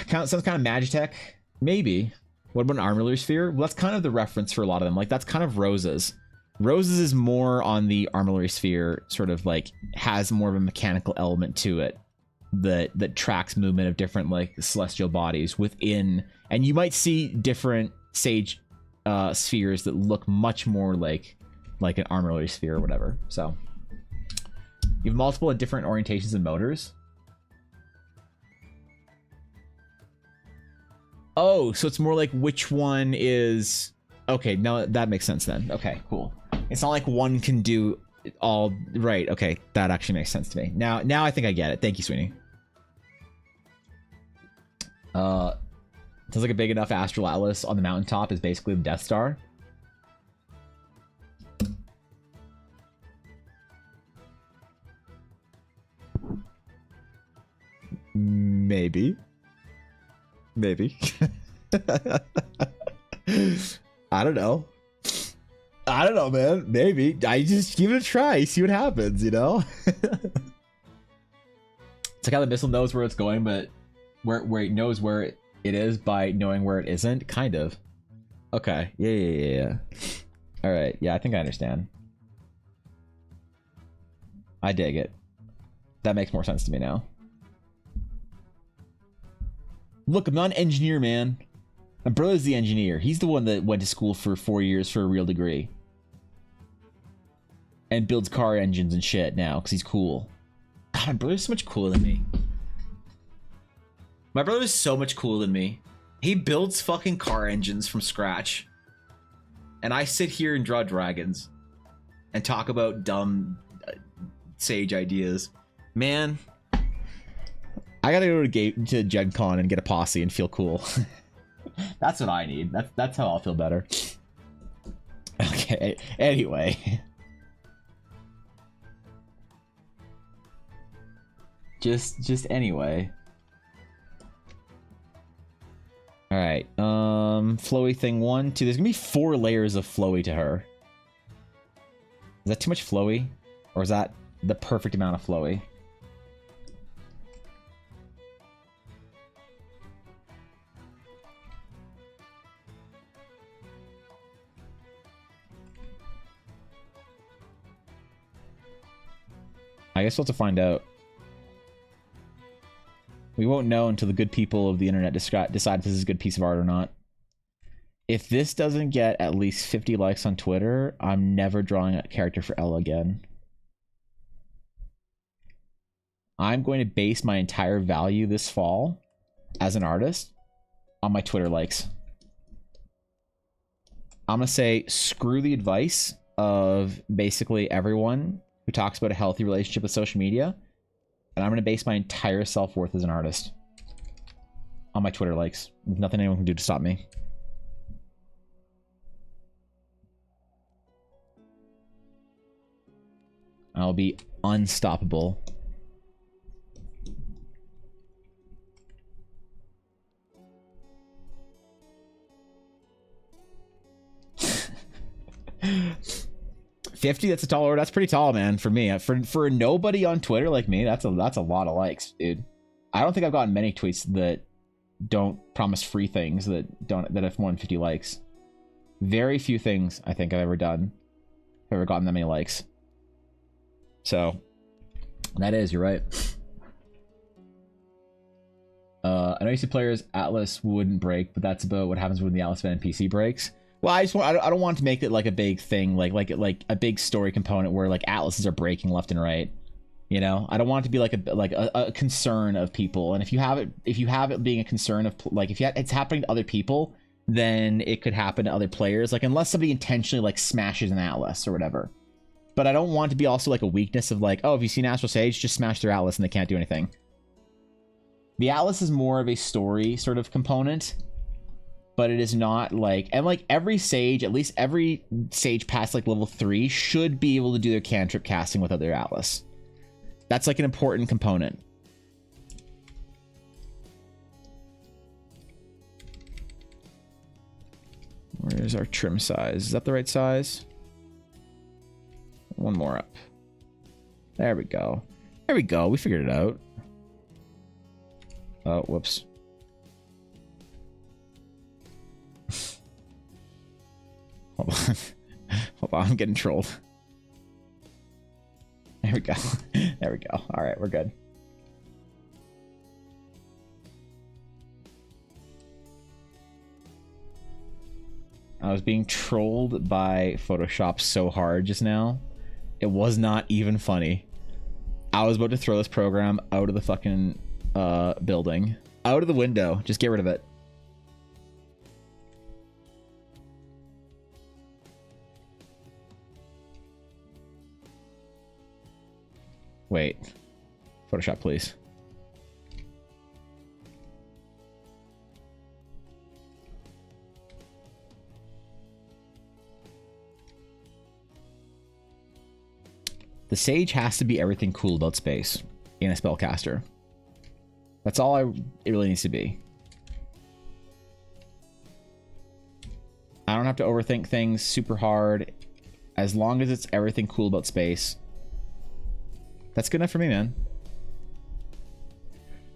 Sounds kind of Magitech, maybe. What about an armillary sphere? Well, that's kind of the reference for a lot of them. Like that's kind of Rose's. Rose's is more on the armillary sphere, sort of like has more of a mechanical element to it that tracks movement of different like celestial bodies within, and you might see different sage spheres that look much more like an armillary sphere or whatever. So you have multiple and different orientations and motors. Oh, so it's more like which one is... Okay, now that makes sense then. Okay, cool. It's not like one can do all... Right, okay, that actually makes sense to me. Now I think I get it. Thank you, Sweeney. Sounds like a big enough astral atlas on the mountaintop is basically the Death Star. Maybe. I don't know, man. Maybe. I just give it a try, see what happens, you know? It's like how the missile knows where it's going, but where it knows where it is by knowing where it isn't, kind of. Okay. Yeah. All right. Yeah, I think I understand. I dig it. That makes more sense to me now. Look, I'm not an engineer, man. My brother's the engineer. He's the one that went to school for 4 years for a real degree. And builds car engines and shit now, because he's cool. God, my brother's so much cooler than me. My brother's so much cooler than me. He builds fucking car engines from scratch. And I sit here and draw dragons. And talk about dumb sage ideas. Man... I gotta go to Gen Con and get a posse and feel cool. That's what I need. That's how I'll feel better. Okay, anyway. Just anyway. Alright, flowy thing 1, 2. There's gonna be 4 layers of flowy to her. Is that too much flowy? Or is that the perfect amount of flowy? I guess we'll have to find out. We won't know until the good people of the internet decide if this is a good piece of art or not. If this doesn't get at least 50 likes on Twitter, I'm never drawing a character for Ella again. I'm going to base my entire value this fall as an artist on my Twitter likes. I'm going to say screw the advice of basically everyone who talks about a healthy relationship with social media, and I'm going to base my entire self-worth as an artist on my Twitter likes. There's nothing anyone can do to stop me. I'll be unstoppable. $50, that's a tall order. That's pretty tall, man, for me. For nobody on Twitter like me, that's a lot of likes, dude. I don't think I've gotten many tweets that don't promise free things that have more than 50 likes. Very few things I think I've ever done have ever gotten that many likes. So that is, you're right. I know you see players Atlas wouldn't break, but that's about what happens when the Atlas Van NPC breaks. Well, I don't want to make it like a big thing, like a big story component where like atlases are breaking left and right. You know, I don't want it to be like a concern of people. And if you have it being a concern of like it's happening to other people, then it could happen to other players. Like unless somebody intentionally like smashes an atlas or whatever. But I don't want it to be also like a weakness of like, oh, if you see an Astral Sage, just smash their atlas and they can't do anything. The atlas is more of a story sort of component. but it is not like, and like every sage, at least every sage past like level 3 should be able to do their cantrip casting without their atlas. That's like an important component. Where's our trim size? Is that the right size? One more up. There we go. There we go. We figured it out. Oh, whoops. Hold on. Hold on, I'm getting trolled. There we go. There we go. All right, we're good. I was being trolled by Photoshop so hard just now. It was not even funny. I was about to throw this program out of the fucking building. Out of the window. Just get rid of it. Wait. Photoshop, please. The sage has to be everything cool about space in a spellcaster. That's all it really needs to be. I don't have to overthink things super hard. As long as it's everything cool about space. That's good enough for me, man.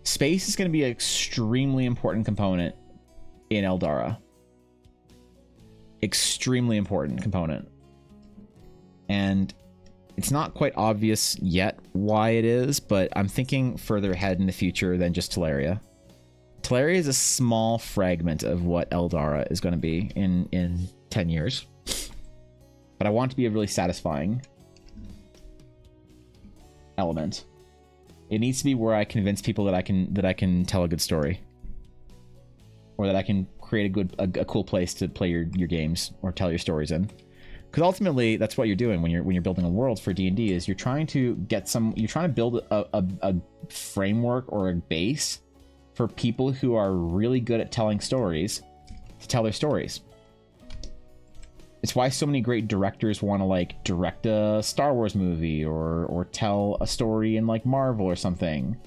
Space is going to be an extremely important component in Eldara. Extremely important component. And it's not quite obvious yet why it is, but I'm thinking further ahead in the future than just Teleria. Teleria is a small fragment of what Eldara is going to be in 10 years. But I want it to be a really satisfying element. It needs to be where I convince people that I can tell a good story, or that I can create a cool place to play your games or tell your stories in. Because ultimately, that's what you're doing when you're building a world for D&D. Is you're trying to build a framework or a base for people who are really good at telling stories to tell their stories. It's why so many great directors want to like direct a Star Wars movie or tell a story in like Marvel or something,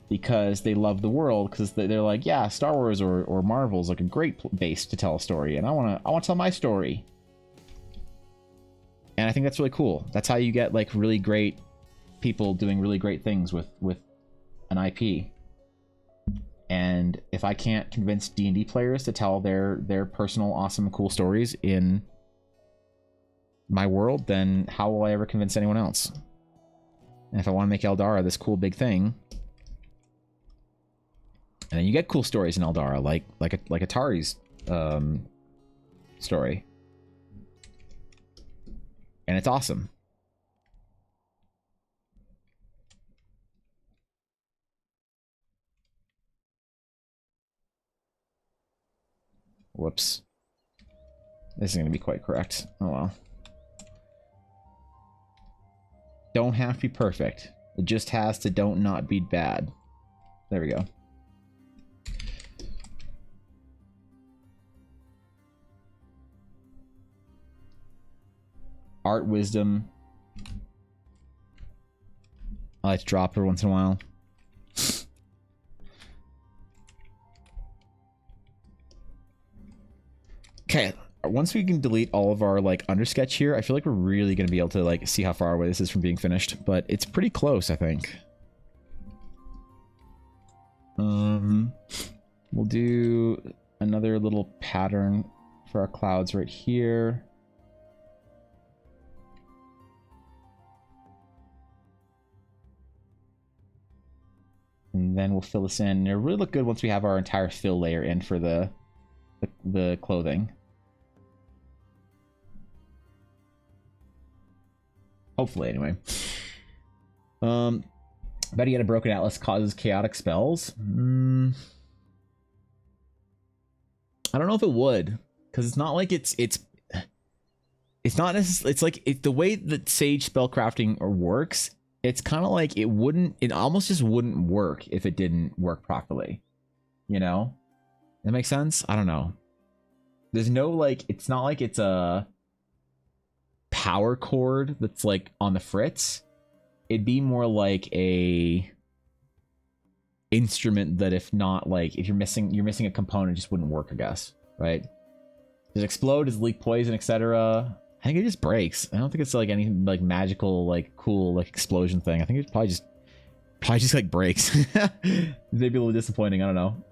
because they love the world, because they're like, yeah, Star Wars or Marvel is like a great base to tell a story, and I want to tell my story. And I think that's really cool. That's how you get like really great people doing really great things with an IP. And if I can't convince D&D players to tell their personal, awesome, cool stories in my world, then how will I ever convince anyone else? And if I want to make Eldara this cool big thing, and then you get cool stories in Eldara, like Atari's story, and it's awesome. Whoops. This is going to be quite correct. Oh well. Don't have to be perfect. It just has to don't not be bad. There we go. Art wisdom. I like to drop her once in a while. Okay, once we can delete all of our like undersketch here, I feel like we're really going to be able to like see how far away this is from being finished, but it's pretty close, I think. We'll do another little pattern for our clouds right here. And then we'll fill this in. It'll really look good once we have our entire fill layer in for the clothing. Hopefully, anyway. Betting at a broken atlas causes chaotic spells. I don't know if it would, because it's not like it's not necessarily. It's like the way that Sage spellcrafting works. It's kind of like it almost just wouldn't work if it didn't work properly. You know, that makes sense. I don't know. There's no like, it's not like it's a power chord that's like on the fritz. It'd be more like a instrument that if not like, if you're missing a component, it just wouldn't work, I guess, right? Does it explode? Does it leak poison, etc.? I think it just breaks. I don't think it's like any like magical, like cool, like explosion thing. I think it probably just like breaks. Maybe a little disappointing. I don't know.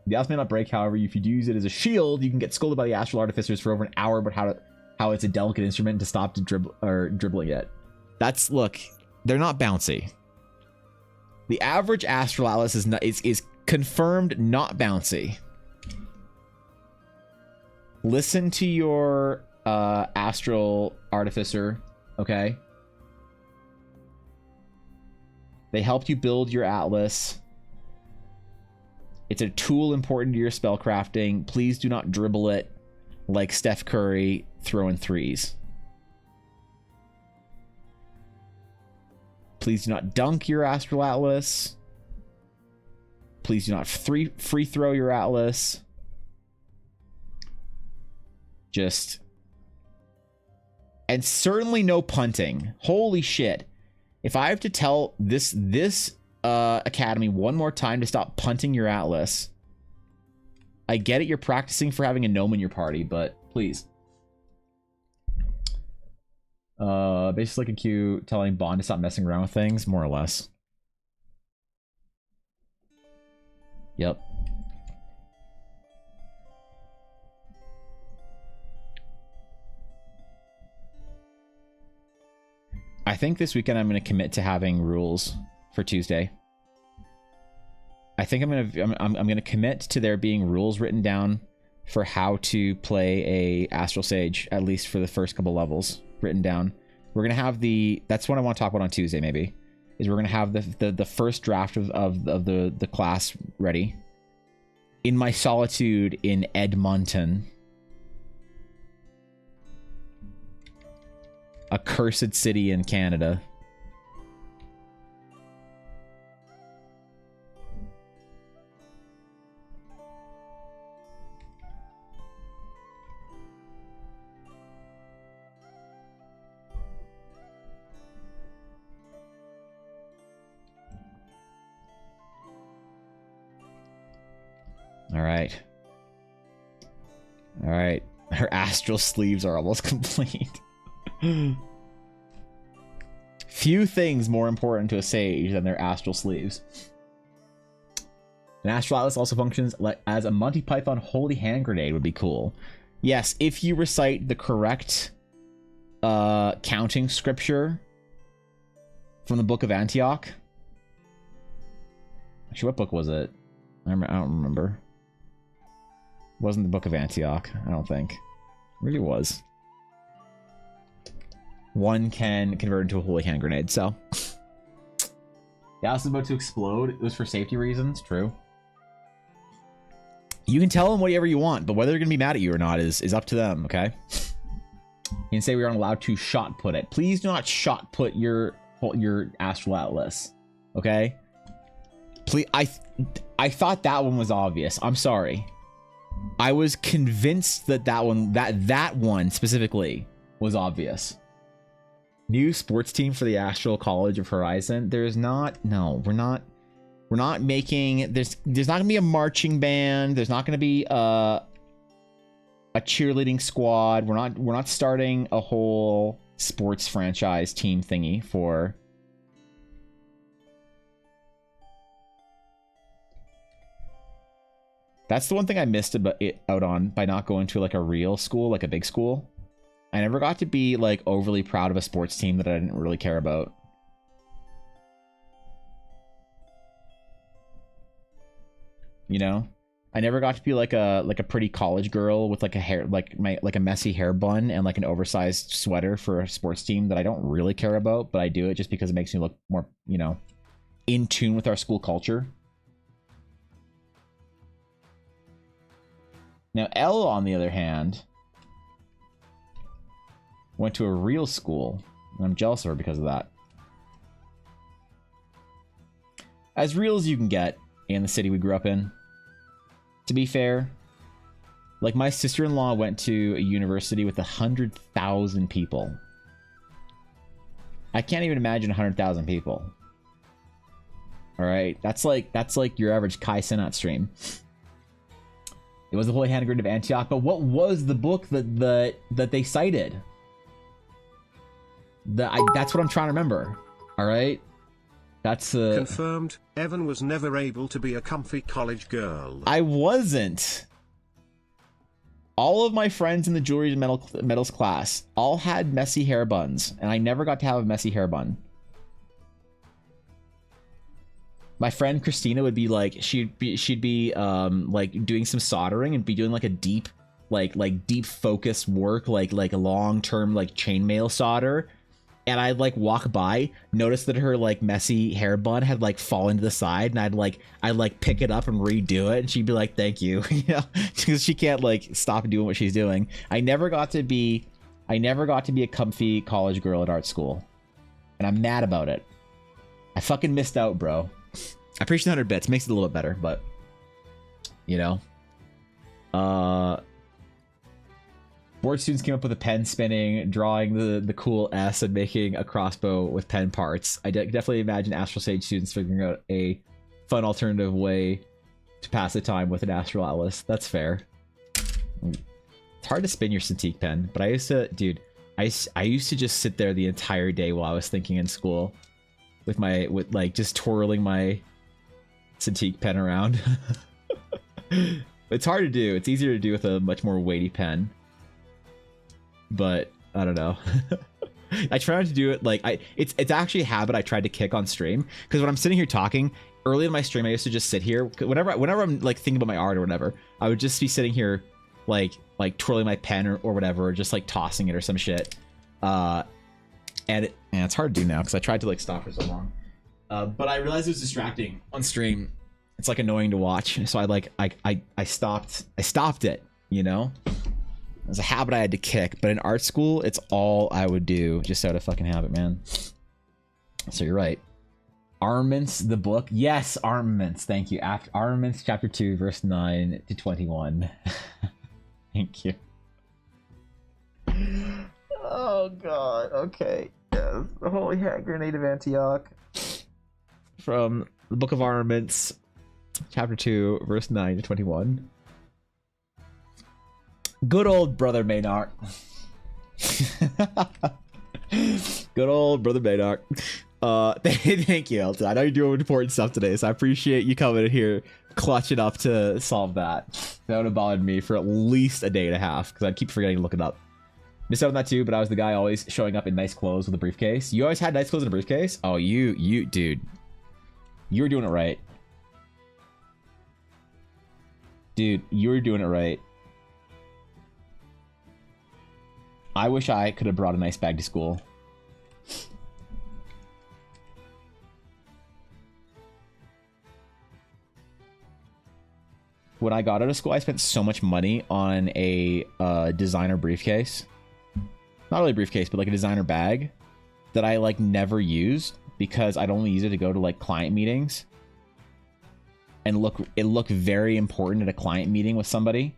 The house may not break, however, if you do use it as a shield, you can get scolded by the astral artificers for over an hour about how it's a delicate instrument to stop dribbling it. That's, look, they're not bouncy. The average astral atlas is confirmed not bouncy. Listen to your astral artificer, okay? They helped you build your atlas. It's a tool important to your spellcrafting. Please do not dribble it like Steph Curry throwing threes. Please do not dunk your astral atlas. Please do not free throw your atlas. Just... And certainly no punting. Holy shit. If I have to tell this academy one more time to stop punting your atlas, I get it, you're practicing for having a gnome in your party, but please. Basically like a Q telling Bond to stop messing around with things, more or less. Yep. I think this weekend I'm going to commit to having rules for Tuesday. I think I'm going to commit to there being rules written down for how to play a Astral Sage, at least for the first couple levels written down. We're going to have that's what I want to talk about on Tuesday, maybe, is we're going to have the first draft of the class ready in my solitude in Edmonton. A cursed city in Canada. All right. All right. Her astral sleeves are almost complete. Few things more important to a sage than their astral sleeves. An astral atlas also functions as a Monty Python holy hand grenade would be cool. Yes, if you recite the correct counting scripture from the Book of Antioch. Actually, what book was it? I don't remember. It wasn't the Book of Antioch, I don't think. It really was. One can convert into a holy hand grenade, so. The house is about to explode. It was for safety reasons, true. You can tell them whatever you want, but whether they're going to be mad at you or not is up to them, okay? You can say we aren't allowed to shot put it. Please do not shot put your astral atlas, okay? Please, I thought that one was obvious. I'm sorry. I was convinced that that one specifically was obvious. New sports team for the Astral College of Horizon. There's not. No, we're not making. There's not gonna be a marching band. There's not gonna be a cheerleading squad. We're not starting a whole sports franchise team thingy for. That's the one thing I missed out on by not going to like a real school, like a big school. I never got to be like overly proud of a sports team that I didn't really care about. You know, I never got to be like a pretty college girl with like a hair like a messy hair bun and like an oversized sweater for a sports team that I don't really care about, but I do it just because it makes me look more, you know, in tune with our school culture. Now, Elle, on the other hand, went to a real school, and I'm jealous of her because of that. As real as you can get in the city we grew up in. To be fair, Like, my sister-in-law went to a university with 100,000 people. I can't even imagine 100,000 people. All right, that's like your average Kai Cenat stream. It was the Holy Hand Grid of Antioch, but what was the book that they cited? That's what I'm trying to remember. All right, that's confirmed. Evan was never able to be a comfy college girl. I wasn't. All of my friends in the jewelry and metals class all had messy hair buns, and I never got to have a messy hair bun. My friend Christina would be like, she'd be like doing some soldering and be doing like a deep, like deep focus work, like a long-term like chainmail solder. And I'd like walk by, notice that her like messy hair bun had like fallen to the side, and I'd like pick it up and redo it, and she'd be like, "Thank you," you know, because she can't like stop doing what she's doing. I never got to be a comfy college girl at art school, and I'm mad about it. I fucking missed out, bro. I appreciate 100 bits, makes it a little bit better, but you know, board students came up with a pen spinning, drawing the cool S, and making a crossbow with pen parts. I definitely imagine Astral Sage students figuring out a fun alternative way to pass the time with an Astral Atlas. That's fair. It's hard to spin your Cintiq pen, but I used to, dude, I used to just sit there the entire day while I was thinking in school with like just twirling my Cintiq pen around. It's hard to do. It's easier to do with a much more weighty pen. But I don't know. I try not to do it like it's actually a habit I tried to kick on stream, because when I'm sitting here talking early in my stream, I used to just sit here whenever I'm like thinking about my art or whatever, I would just be sitting here like twirling my pen or whatever, or just like tossing it or some shit. And it's hard to do now because I tried to like stop for so long. But I realized it was distracting on stream. It's like annoying to watch, so I stopped it, you know. It was a habit I had to kick, but in art school, it's all I would do, just out of fucking habit, man. So you're right. Armaments, the book. Yes, Armaments. Thank you. After Armaments, chapter 2, verse 9 to 21. Thank you. Oh god. Okay. Yes. The Holy Hand Grenade of Antioch. From the Book of Armaments, chapter 2, verse 9 to 21. Good old brother Maynard. Good old brother Maynard. Thank you, Elton. I know you're doing important stuff today, so I appreciate you coming in here, clutching up to solve that. That would have bothered me for at least a day and a half, because I'd keep forgetting to look it up. Missed out on that too, but I was the guy always showing up in nice clothes with a briefcase. You always had nice clothes in a briefcase? Oh, you, dude. You were doing it right. Dude, you were doing it right. I wish I could have brought a nice bag to school. When I got out of school, I spent so much money on a designer briefcase. Not really a briefcase, but like a designer bag that I like never used, because I'd only use it to go to like client meetings. And it looked very important at a client meeting with somebody.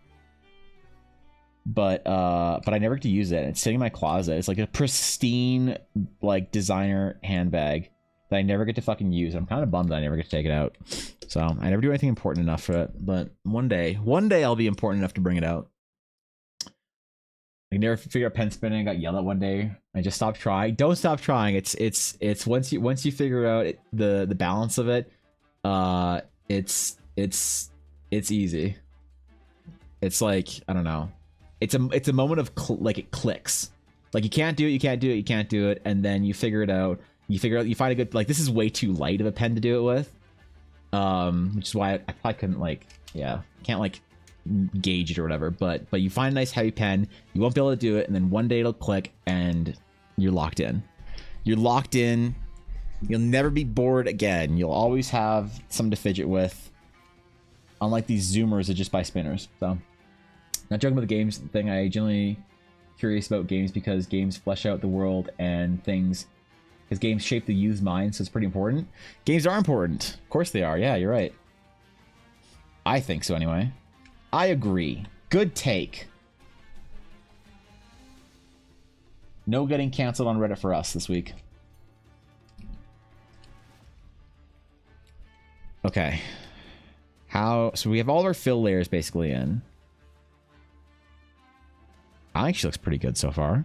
But I never get to use it. It's sitting in my closet. It's like a pristine like designer handbag that I never get to fucking use. I'm kind of bummed that I never get to take it out. So I never do anything important enough for it. But one day I'll be important enough to bring it out. I never figured out pen spinning. I got yelled at one day. I just stopped trying. Don't stop trying. It's once you figure out the balance of it, it's easy. It's like, I don't know. It's a moment of like it clicks. Like you can't do it, and then you figure it out. You find a good, like, this is way too light of a pen to do it with. Which is why I probably couldn't can't like gauge it or whatever. But you find a nice heavy pen, you won't be able to do it, and then one day it'll click and you're locked in. You're locked in. You'll never be bored again. You'll always have something to fidget with. Unlike these Zoomers that just buy spinners. So. Not joking about the games thing. I generally curious about games because games flesh out the world and things. Because games shape the youth's mind, so it's pretty important. Games are important. Of course they are. Yeah, you're right. I think so anyway. I agree. Good take. No getting canceled on Reddit for us this week. Okay. So we have all of our fill layers basically in. I think she looks pretty good so far.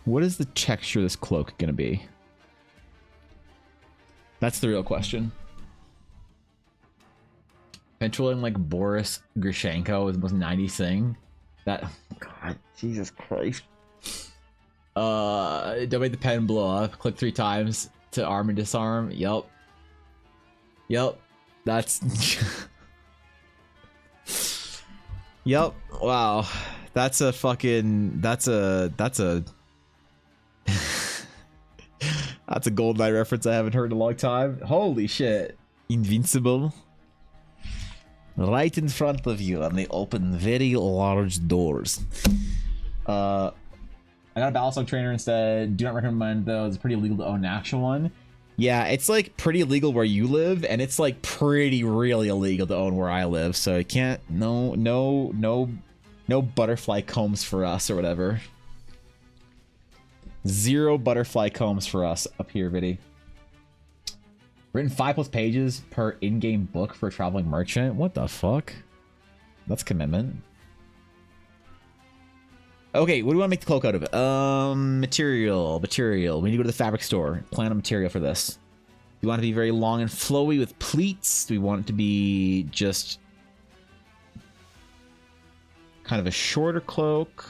What is the texture of this cloak gonna be? That's the real question. Controlling like Boris Grishenko is the most 90s thing. That, oh God, Jesus Christ. Don't make the pen blow up. Click 3 times to arm and disarm. Yup. That's Yup. Wow. That's a fucking that's a that's a Gold Knight reference I haven't heard in a long time. Holy shit. Invincible. Right in front of you, and they open very large doors. I got a Battlesong trainer instead. Do not recommend though. It's pretty illegal to own an actual one. Yeah, it's like pretty illegal where you live, and it's like pretty really illegal to own where I live. So I can't. No butterfly combs for us or whatever. 0 butterfly combs for us up here, Viddy. Written 5+ pages per in-game book for a traveling merchant. What the fuck? That's commitment. Okay, what do we want to make the cloak out of? Material. We need to go to the fabric store. Plan a material for this. Do we want it to be very long and flowy with pleats? Do we want it to be just kind of a shorter cloak?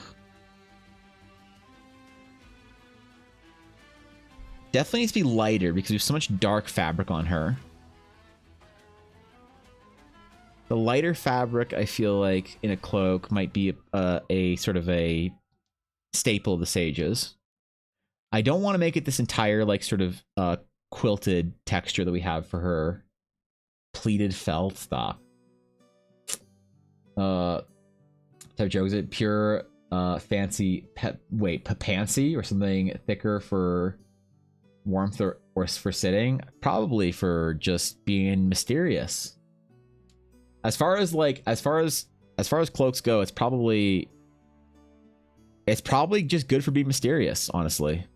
Definitely needs to be lighter because there's so much dark fabric on her. The lighter fabric, I feel like, in a cloak might be a sort of a staple of the Sages. I don't want to make it this entire, like, sort of quilted texture that we have for her pleated felt stock. Type joke, is it pure fancy papansy or something thicker for warmth or for sitting? Probably for just being mysterious. As far as cloaks go, it's probably just good for being mysterious, honestly.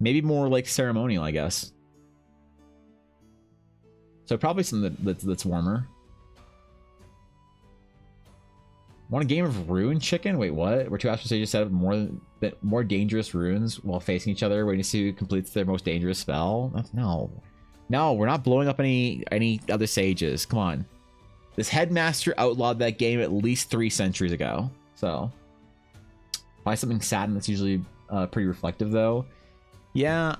Maybe more like ceremonial, I guess. So probably something that's warmer. Want a game of rune chicken? Wait, what? Where 2 astral sages set up more dangerous runes while facing each other, waiting to see who completes their most dangerous spell? No, we're not blowing up any other sages. Come on. This headmaster outlawed that game at least 3 centuries ago. So probably something satin that's usually pretty reflective though. Yeah.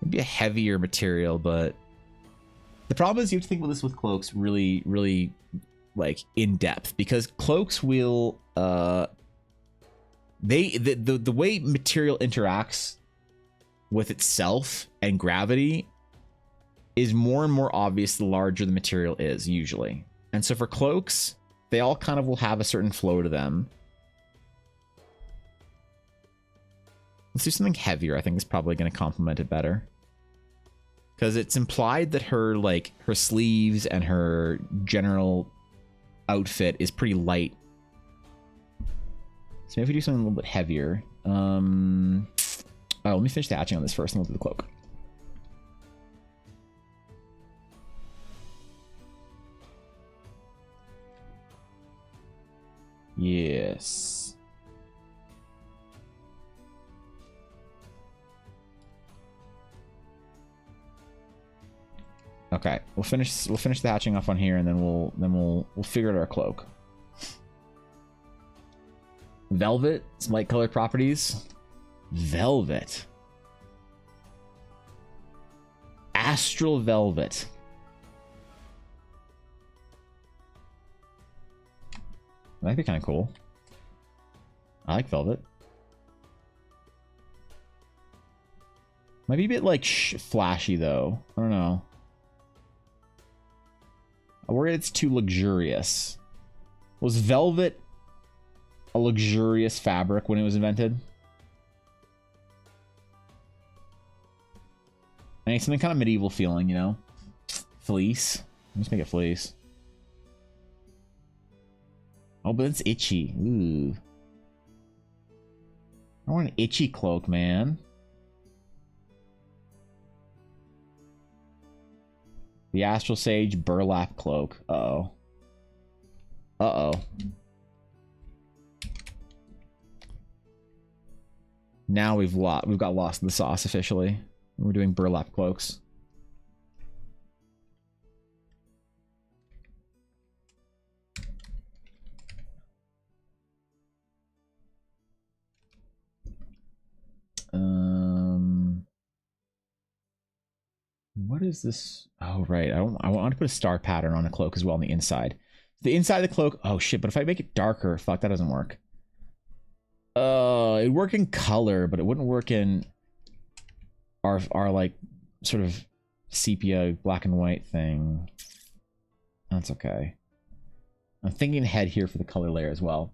Maybe a heavier material, but the problem is you have to think about this with cloaks really, really like in depth, because cloaks will the way material interacts with itself and gravity is more and more obvious the larger the material is usually. And so for cloaks, they all kind of will have a certain flow to them. Let's do something heavier. I think is probably going to complement it better, because it's implied that her sleeves and her general outfit is pretty light. So maybe we do something a little bit heavier. Let me finish the hatching on this first, and we'll do the cloak. Yes. Okay, we'll finish the hatching off on here, and then we'll figure out our cloak. Velvet, some light color properties. Velvet. Astral velvet. That'd be kind of cool. I like velvet. Might be a bit like flashy though. I don't know. I worry it's too luxurious. Was velvet a luxurious fabric when it was invented. I need something kind of medieval feeling, you know? Fleece. Let's make it fleece. Oh, but it's itchy. Ooh. I want an itchy cloak, man. The Astral Sage burlap cloak. Uh-oh. Uh-oh. Now we've got lost in the sauce officially. We're doing burlap cloaks. What is this? Oh, right. I want to put a star pattern on a cloak as well on the inside. The inside of the cloak. Oh shit! But if I make it darker, fuck, that doesn't work. It'd work in color, but it wouldn't work in our like sort of sepia black and white thing. That's okay. I'm thinking ahead here for the color layer as well.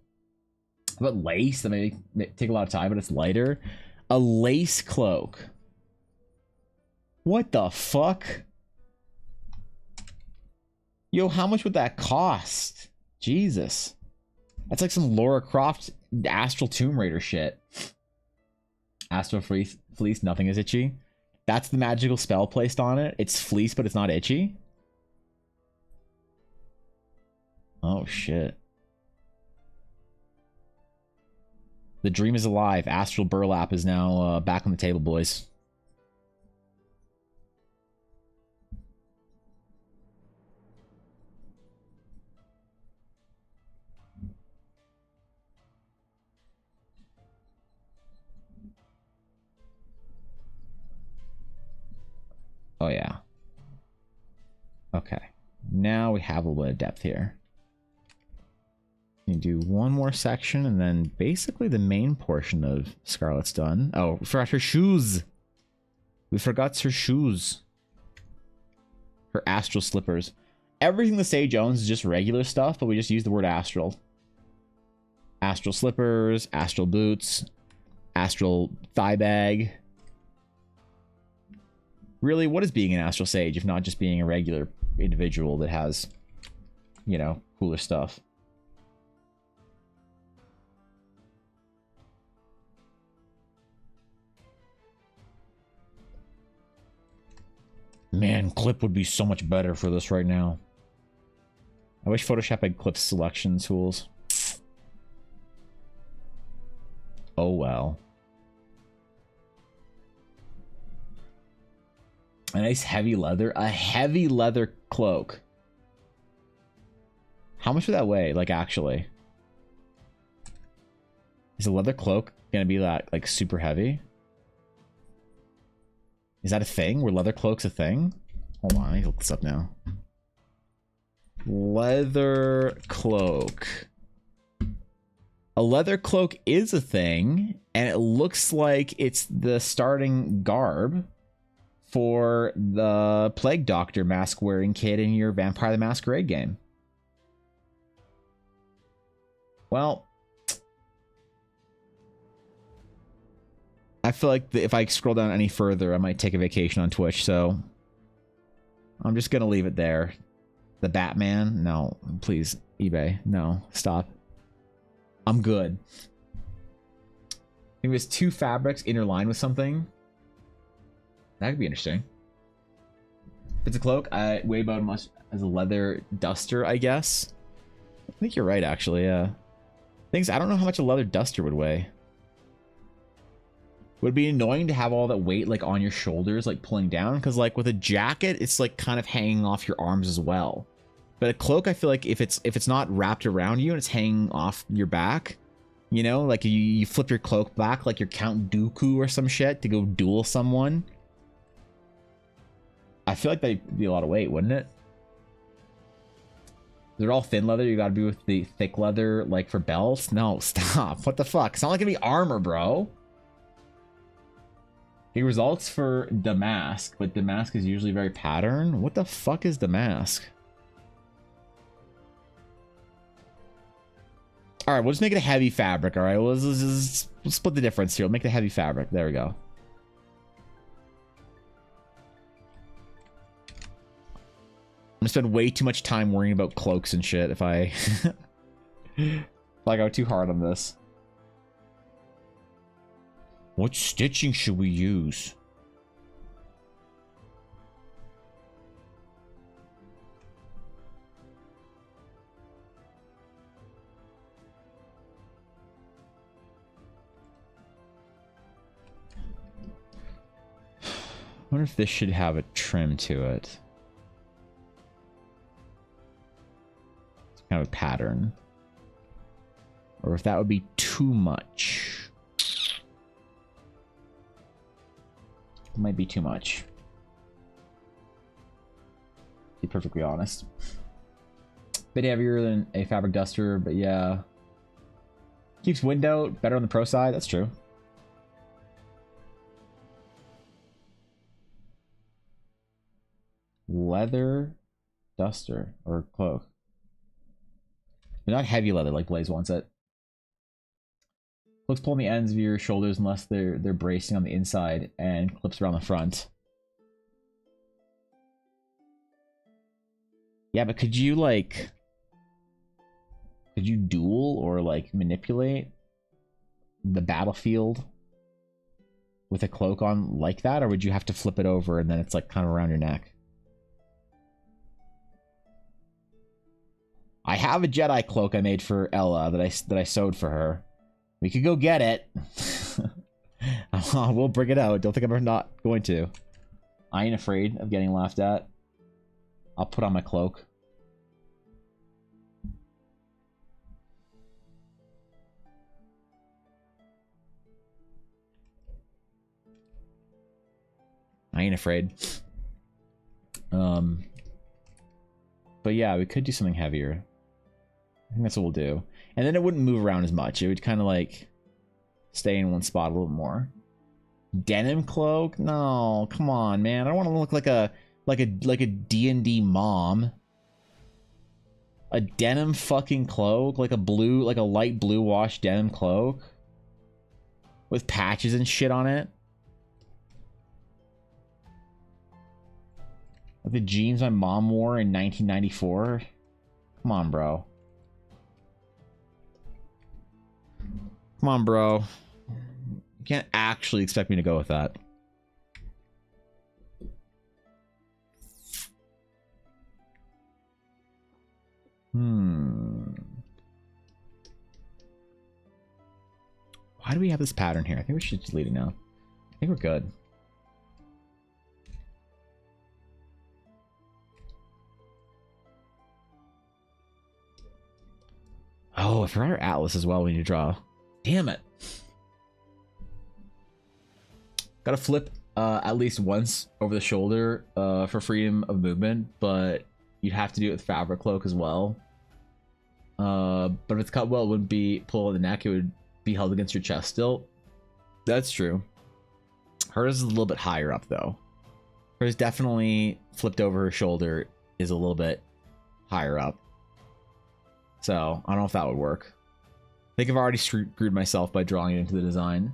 How about lace? That may take a lot of time, but it's lighter. A lace cloak. What the fuck? Yo, how much would that cost? Jesus. That's like some Lara Croft Astral Tomb Raider shit. Astral Fleece, nothing is itchy. That's the magical spell placed on it. It's fleece, but it's not itchy. Oh, shit. The dream is alive. Astral Burlap is now back on the table, boys. Oh, yeah. Okay. Now we have a little bit of depth here. You do one more section, and then basically the main portion of Scarlet's done. Oh, we forgot her shoes. We forgot her shoes. Her astral slippers. Everything the Sage owns is just regular stuff, but we just use the word astral. Astral slippers, astral boots, astral thigh bag. Really, what is being an Astral Sage if not just being a regular individual that has, you know, cooler stuff? Man, clip would be so much better for this right now. I wish Photoshop had clip selection tools. Oh well. A nice heavy leather. A heavy leather cloak. How much would that weigh? Like, actually. Is a leather cloak gonna be that, like, super heavy? Is that a thing? Were leather cloaks a thing? Hold on, I need to look this up now. Leather cloak. A leather cloak is a thing, and it looks like it's the starting garb for the Plague Doctor mask wearing kid in your Vampire the Masquerade game. Well, I feel like if I scroll down any further, I might take a vacation on Twitch, so I'm just gonna leave it there. The Batman? No, please, eBay. No, stop. I'm good. If it was two fabrics interlined with something, that could be interesting. If it's a cloak, I weigh about as much as a leather duster, I guess. I think you're right, actually, yeah. Things, I don't know how much a leather duster would weigh. Would it be annoying to have all that weight, like, on your shoulders, like, pulling down? Because, like, with a jacket, it's, like, kind of hanging off your arms as well. But a cloak, I feel like if it's not wrapped around you and it's hanging off your back, you know, like you flip your cloak back like you're Count Dooku or some shit to go duel someone. I feel like that'd be a lot of weight, wouldn't it? They're all thin leather. You gotta be with the thick leather, like for belts. No, stop. What the fuck? It's not like it'd be armor, bro. It results for Damask, but Damask is usually very pattern. What the fuck is Damask? All right, we'll just make it a heavy fabric. All right, let's split the difference here. We'll make it a heavy fabric. There we go. I'm gonna spend way too much time worrying about cloaks and shit if I if I go too hard on this. What stitching should we use? I wonder if this should have a trim to it. It's kind of a pattern. Or if that would be too much. It might be too much. To be perfectly honest. Bit heavier than a fabric duster, but yeah. Keeps wind out, better on the pro side, that's true. Leather duster or cloak. But not heavy leather like Blaze wants it. Cloaks pull on the ends of your shoulders unless they're bracing on the inside and clips around the front. Yeah, but could you duel or like manipulate the battlefield with a cloak on like that, or would you have to flip it over and then it's like kind of around your neck? I have a Jedi cloak I made for Ella that I sewed for her. We could go get it. We'll bring it out. Don't think I'm not going to. I ain't afraid of getting laughed at. I'll put on my cloak. I ain't afraid. But yeah, we could do something heavier. I think that's what we'll do. And then it wouldn't move around as much. It would kind of like stay in one spot a little more. Denim cloak? No, come on, man. I don't want to look like a D&D mom. A denim fucking cloak, like a light blue wash denim cloak with patches and shit on it. Like the jeans my mom wore in 1994. Come on, bro. Come on, bro. You can't actually expect me to go with that. Why do we have this pattern here? I think we should delete it now. I think we're good. Oh, I forgot our atlas as well we need to draw. Damn it. Gotta flip at least once over the shoulder for freedom of movement, but you'd have to do it with fabric cloak as well. But if it's cut well, it wouldn't be pulled on the neck, it would be held against your chest still. That's true. Hers is a little bit higher up though. Hers definitely flipped over her shoulder is a little bit higher up. So I don't know if that would work. I think I've already screwed myself by drawing it into the design.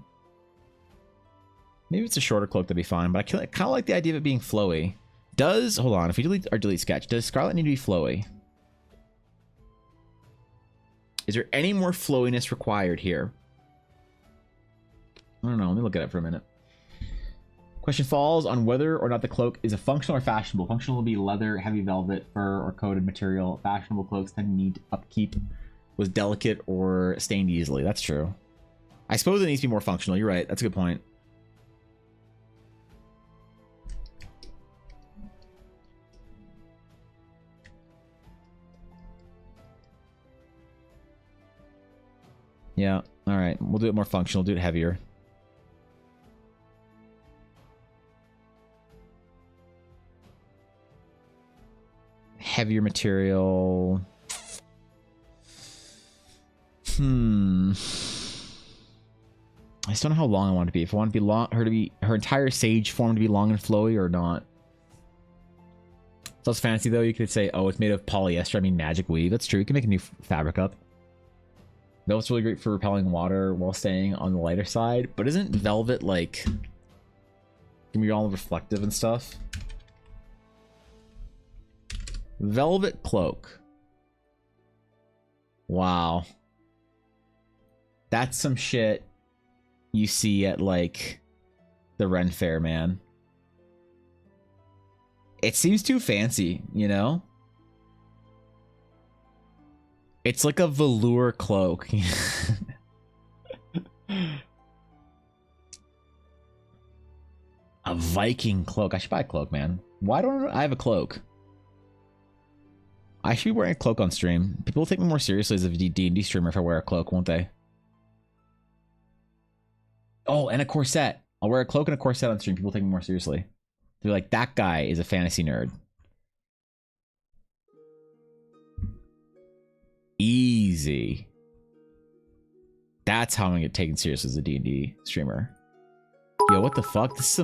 Maybe it's a shorter cloak, that'd be fine, but I kind of like the idea of it being flowy. Hold on, if we delete sketch, does Scarlet need to be flowy? Is there any more flowiness required here? I don't know, let me look at it for a minute. Question falls on whether or not the cloak is a functional or fashionable. Functional will be leather, heavy velvet, fur, or coated material. Fashionable cloaks tend to need upkeep, was delicate, or stained easily. That's true. I suppose it needs to be more functional. You're right. That's a good point. Yeah. All right. We'll do it more functional. Do it heavier. Heavier material. I just don't know how long I want it to be. If I want to be long, her entire sage form to be long and flowy or not. So it's fancy though. You could say, oh, it's made of polyester. I mean, magic weave. That's true. You can make a new fabric up. Velvet's really great for repelling water while staying on the lighter side, but isn't velvet like can be all reflective and stuff? Velvet cloak. Wow. That's some shit you see at like the Ren Fair, man. It seems too fancy, you know? It's like a velour cloak. A Viking cloak. I should buy a cloak, man. Why don't I have a cloak? I should be wearing a cloak on stream. People will take me more seriously as a D&D streamer if I wear a cloak, won't they? Oh, and a corset. I'll wear a cloak and a corset on stream. People take me more seriously. They're like, that guy is a fantasy nerd. Easy. That's how I'm gonna get taken serious as a D&D streamer. Yo, what the fuck? This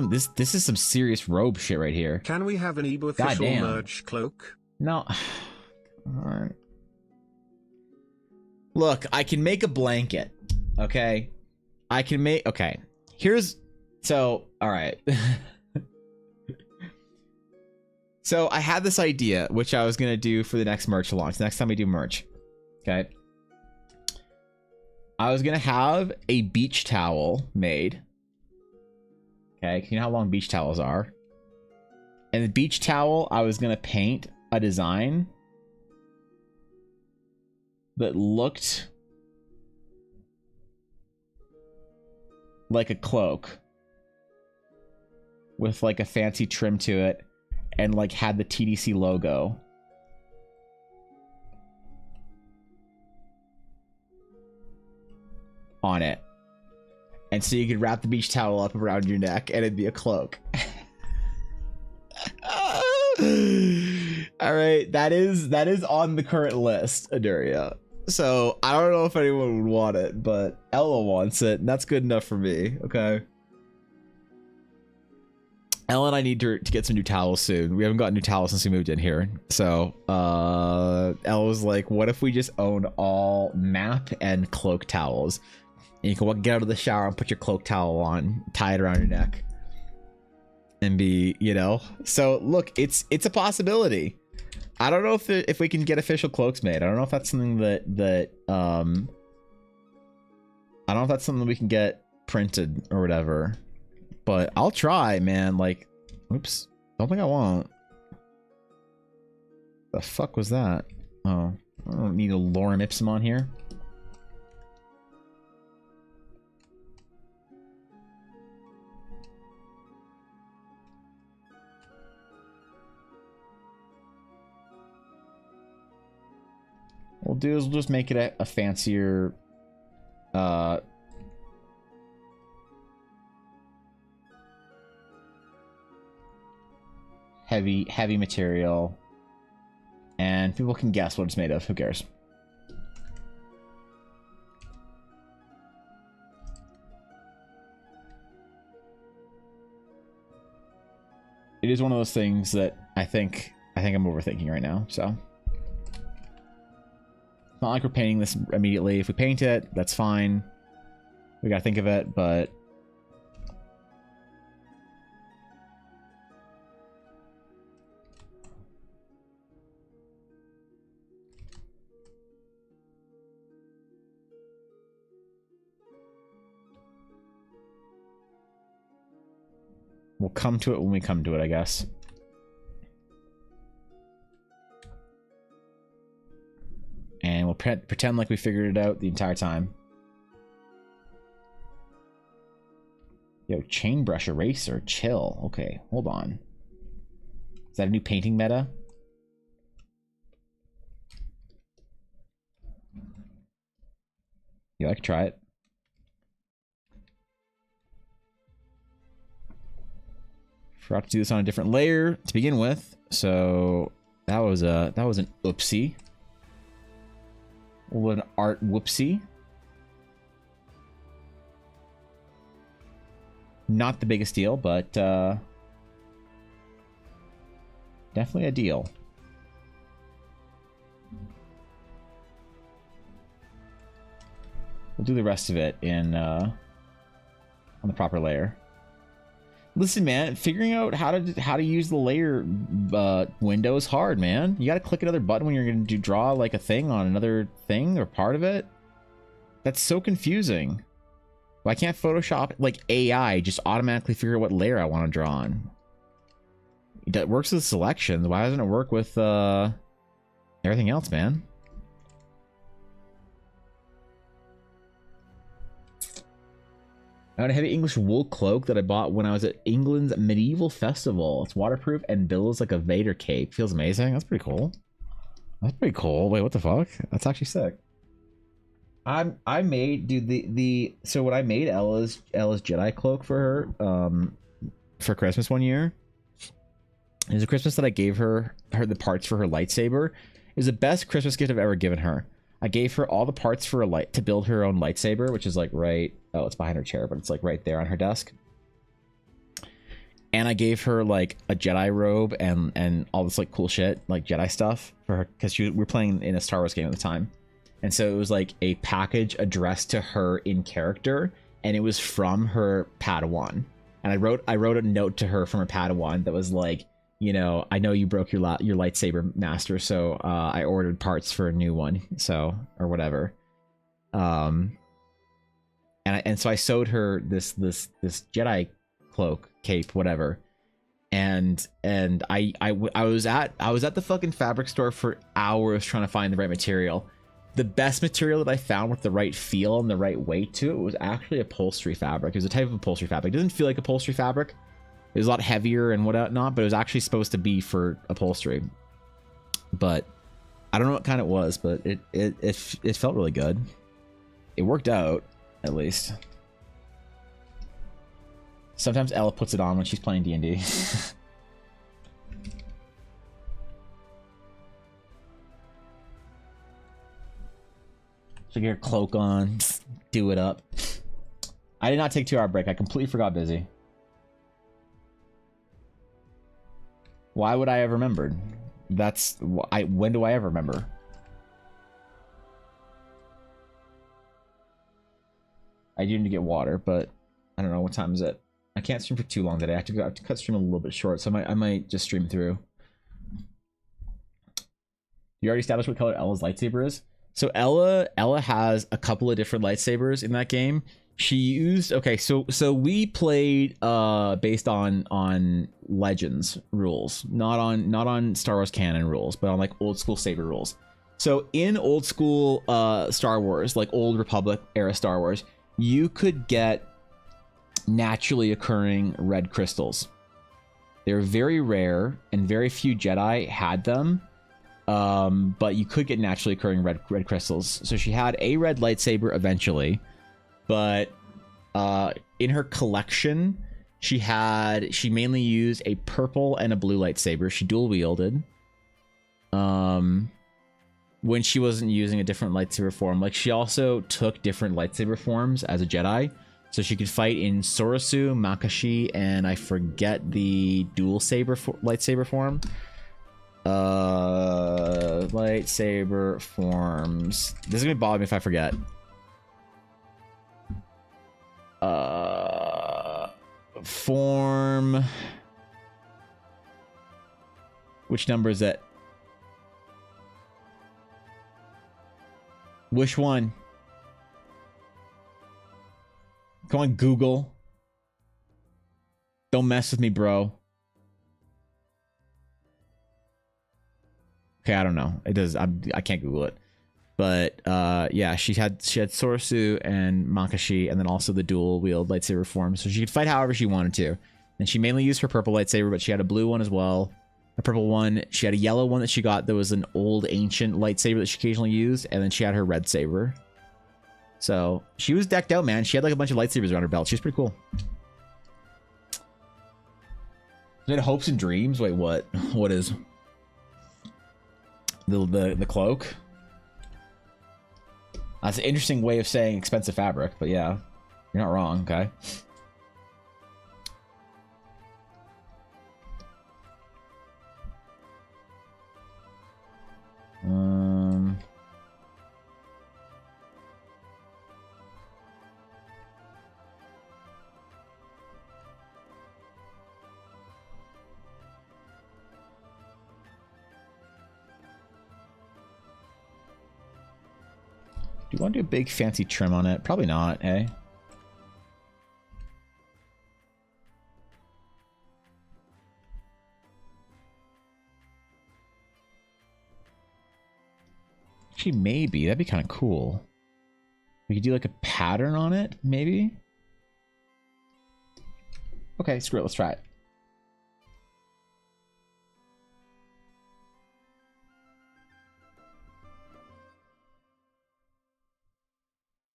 is some serious robe shit right here. Can we have an Ebu official merch cloak? No. Alright. Look, I can make a blanket. Okay? I can make... Okay. Here's... So, alright. So, I had this idea, which I was going to do for the next merch launch. Next time we do merch. Okay? I was going to have a beach towel made. Okay? You know how long beach towels are? And the beach towel, I was going to paint a design that looked like a cloak with like a fancy trim to it and like had the TDC logo on it. And so you could wrap the beach towel up around your neck and it'd be a cloak. All right, that is on the current list, Aduria. So I don't know if anyone would want it, but Ella wants it, and that's good enough for me. Okay. Ella and I need to get some new towels soon. We haven't gotten new towels since we moved in here. So Ella was like, "What if we just own all map and cloak towels? And you can get out of the shower and put your cloak towel on, tie it around your neck." And be, you know, so look, it's a possibility. I don't know if we can get official cloaks made. I don't know if that's something that I don't know if that's something we can get printed or whatever. But I'll try, man. Like, oops, don't think I won't. The fuck was that? Oh, I don't need a lorem ipsum on here. We'll do is we'll just make it a fancier heavy material, and people can guess what it's made of. Who cares? It is one of those things that I think I'm overthinking right now, so it's not like we're painting this immediately. If we paint it, that's fine. We gotta think of it, but we'll come to it when we come to it, I guess. And we'll pretend like we figured it out the entire time. Yo, chain brush eraser, chill. Okay, hold on. Is that a new painting meta? Yeah, I could try it. Forgot to do this on a different layer to begin with, so that was an oopsie. An art whoopsie. Not the biggest deal, but definitely a deal. We'll do the rest of it in on the proper layer. Listen, man, figuring out how to use the layer window is hard, man. You got to click another button when you're going to draw like a thing on another thing or part of it. That's so confusing. Why can't Photoshop, like AI, just automatically figure out what layer I want to draw on? It works with selections. Why doesn't it work with everything else, man? I got a heavy English wool cloak that I bought when I was at England's medieval festival. It's waterproof and billows like a Vader cape. Feels amazing. That's pretty cool. That's pretty cool. Wait, what the fuck? That's actually sick. I made, dude, so when I made Ella's Jedi cloak for her for Christmas one year, it was a Christmas that I gave her the parts for her lightsaber. It was the best Christmas gift I've ever given her. I gave her all the parts for to build her own lightsaber, which is like it's behind her chair, but it's like right there on her desk. And I gave her like a Jedi robe and all this like cool shit, like Jedi stuff for her, because we were playing in a Star Wars game at the time. And so it was like a package addressed to her in character, and it was from her Padawan. And I wrote a note to her from her Padawan that was like, you know, I know you broke your lightsaber, master, so I ordered parts for a new one, so, or whatever. And so I sewed her this Jedi cloak, cape, whatever. And I was at the fucking fabric store for hours trying to find the right material. The best material that I found with the right feel and the right weight to it was actually upholstery fabric. It was a type of upholstery fabric. It doesn't feel like upholstery fabric. It was a lot heavier and whatnot, but it was actually supposed to be for upholstery. But I don't know what kind it was, but it felt really good. It worked out, at least. Sometimes Ella puts it on when she's playing D&D. So get her cloak on, do it up. I did not take 2 hour break. I completely forgot busy. Why would I have remembered? When do I ever remember? I do need to get water, but I don't know what time is it. I can't stream for too long today. I have to cut stream a little bit short, so I might just stream through. You already established what color Ella's lightsaber is? So Ella has a couple of different lightsabers in that game. She used so we played based on Legends rules, not on Star Wars canon rules, but on like old school saber rules. So in old school Star Wars, like Old Republic era Star Wars, you could get naturally occurring red crystals. They're very rare, and very few Jedi had them. But you could get naturally occurring red crystals. So she had a red lightsaber eventually, but in her collection, she mainly used a purple and a blue lightsaber. She dual wielded. When she wasn't using a different lightsaber form, like she also took different lightsaber forms as a Jedi, so she could fight in Sorosu, Makashi, and I forget the dual lightsaber form. Lightsaber forms. This is gonna bother me if I forget. Form. Which number is it? Which one? Come on, Google. Don't mess with me, bro. Okay, I don't know. It does. I can't Google it. But yeah, she had Sorosu and Makashi, and then also the dual wield lightsaber form, so she could fight however she wanted to. And she mainly used her purple lightsaber, but she had a blue one as well, a purple one. She had a yellow one that she got that was an old ancient lightsaber that she occasionally used, and then she had her red saber. So she was decked out, man. She had like a bunch of lightsabers around her belt. She was pretty cool. Did hopes and dreams? Wait, what? What is the cloak? That's an interesting way of saying expensive fabric, but yeah, you're not wrong. Okay. Do you want to do a big fancy trim on it? Probably not, eh? Actually, maybe. That'd be kind of cool. We could do like a pattern on it, maybe? Okay, screw it. Let's try it.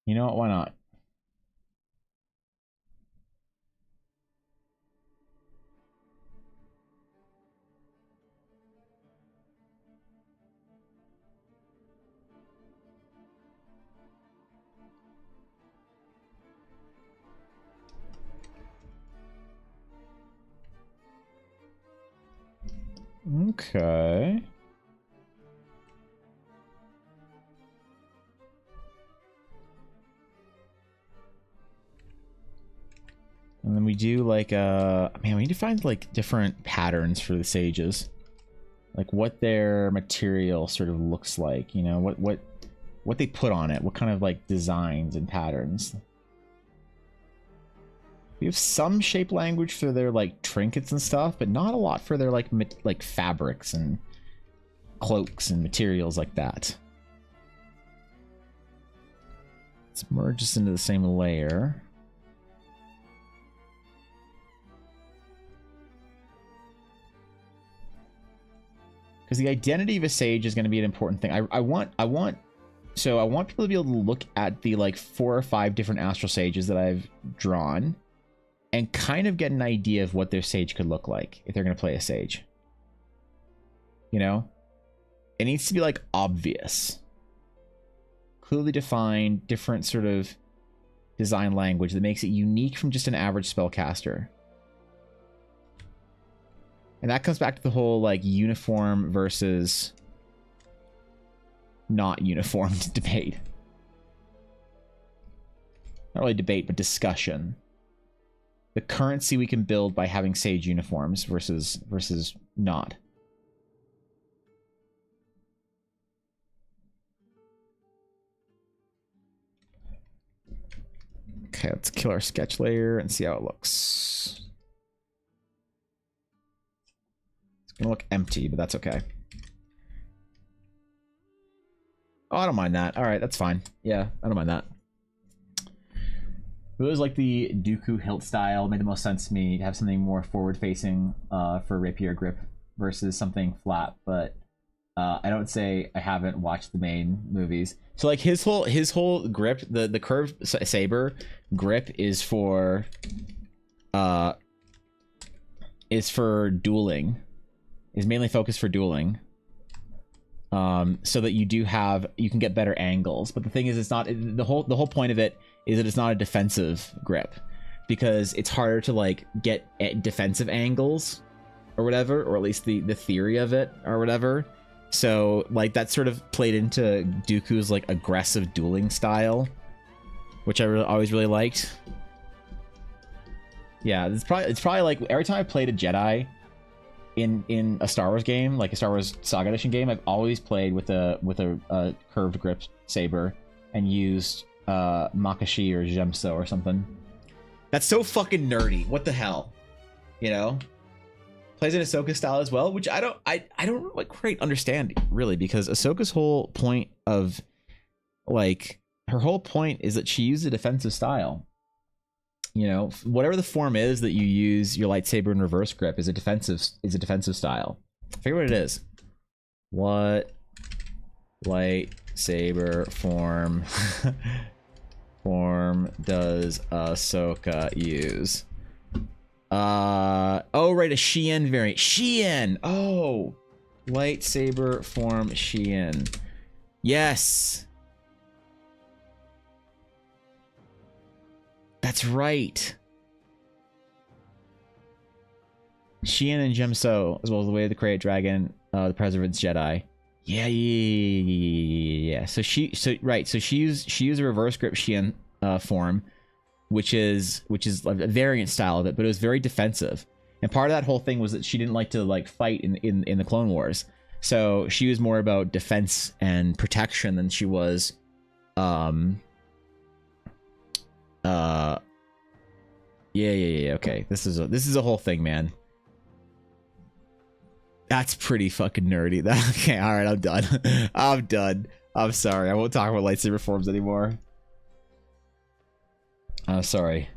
You know what? Why not? Okay. And then we do like man, we need to find like different patterns for the sages. Like what their material sort of looks like, you know, what they put on it, what kind of like designs and patterns. We have some shape language for their like trinkets and stuff, but not a lot for their like fabrics and cloaks and materials like that. Let's merge this into the same layer. Because the identity of a sage is going to be an important thing. I want people to be able to look at the like 4 or 5 different astral sages that I've drawn and kind of get an idea of what their sage could look like if they're going to play a sage. You know? It needs to be like obvious. Clearly defined, different sort of design language that makes it unique from just an average spellcaster. And that comes back to the whole like uniform versus not uniform debate. Not really debate, but discussion. The currency we can build by having sage uniforms versus not. Okay, let's kill our sketch layer and see how it looks. It's gonna look empty, but that's okay. Oh, I don't mind that. All right, that's fine. Yeah, I don't mind that. It was like the Dooku hilt style. It made the most sense to me to have something more forward-facing for rapier grip versus something flat. But I don't say I haven't watched the main movies. So like his whole grip, the curved saber grip is for dueling. Is mainly focused for dueling. So that you can get better angles. But the thing is, it's not the whole point of it is that it's not a defensive grip, because it's harder to like get defensive angles or whatever, or at least the theory of it or whatever. So like that sort of played into Dooku's like aggressive dueling style, which I always really liked. Yeah, it's probably like every time I played a Jedi in a Star Wars game, like a Star Wars Saga Edition game, I've always played with a curved grip saber and used Makashi or Gemso or something. That's so fucking nerdy. What the hell? You know? Plays in Ahsoka style as well, which I don't like quite understand really, because Ahsoka's whole point of like her whole point is that she used a defensive style. You know, whatever the form is that you use your lightsaber in reverse grip is a defensive style. Figure what it is. What lightsaber form does Ahsoka use? Oh right, a Xian variant. Xian. Oh, lightsaber form Xian. Yes. That's right. Xian and Gemso, as well as the Way of the Krayt Dragon, the Preservance Jedi. Yeah. So she used a reverse grip Xian form, which is a variant style of it, but it was very defensive. And part of that whole thing was that she didn't like to like fight in the Clone Wars. So she was more about defense and protection than she was Yeah. Okay, this is a whole thing, man. That's pretty fucking nerdy. Okay, all right, I'm done. I'm done. I'm sorry. I won't talk about lightsaber forms anymore. I'm sorry.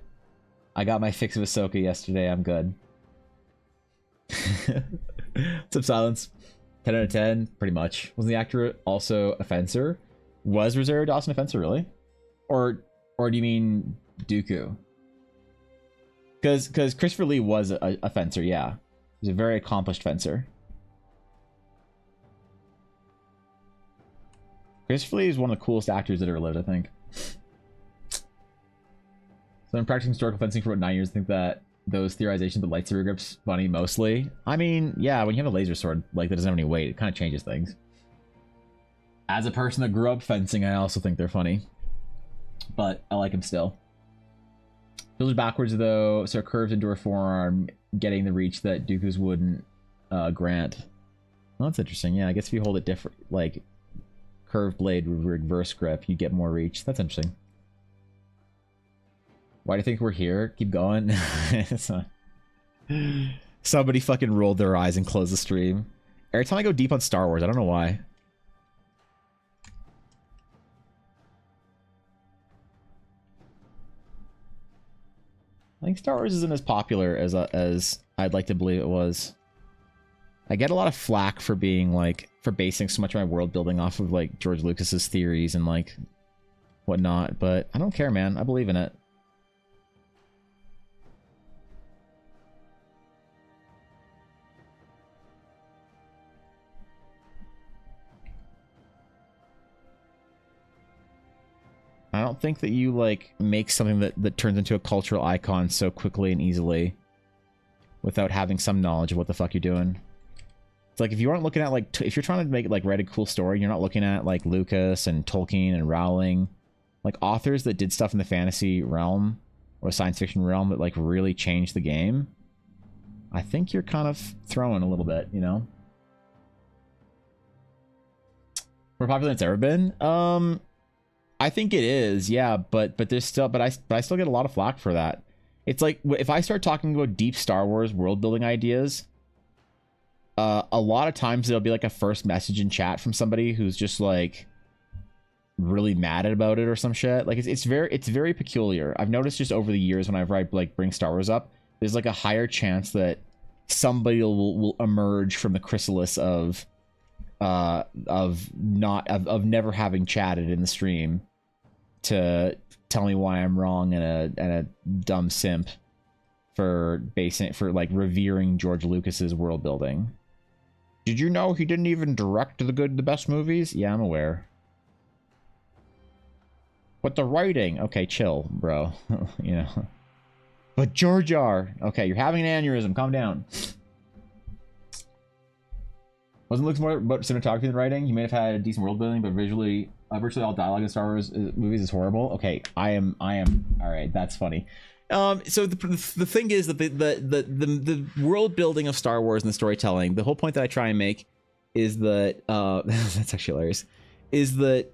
I got my fix of Ahsoka yesterday. I'm good. What's up, Silence? 10 out of 10, pretty much. Wasn't the actor also a fencer? Was Rosario Dawson a fencer, really? Or do you mean Dooku? Because Christopher Lee was a fencer, yeah. He's a very accomplished fencer. Christopher Lee is one of the coolest actors that ever lived, I think. So I'm practicing historical fencing for about 9 years. I think that those theorizations of lightsaber grips funny mostly. I mean, yeah, when you have a laser sword like that doesn't have any weight, it kind of changes things. As a person that grew up fencing, I also think they're funny. But I like him still. Shoulders backwards though, so curves into her forearm, getting the reach that Dooku's wouldn't grant. Well, that's interesting. Yeah, I guess if you hold it different, like curved blade with reverse grip, you get more reach. That's interesting. Why do you think we're here? Keep going. Somebody fucking rolled their eyes and closed the stream. Every time I go deep on Star Wars, I don't know why. I think Star Wars isn't as popular as I'd like to believe it was. I get a lot of flack for being like, for basing so much of my world building off of like George Lucas's theories and like whatnot, but I don't care, man. I believe in it. I don't think that you like make something that turns into a cultural icon so quickly and easily without having some knowledge of what the fuck you're doing. It's like if you aren't looking at like if you're trying to make like write a cool story, you're not looking at like Lucas and Tolkien and Rowling, like authors that did stuff in the fantasy realm or science fiction realm that like really changed the game. I think you're kind of throwing a little bit, you know. More popular than it's ever been. I think it is, yeah, but there's still, but I still get a lot of flack for that. It's like if I start talking about deep Star Wars world building ideas, a lot of times there'll be like a first message in chat from somebody who's just like really mad about it or some shit. Like it's very peculiar. I've noticed just over the years whenever I like bring Star Wars up, there's like a higher chance that somebody will emerge from the chrysalis of never having chatted in the stream to tell me why I'm wrong and a dumb simp for like revering George Lucas's world building. Did you know he didn't even direct the best movies? Yeah, I'm aware. But the writing, okay, chill, bro. You know. But Jar Jar, okay, you're having an aneurysm. Calm down. Wasn't Luke's more about cinematography than writing? He may have had a decent world building, but visually, virtually all dialogue in Star Wars movies is horrible. Okay, I am. All right, that's funny. So the thing is that the world building of Star Wars and the storytelling, the whole point that I try and make is that that's actually hilarious. Is that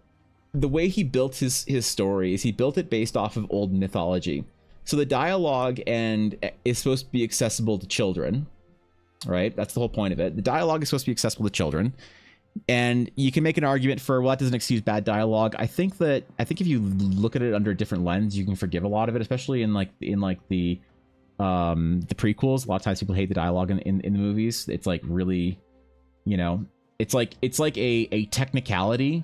the way he built his stories? He built it based off of old mythology. So the dialogue is supposed to be accessible to children. Right, that's the whole point of it. The dialogue is supposed to be accessible to children, and you can make an argument for, well, that doesn't excuse bad dialogue. I think if you look at it under a different lens, you can forgive a lot of it, especially in the prequels. A lot of times people hate the dialogue in the movies. It's like really, you know, it's like a technicality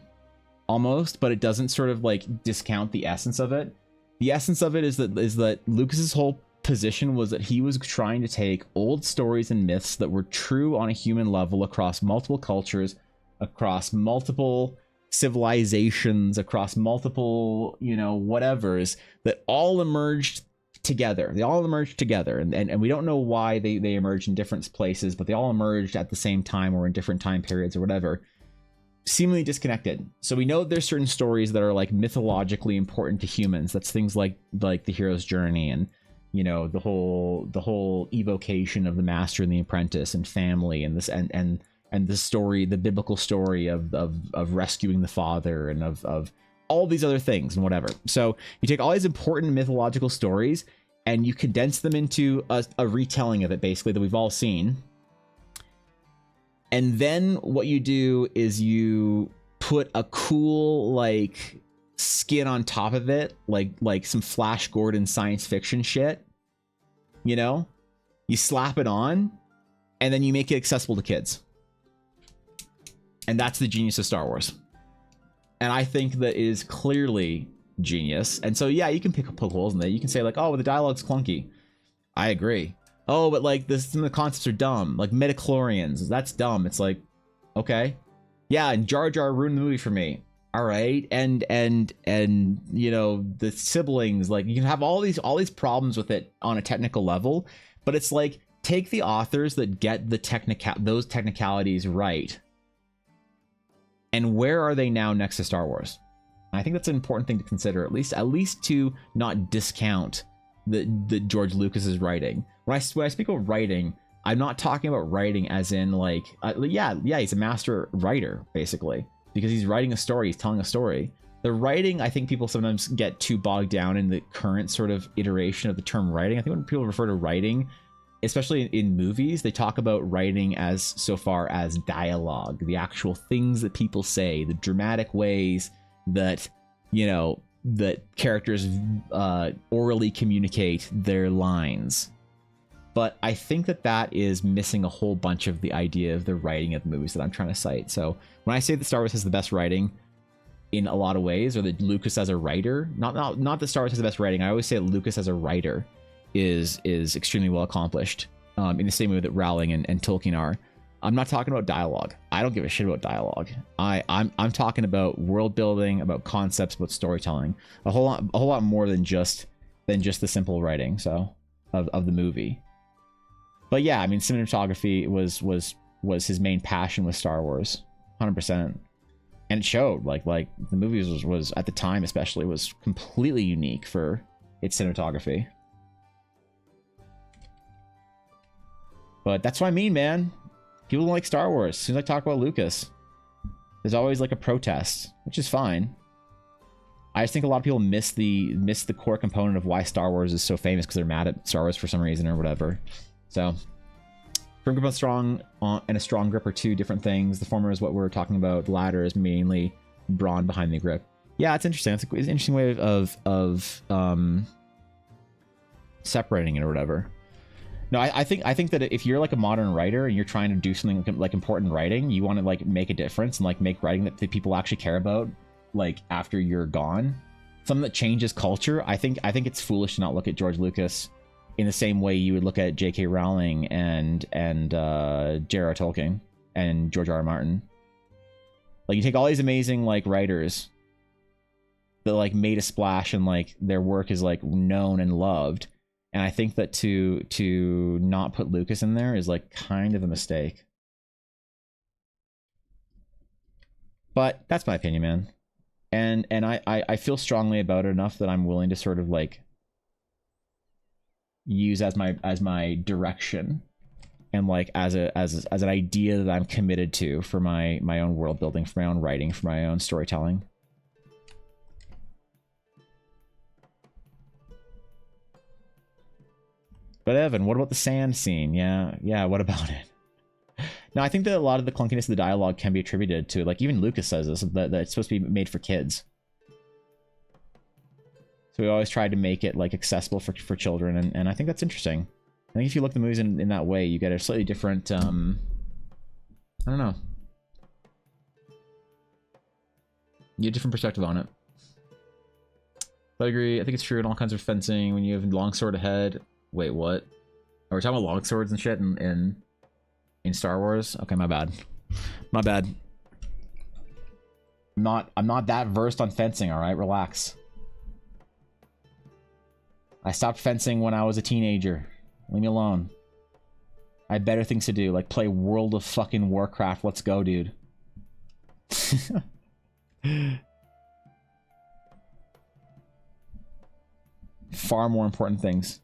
almost, but it doesn't sort of like discount the essence of it. The essence of it is that Lucas's whole position was that he was trying to take old stories and myths that were true on a human level across multiple cultures, across multiple civilizations, across multiple, you know, whatevers, that all emerged together. They all emerged together, and we don't know why they emerged in different places, but they all emerged at the same time or in different time periods or whatever, seemingly disconnected. So we know there's certain stories that are like mythologically important to humans. That's things like the hero's journey, and you know, the whole evocation of the master and the apprentice and family, and this and the story, the biblical story of rescuing the father, and of all these other things and whatever. So you take all these important mythological stories and you condense them into a retelling of it, basically, that we've all seen. And then what you do is you put a cool, like, skin on top of it, like some Flash Gordon science fiction shit. You know? You slap it on, and then you make it accessible to kids. And that's the genius of Star Wars. And I think that is clearly genius. And so, yeah, you can poke holes in that. You can say, like, oh, the dialogue's clunky. I agree. Oh, but, like, some of the concepts are dumb. Like, midichlorians, that's dumb. It's like, okay. Yeah, and Jar Jar ruined the movie for me. All right. And you know, the siblings, like, you can have all these problems with it on a technical level, but it's like, take the authors that get the those technicalities right. And where are they now next to Star Wars? I think that's an important thing to consider, at least to not discount the George Lucas's writing. When I speak of writing, I'm not talking about writing as in like, yeah, he's a master writer, basically, because he's writing a story, he's telling a story. The writing, I think people sometimes get too bogged down in the current sort of iteration of the term writing. I think when people refer to writing, especially in movies, they talk about writing as so far as dialogue, the actual things that people say, the dramatic ways that, you know, that characters orally communicate their lines. But I think that is missing a whole bunch of the idea of the writing of the movies that I'm trying to cite. So when I say that Star Wars has the best writing in a lot of ways, or that Lucas as a writer, not that Star Wars has the best writing, I always say that Lucas as a writer is extremely well accomplished, in the same way that Rowling and Tolkien are. I'm not talking about dialogue. I don't give a shit about dialogue. I'm talking about world building, about concepts, about storytelling, a whole lot more than just the simple writing of the movie. But yeah, I mean, cinematography was his main passion with Star Wars, 100%, and it showed. Like the movie was at the time, especially, was completely unique for its cinematography. But that's what I mean, man. People don't like Star Wars. As soon as I talk about Lucas, there's always like a protest, which is fine. I just think a lot of people miss the core component of why Star Wars is so famous, because they're mad at Star Wars for some reason or whatever. So, firm grip on strong and a strong grip are two different things. The former is what we're talking about. The latter is mainly brawn behind the grip. Yeah, it's interesting. It's an interesting way of separating it or whatever. No, I think that if you're like a modern writer and you're trying to do something like important writing, you want to like make a difference and like make writing that the people actually care about, like after you're gone, something that changes culture. I think it's foolish to not look at George Lucas in the same way you would look at J.K. Rowling and J.R.R. Tolkien and George R.R. Martin. Like, you take all these amazing like writers that like made a splash and like their work is like known and loved. And I think that to not put Lucas in there is like kind of a mistake. But that's my opinion, man. And I feel strongly about it enough that I'm willing to sort of like use as my direction and like as an idea that I'm committed to for my own world building, for my own writing, for my own storytelling. But Evan, what about the sand scene? Yeah, what about it? Now, I think that a lot of the clunkiness of the dialogue can be attributed to, like, even Lucas says this, that it's supposed to be made for kids. So we always tried to make it, like, accessible for children, and I think that's interesting. I think if you look at the movies in that way, you get a slightly different, I don't know. You get a different perspective on it. But I agree, I think it's true in all kinds of fencing, when you have longsword ahead. Wait, what? Are we talking about longswords and shit in Star Wars? Okay, my bad. My bad. I'm not that versed on fencing, alright? Relax. I stopped fencing when I was a teenager. Leave me alone. I had better things to do, like play World of fucking Warcraft. Let's go, dude. Far more important things.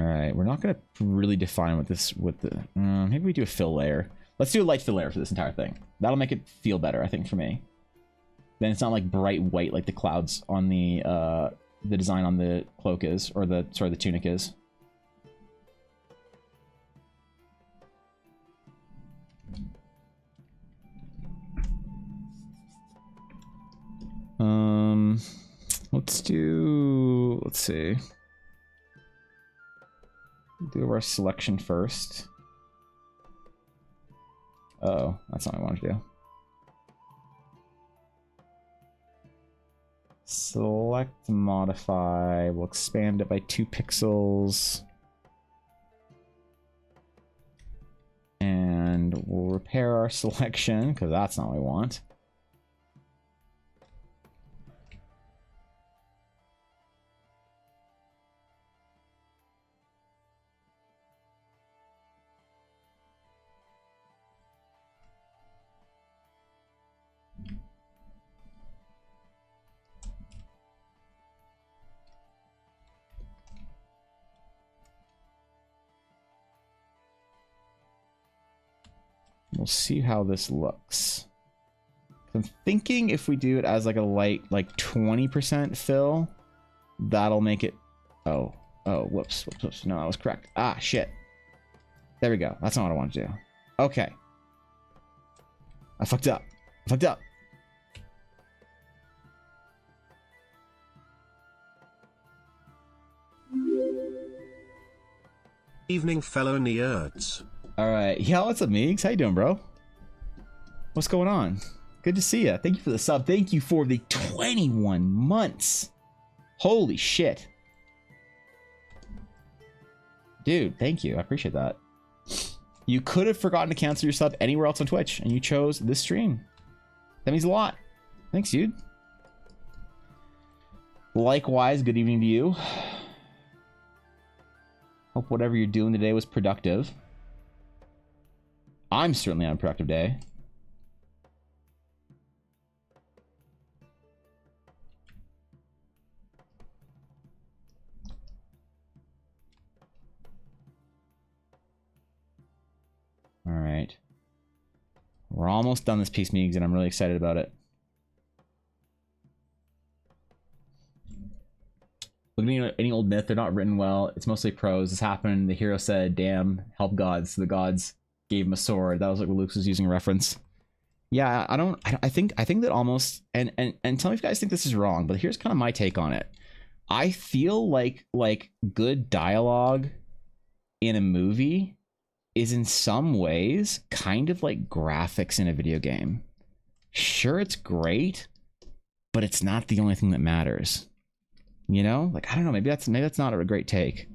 All right, we're not gonna really define what this maybe we do a fill layer. Let's do a light fill layer for this entire thing. That'll make it feel better, I think, for me. Then it's not like bright white like the clouds on the design on the cloak is, or the tunic is. Let's see. Do our selection first. Oh, that's not what I wanted to do. Select, modify, we'll expand it by 2 pixels. And we'll repair our selection, because that's not what we want. We'll see how this looks. I'm thinking if we do it as like a light, like 20% fill, that'll make it... Oh, whoops. No, I was correct. Ah, shit. There we go. That's not what I want to do. Okay. I fucked up. Evening, fellow nerds. Alright, yeah, what's up, Meegs? How you doing, bro? What's going on? Good to see you. Thank you for the sub. Thank you for the 21 months. Holy shit. Dude, thank you. I appreciate that. You could have forgotten to cancel your sub anywhere else on Twitch, and you chose this stream. That means a lot. Thanks, dude. Likewise, good evening to you. Hope whatever you're doing today was productive. I'm certainly on a productive day. All right. We're almost done this piece, Meegs, and I'm really excited about it. Looking at any old myth, they're not written well. It's mostly prose. This happened. The hero said, damn, help gods. So the gods gave him a sword. That was like what Luke was using a reference. Yeah, I think that almost, and tell me if you guys think this is wrong, but here's kind of my take on it. I feel like good dialogue in a movie is in some ways kind of like graphics in a video game. Sure, it's great, but it's not the only thing that matters. You know? Like, I don't know, maybe that's not a great take.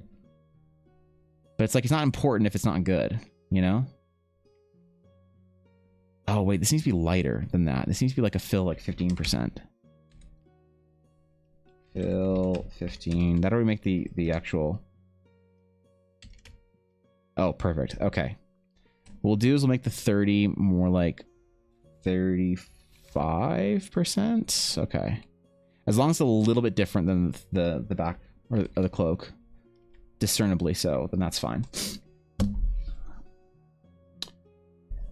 But it's like, it's not important if it's not good, you know? Oh, wait, this needs to be lighter than that. This needs to be like a fill, like 15%. Fill 15. That'll make the actual... Oh, perfect. Okay. What we'll do is we'll make the 30 more like 35%. Okay. As long as it's a little bit different than the back or the cloak. Discernibly so, then that's fine.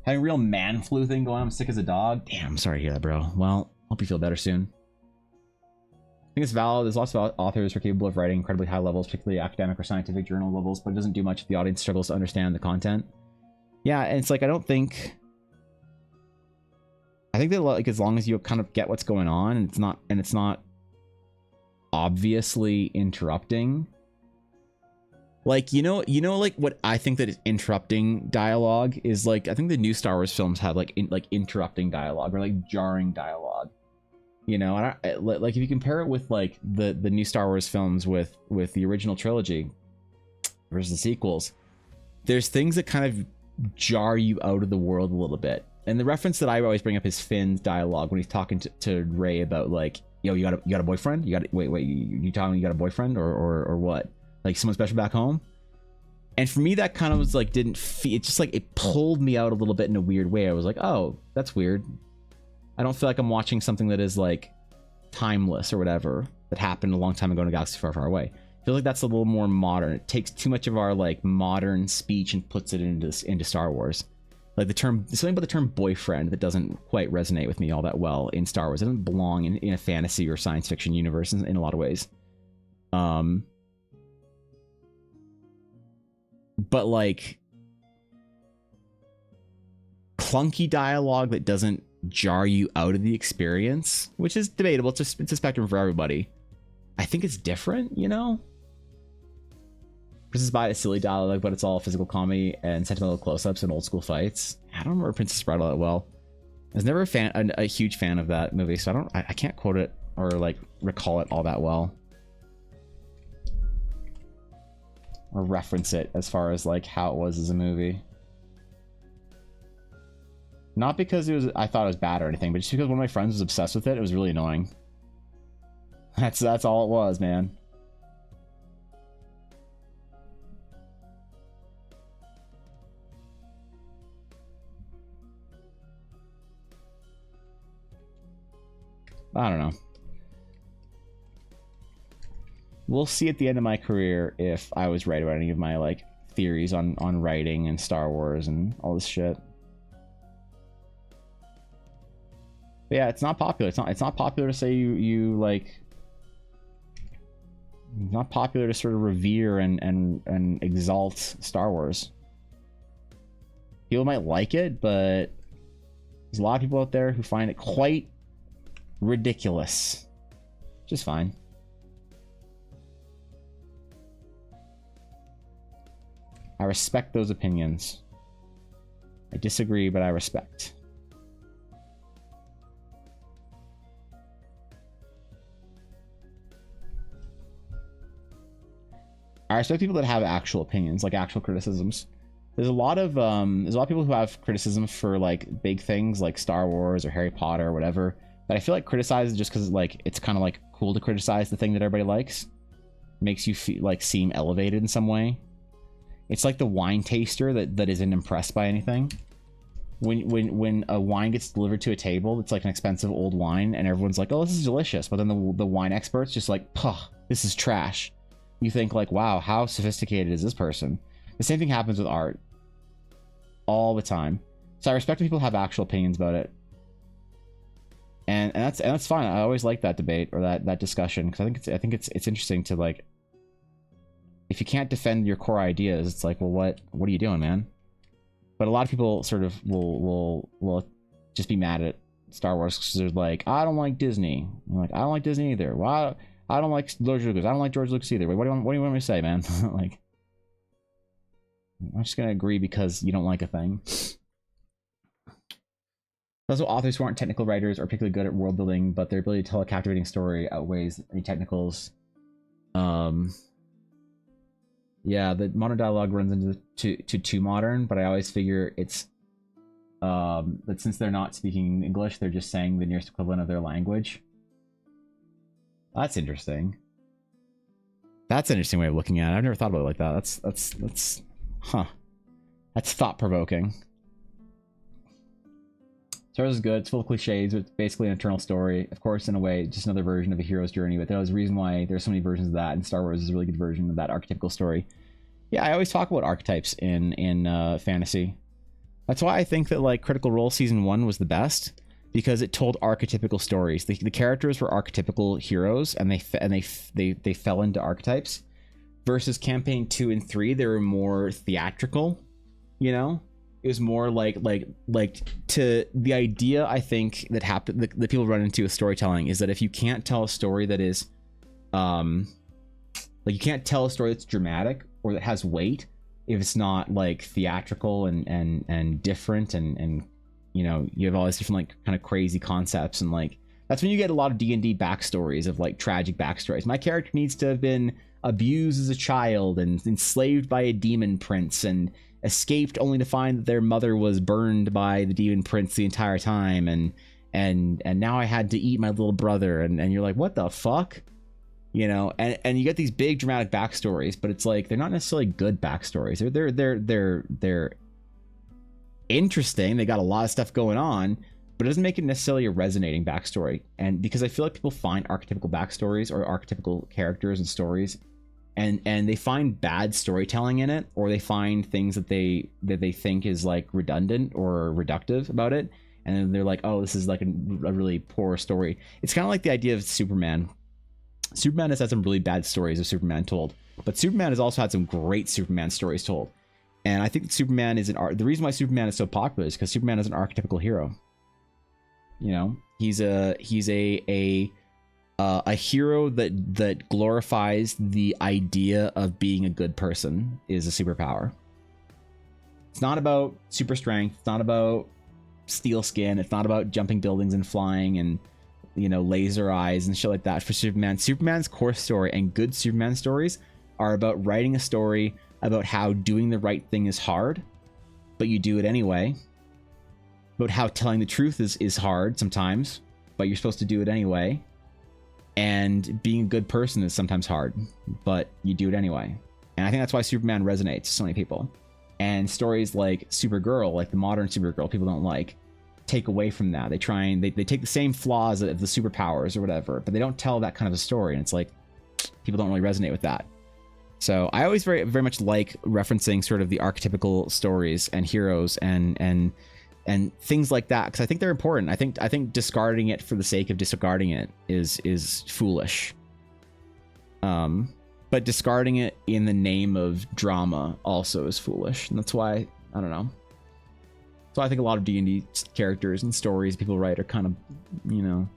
Having a real man flu thing going on. I'm sick as a dog. Damn, I'm sorry to hear that, bro. Well, hope you feel better soon. I think it's valid. There's lots of authors who are capable of writing incredibly high levels, particularly academic or scientific journal levels, but it doesn't do much if the audience struggles to understand the content. Yeah, and it's like, I think that like as long as you kind of get what's going on and it's not obviously interrupting. Like, you know, like what I think that is interrupting dialogue is like, I think the new Star Wars films have like interrupting dialogue or like jarring dialogue. You know, and like if you compare it with like the new Star Wars films with the original trilogy versus the sequels, there's things that kind of jar you out of the world a little bit. And the reference that I always bring up is Finn's dialogue when he's talking to Rey about like, yo, you got a boyfriend? You telling me you got a boyfriend or what? Like someone special back home? And for me, that kind of was like, didn't feel, it just like, it pulled me out a little bit in a weird way. I was like, oh, that's weird. I don't feel like I'm watching something that is like timeless or whatever that happened a long time ago in a galaxy far, far away. I feel like that's a little more modern. It takes too much of our like modern speech and puts it into Star Wars. Like the term, there's something about the term boyfriend that doesn't quite resonate with me all that well in Star Wars. It doesn't belong in a fantasy or science fiction universe in a lot of ways. But like clunky dialogue that doesn't jar you out of the experience, which is debatable. It's a spectrum for everybody. I think it's different, you know? Princess Bride is silly dialogue, but it's all physical comedy and sentimental close-ups and old school fights. I don't remember Princess Bride all that well. I was never a huge fan of that movie, so I can't quote it or like recall it all that well. Or reference it as far as like how it was as a movie. Not because I thought it was bad or anything, but just because one of my friends was obsessed with it. It was really annoying. That's all it was, man. I don't know. We'll see at the end of my career if I was right about any of my like theories on writing and Star Wars and all this shit. But yeah, it's not popular. It's not popular to say you like. It's not popular to sort of revere and exalt Star Wars. People might like it, but there's a lot of people out there who find it quite ridiculous. Just fine. I respect those opinions. I disagree, but I respect. I respect people that have actual opinions, like actual criticisms. There's a lot of people who have criticism for like big things like Star Wars or Harry Potter or whatever. But I feel like criticize just because like it's kind of like cool to criticize the thing that everybody likes. Makes you feel like seem elevated in some way. It's like the wine taster that isn't impressed by anything. When a wine gets delivered to a table, it's like an expensive old wine, and everyone's like, "Oh, this is delicious," but then the wine experts just like, "Puh, this is trash." You think like, "Wow, how sophisticated is this person?" The same thing happens with art all the time. So I respect when people have actual opinions about it. And that's fine. I always like that debate or that discussion because I think it's interesting to like, if you can't defend your core ideas, it's like, well, what are you doing, man? But a lot of people sort of will just be mad at Star Wars because they're like, I don't like Disney. I'm like, I don't like Disney either. Why? I don't like George Lucas. I don't like George Lucas either. What do you want me to say, man? Like, I'm just gonna agree because you don't like a thing. Also, authors who aren't technical writers are particularly good at world building, but their ability to tell a captivating story outweighs any technicals. Yeah, the modern dialogue runs into too modern, but I always figure it's that since they're not speaking English, they're just saying the nearest equivalent of their language. That's interesting. That's an interesting way of looking at it. I've never thought about it like that. That's That's thought-provoking. Star Wars is good. It's full of cliches. It's basically an eternal story. Of course, in a way, just another version of a hero's journey. But there's a reason why there's so many versions of that, and Star Wars is a really good version of that archetypical story. Yeah, I always talk about archetypes in fantasy. That's why I think that like Critical Role Season 1 was the best, because it told archetypical stories. The characters were archetypical heroes, and they fell into archetypes. Versus Campaign 2 and 3, they were more theatrical. You know, it was more like to the idea I think that happened that people run into with storytelling is that if you can't tell a story that is, like you can't tell a story that's dramatic or that has weight if it's not like theatrical and different and you know, you have all these different like kind of crazy concepts, and like that's when you get a lot of D&D backstories of like tragic backstories. My character needs to have been abused as a child and enslaved by a demon prince and escaped only to find that their mother was burned by the demon prince the entire time, and now I had to eat my little brother, and you're like, what the fuck, you know? And you get these big dramatic backstories, but it's like they're not necessarily good backstories. They're interesting. They got a lot of stuff going on, but it doesn't make it necessarily a resonating backstory. And because I feel like people find archetypical backstories or archetypical characters and stories and they find bad storytelling in it, or they find things that they think is like redundant or reductive about it, and then they're like, oh, this is like a really poor story. It's kind of like the idea of Superman. Superman has had some really bad stories of Superman told, but Superman has also had some great Superman stories told. And I think that Superman is the reason why Superman is so popular is because Superman is an archetypical hero. You know, he's a hero that glorifies the idea of being a good person is a superpower. It's not about super strength. It's not about steel skin. It's not about jumping buildings and flying and, you know, laser eyes and shit like that for Superman. Superman's core story and good Superman stories are about writing a story about how doing the right thing is hard, but you do it anyway. About how telling the truth is hard sometimes, but you're supposed to do it anyway. And being a good person is sometimes hard, but you do it anyway. And I think that's why Superman resonates to so many people. And stories like Supergirl, like the modern Supergirl, people don't like, take away from that. They try and they take the same flaws of the superpowers or whatever, but they don't tell that kind of a story. And it's like, people don't really resonate with that. So I always very, very much like referencing sort of the archetypical stories and heroes and things like that, because I think they're important. I think discarding it for the sake of discarding it is foolish. But discarding it in the name of drama also is foolish, and that's why I don't know. So I think a lot of D&D characters and stories people write are kind of, you know,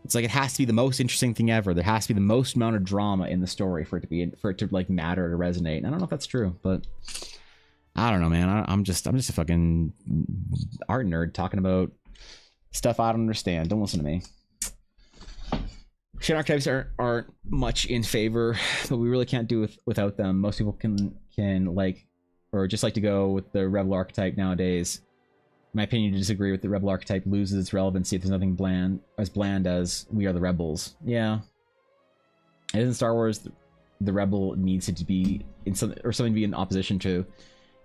it's like it has to be the most interesting thing ever. There has to be the most amount of drama in the story for it to like matter, to resonate. And I don't know if that's true, but I don't know, man. I'm just a fucking art nerd talking about stuff I don't understand. Don't listen to me. Shit archetypes aren't much in favor, but we really can't do without them. Most people can like, or just like to go with the rebel archetype nowadays. In my opinion, to disagree with the rebel archetype loses its relevancy if there's nothing bland as we are the rebels. Yeah. And in Star Wars, the rebel needs it to be in something to be in opposition to.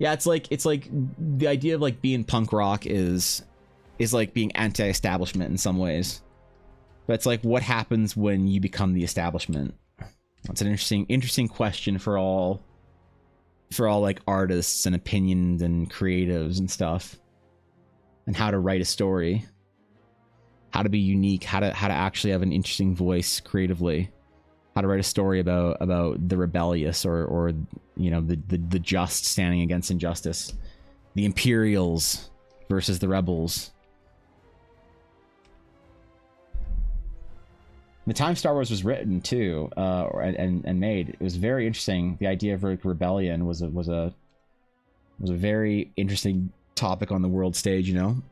Yeah, it's like the idea of like being punk rock is like being anti-establishment in some ways. But it's like, what happens when you become the establishment? That's an interesting question for all like artists and opinions and creatives and stuff. And how to write a story, how to be unique, how to actually have an interesting voice creatively, how to write a story about the rebellious or you know the just standing against injustice, the Imperials versus the rebels. The time Star Wars was written too, and made, it was very interesting. The idea of rebellion was a very interesting topic on the world stage, you know.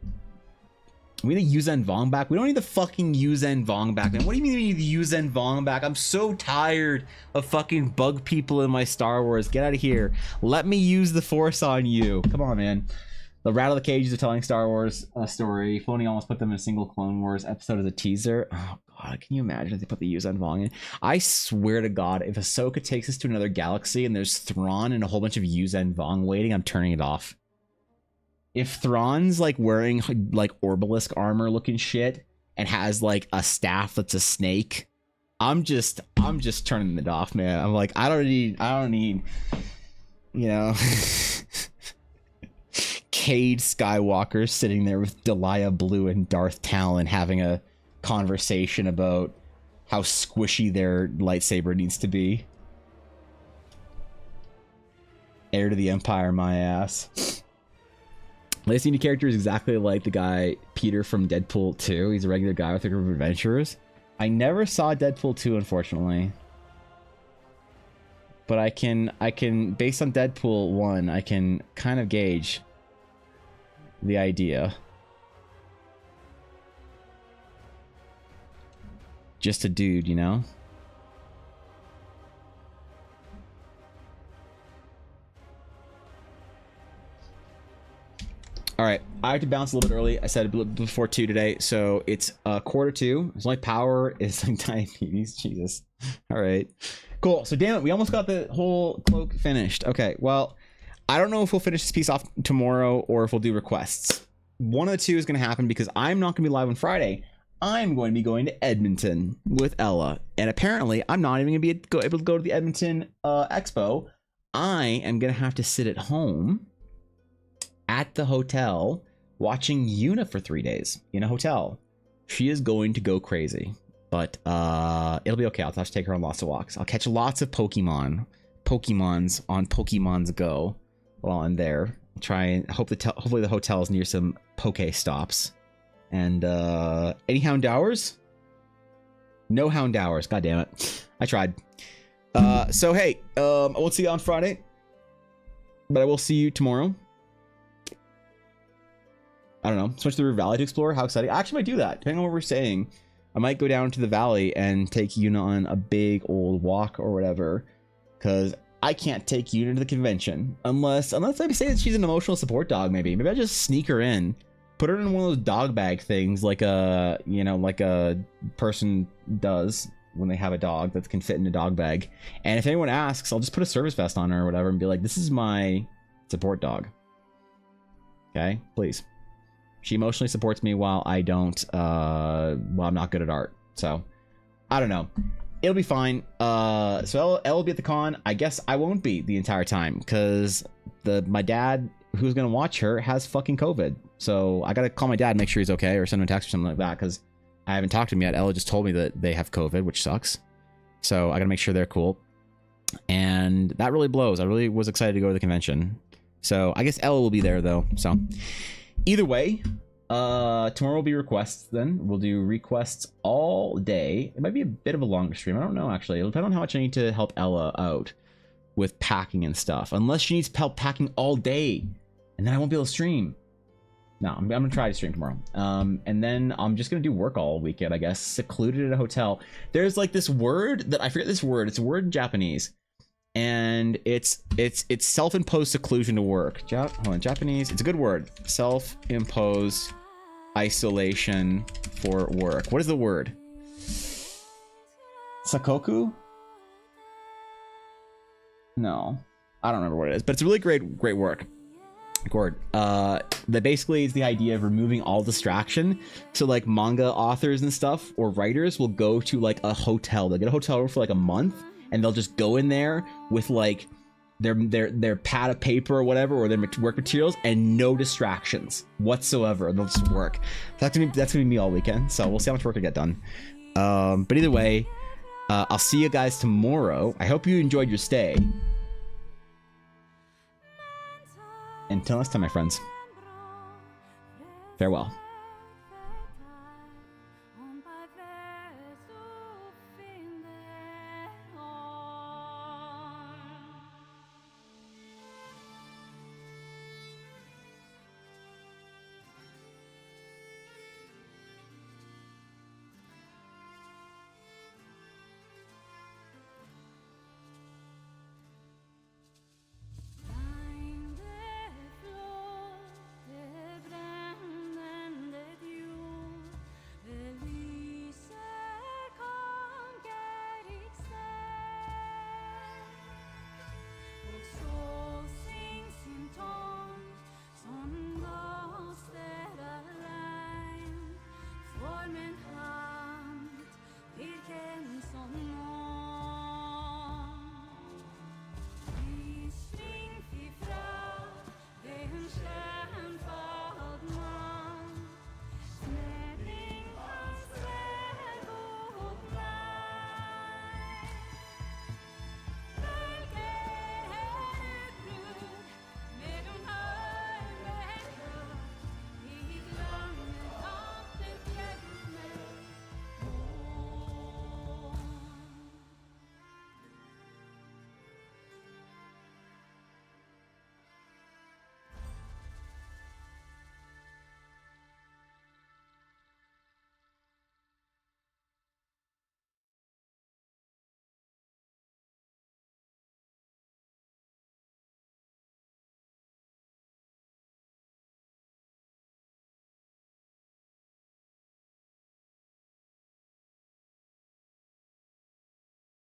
We need Yuuzhan Vong back. We don't need the fucking Yuuzhan Vong back, man. What do you mean we need the Yuuzhan Vong back? I'm so tired of fucking bug people in my Star Wars. Get out of here. Let me use the Force on you. Come on, man. The Rattle the Cages of telling Star Wars story. Filoni almost put them in a single Clone Wars episode as a teaser. Oh god, can you imagine if they put the Yuuzhan Vong in? I swear to god, if Ahsoka takes us to another galaxy and there's Thrawn and a whole bunch of Yuuzhan Vong waiting, I'm turning it off. If Thrawn's like wearing like Orbalisk armor looking shit and has like a staff that's a snake, I'm just turning it off, man. I'm like, I don't need, you know, Cade Skywalker sitting there with Delia Blue and Darth Talon having a conversation about how squishy their lightsaber needs to be. Heir to the Empire, my ass. Latest indie character is exactly like the guy Peter from Deadpool 2. He's a regular guy with a group of adventurers. I never saw Deadpool 2, unfortunately. But I can based on Deadpool 1, I can kind of gauge the idea. Just a dude, you know? All right, I have to bounce a little bit early. I said before 2 today, so it's 1:45. It's only power. It's like diabetes. Jesus. All right, cool. So damn it, we almost got the whole cloak finished. Okay, well, I don't know if we'll finish this piece off tomorrow or if we'll do requests. One of the two is going to happen because I'm not going to be live on Friday. I'm going to be going to Edmonton with Ella. And apparently, I'm not even going to be able to go to the Edmonton Expo. I am going to have to sit at home at the hotel watching Yuna for 3 days in a hotel. She is going to go crazy. But it'll be okay. I'll have to take her on lots of walks. I'll catch lots of Pokemons on Pokemon's Go while I'm there. Try and hopefully the hotel is near some Poke stops. And any Houndours? No Houndours. God damn it. I tried. So hey, I won't see you on Friday, but I will see you tomorrow. I don't know. Switch to the River Valley to explore. How exciting! I actually might do that. Depending on what we're saying, I might go down to the valley and take Yuna on a big old walk or whatever, because I can't take Yuna to the convention unless I say that she's an emotional support dog. Maybe I just sneak her in, put her in one of those dog bag things, like a person does when they have a dog that can fit in a dog bag. And if anyone asks, I'll just put a service vest on her or whatever and be like, "This is my support dog." Okay, please. She emotionally supports me while I don't, while I'm not good at art. So, I don't know. It'll be fine. So Elle will be at the con. I guess I won't be the entire time because my dad, who's gonna watch her, has fucking COVID. So I gotta call my dad and make sure he's okay, or send him a text or something like that, because I haven't talked to him yet. Ella just told me that they have COVID, which sucks. So I gotta make sure they're cool. And that really blows. I really was excited to go to the convention. So I guess Ella will be there though. So either way, tomorrow will be requests then. We'll do requests all day. It might be a bit of a longer stream. I don't know, actually. It'll depend on how much I need to help Ella out with packing and stuff. Unless she needs help packing all day, and then I won't be able to stream. No, I'm gonna try to stream tomorrow. And then I'm just gonna do work all weekend, I guess. Secluded at a hotel. There's like this word that I forget this word. It's a word in Japanese. And it's self-imposed seclusion to work. Hold on, Japanese. It's a good word. Self-imposed isolation for work. What is the word? Sakoku? No, I don't remember what it is, but it's a really great work. Word. That basically is the idea of removing all distraction. So like manga authors and stuff or writers will go to like a hotel. They'll get a hotel room for like a month. And they'll just go in there with like their pad of paper or whatever, or their work materials, and no distractions whatsoever. And they'll just work. That's gonna be me all weekend. So we'll see how much work I get done. But either way, I'll see you guys tomorrow. I hope you enjoyed your stay. Until next time, my friends. Farewell.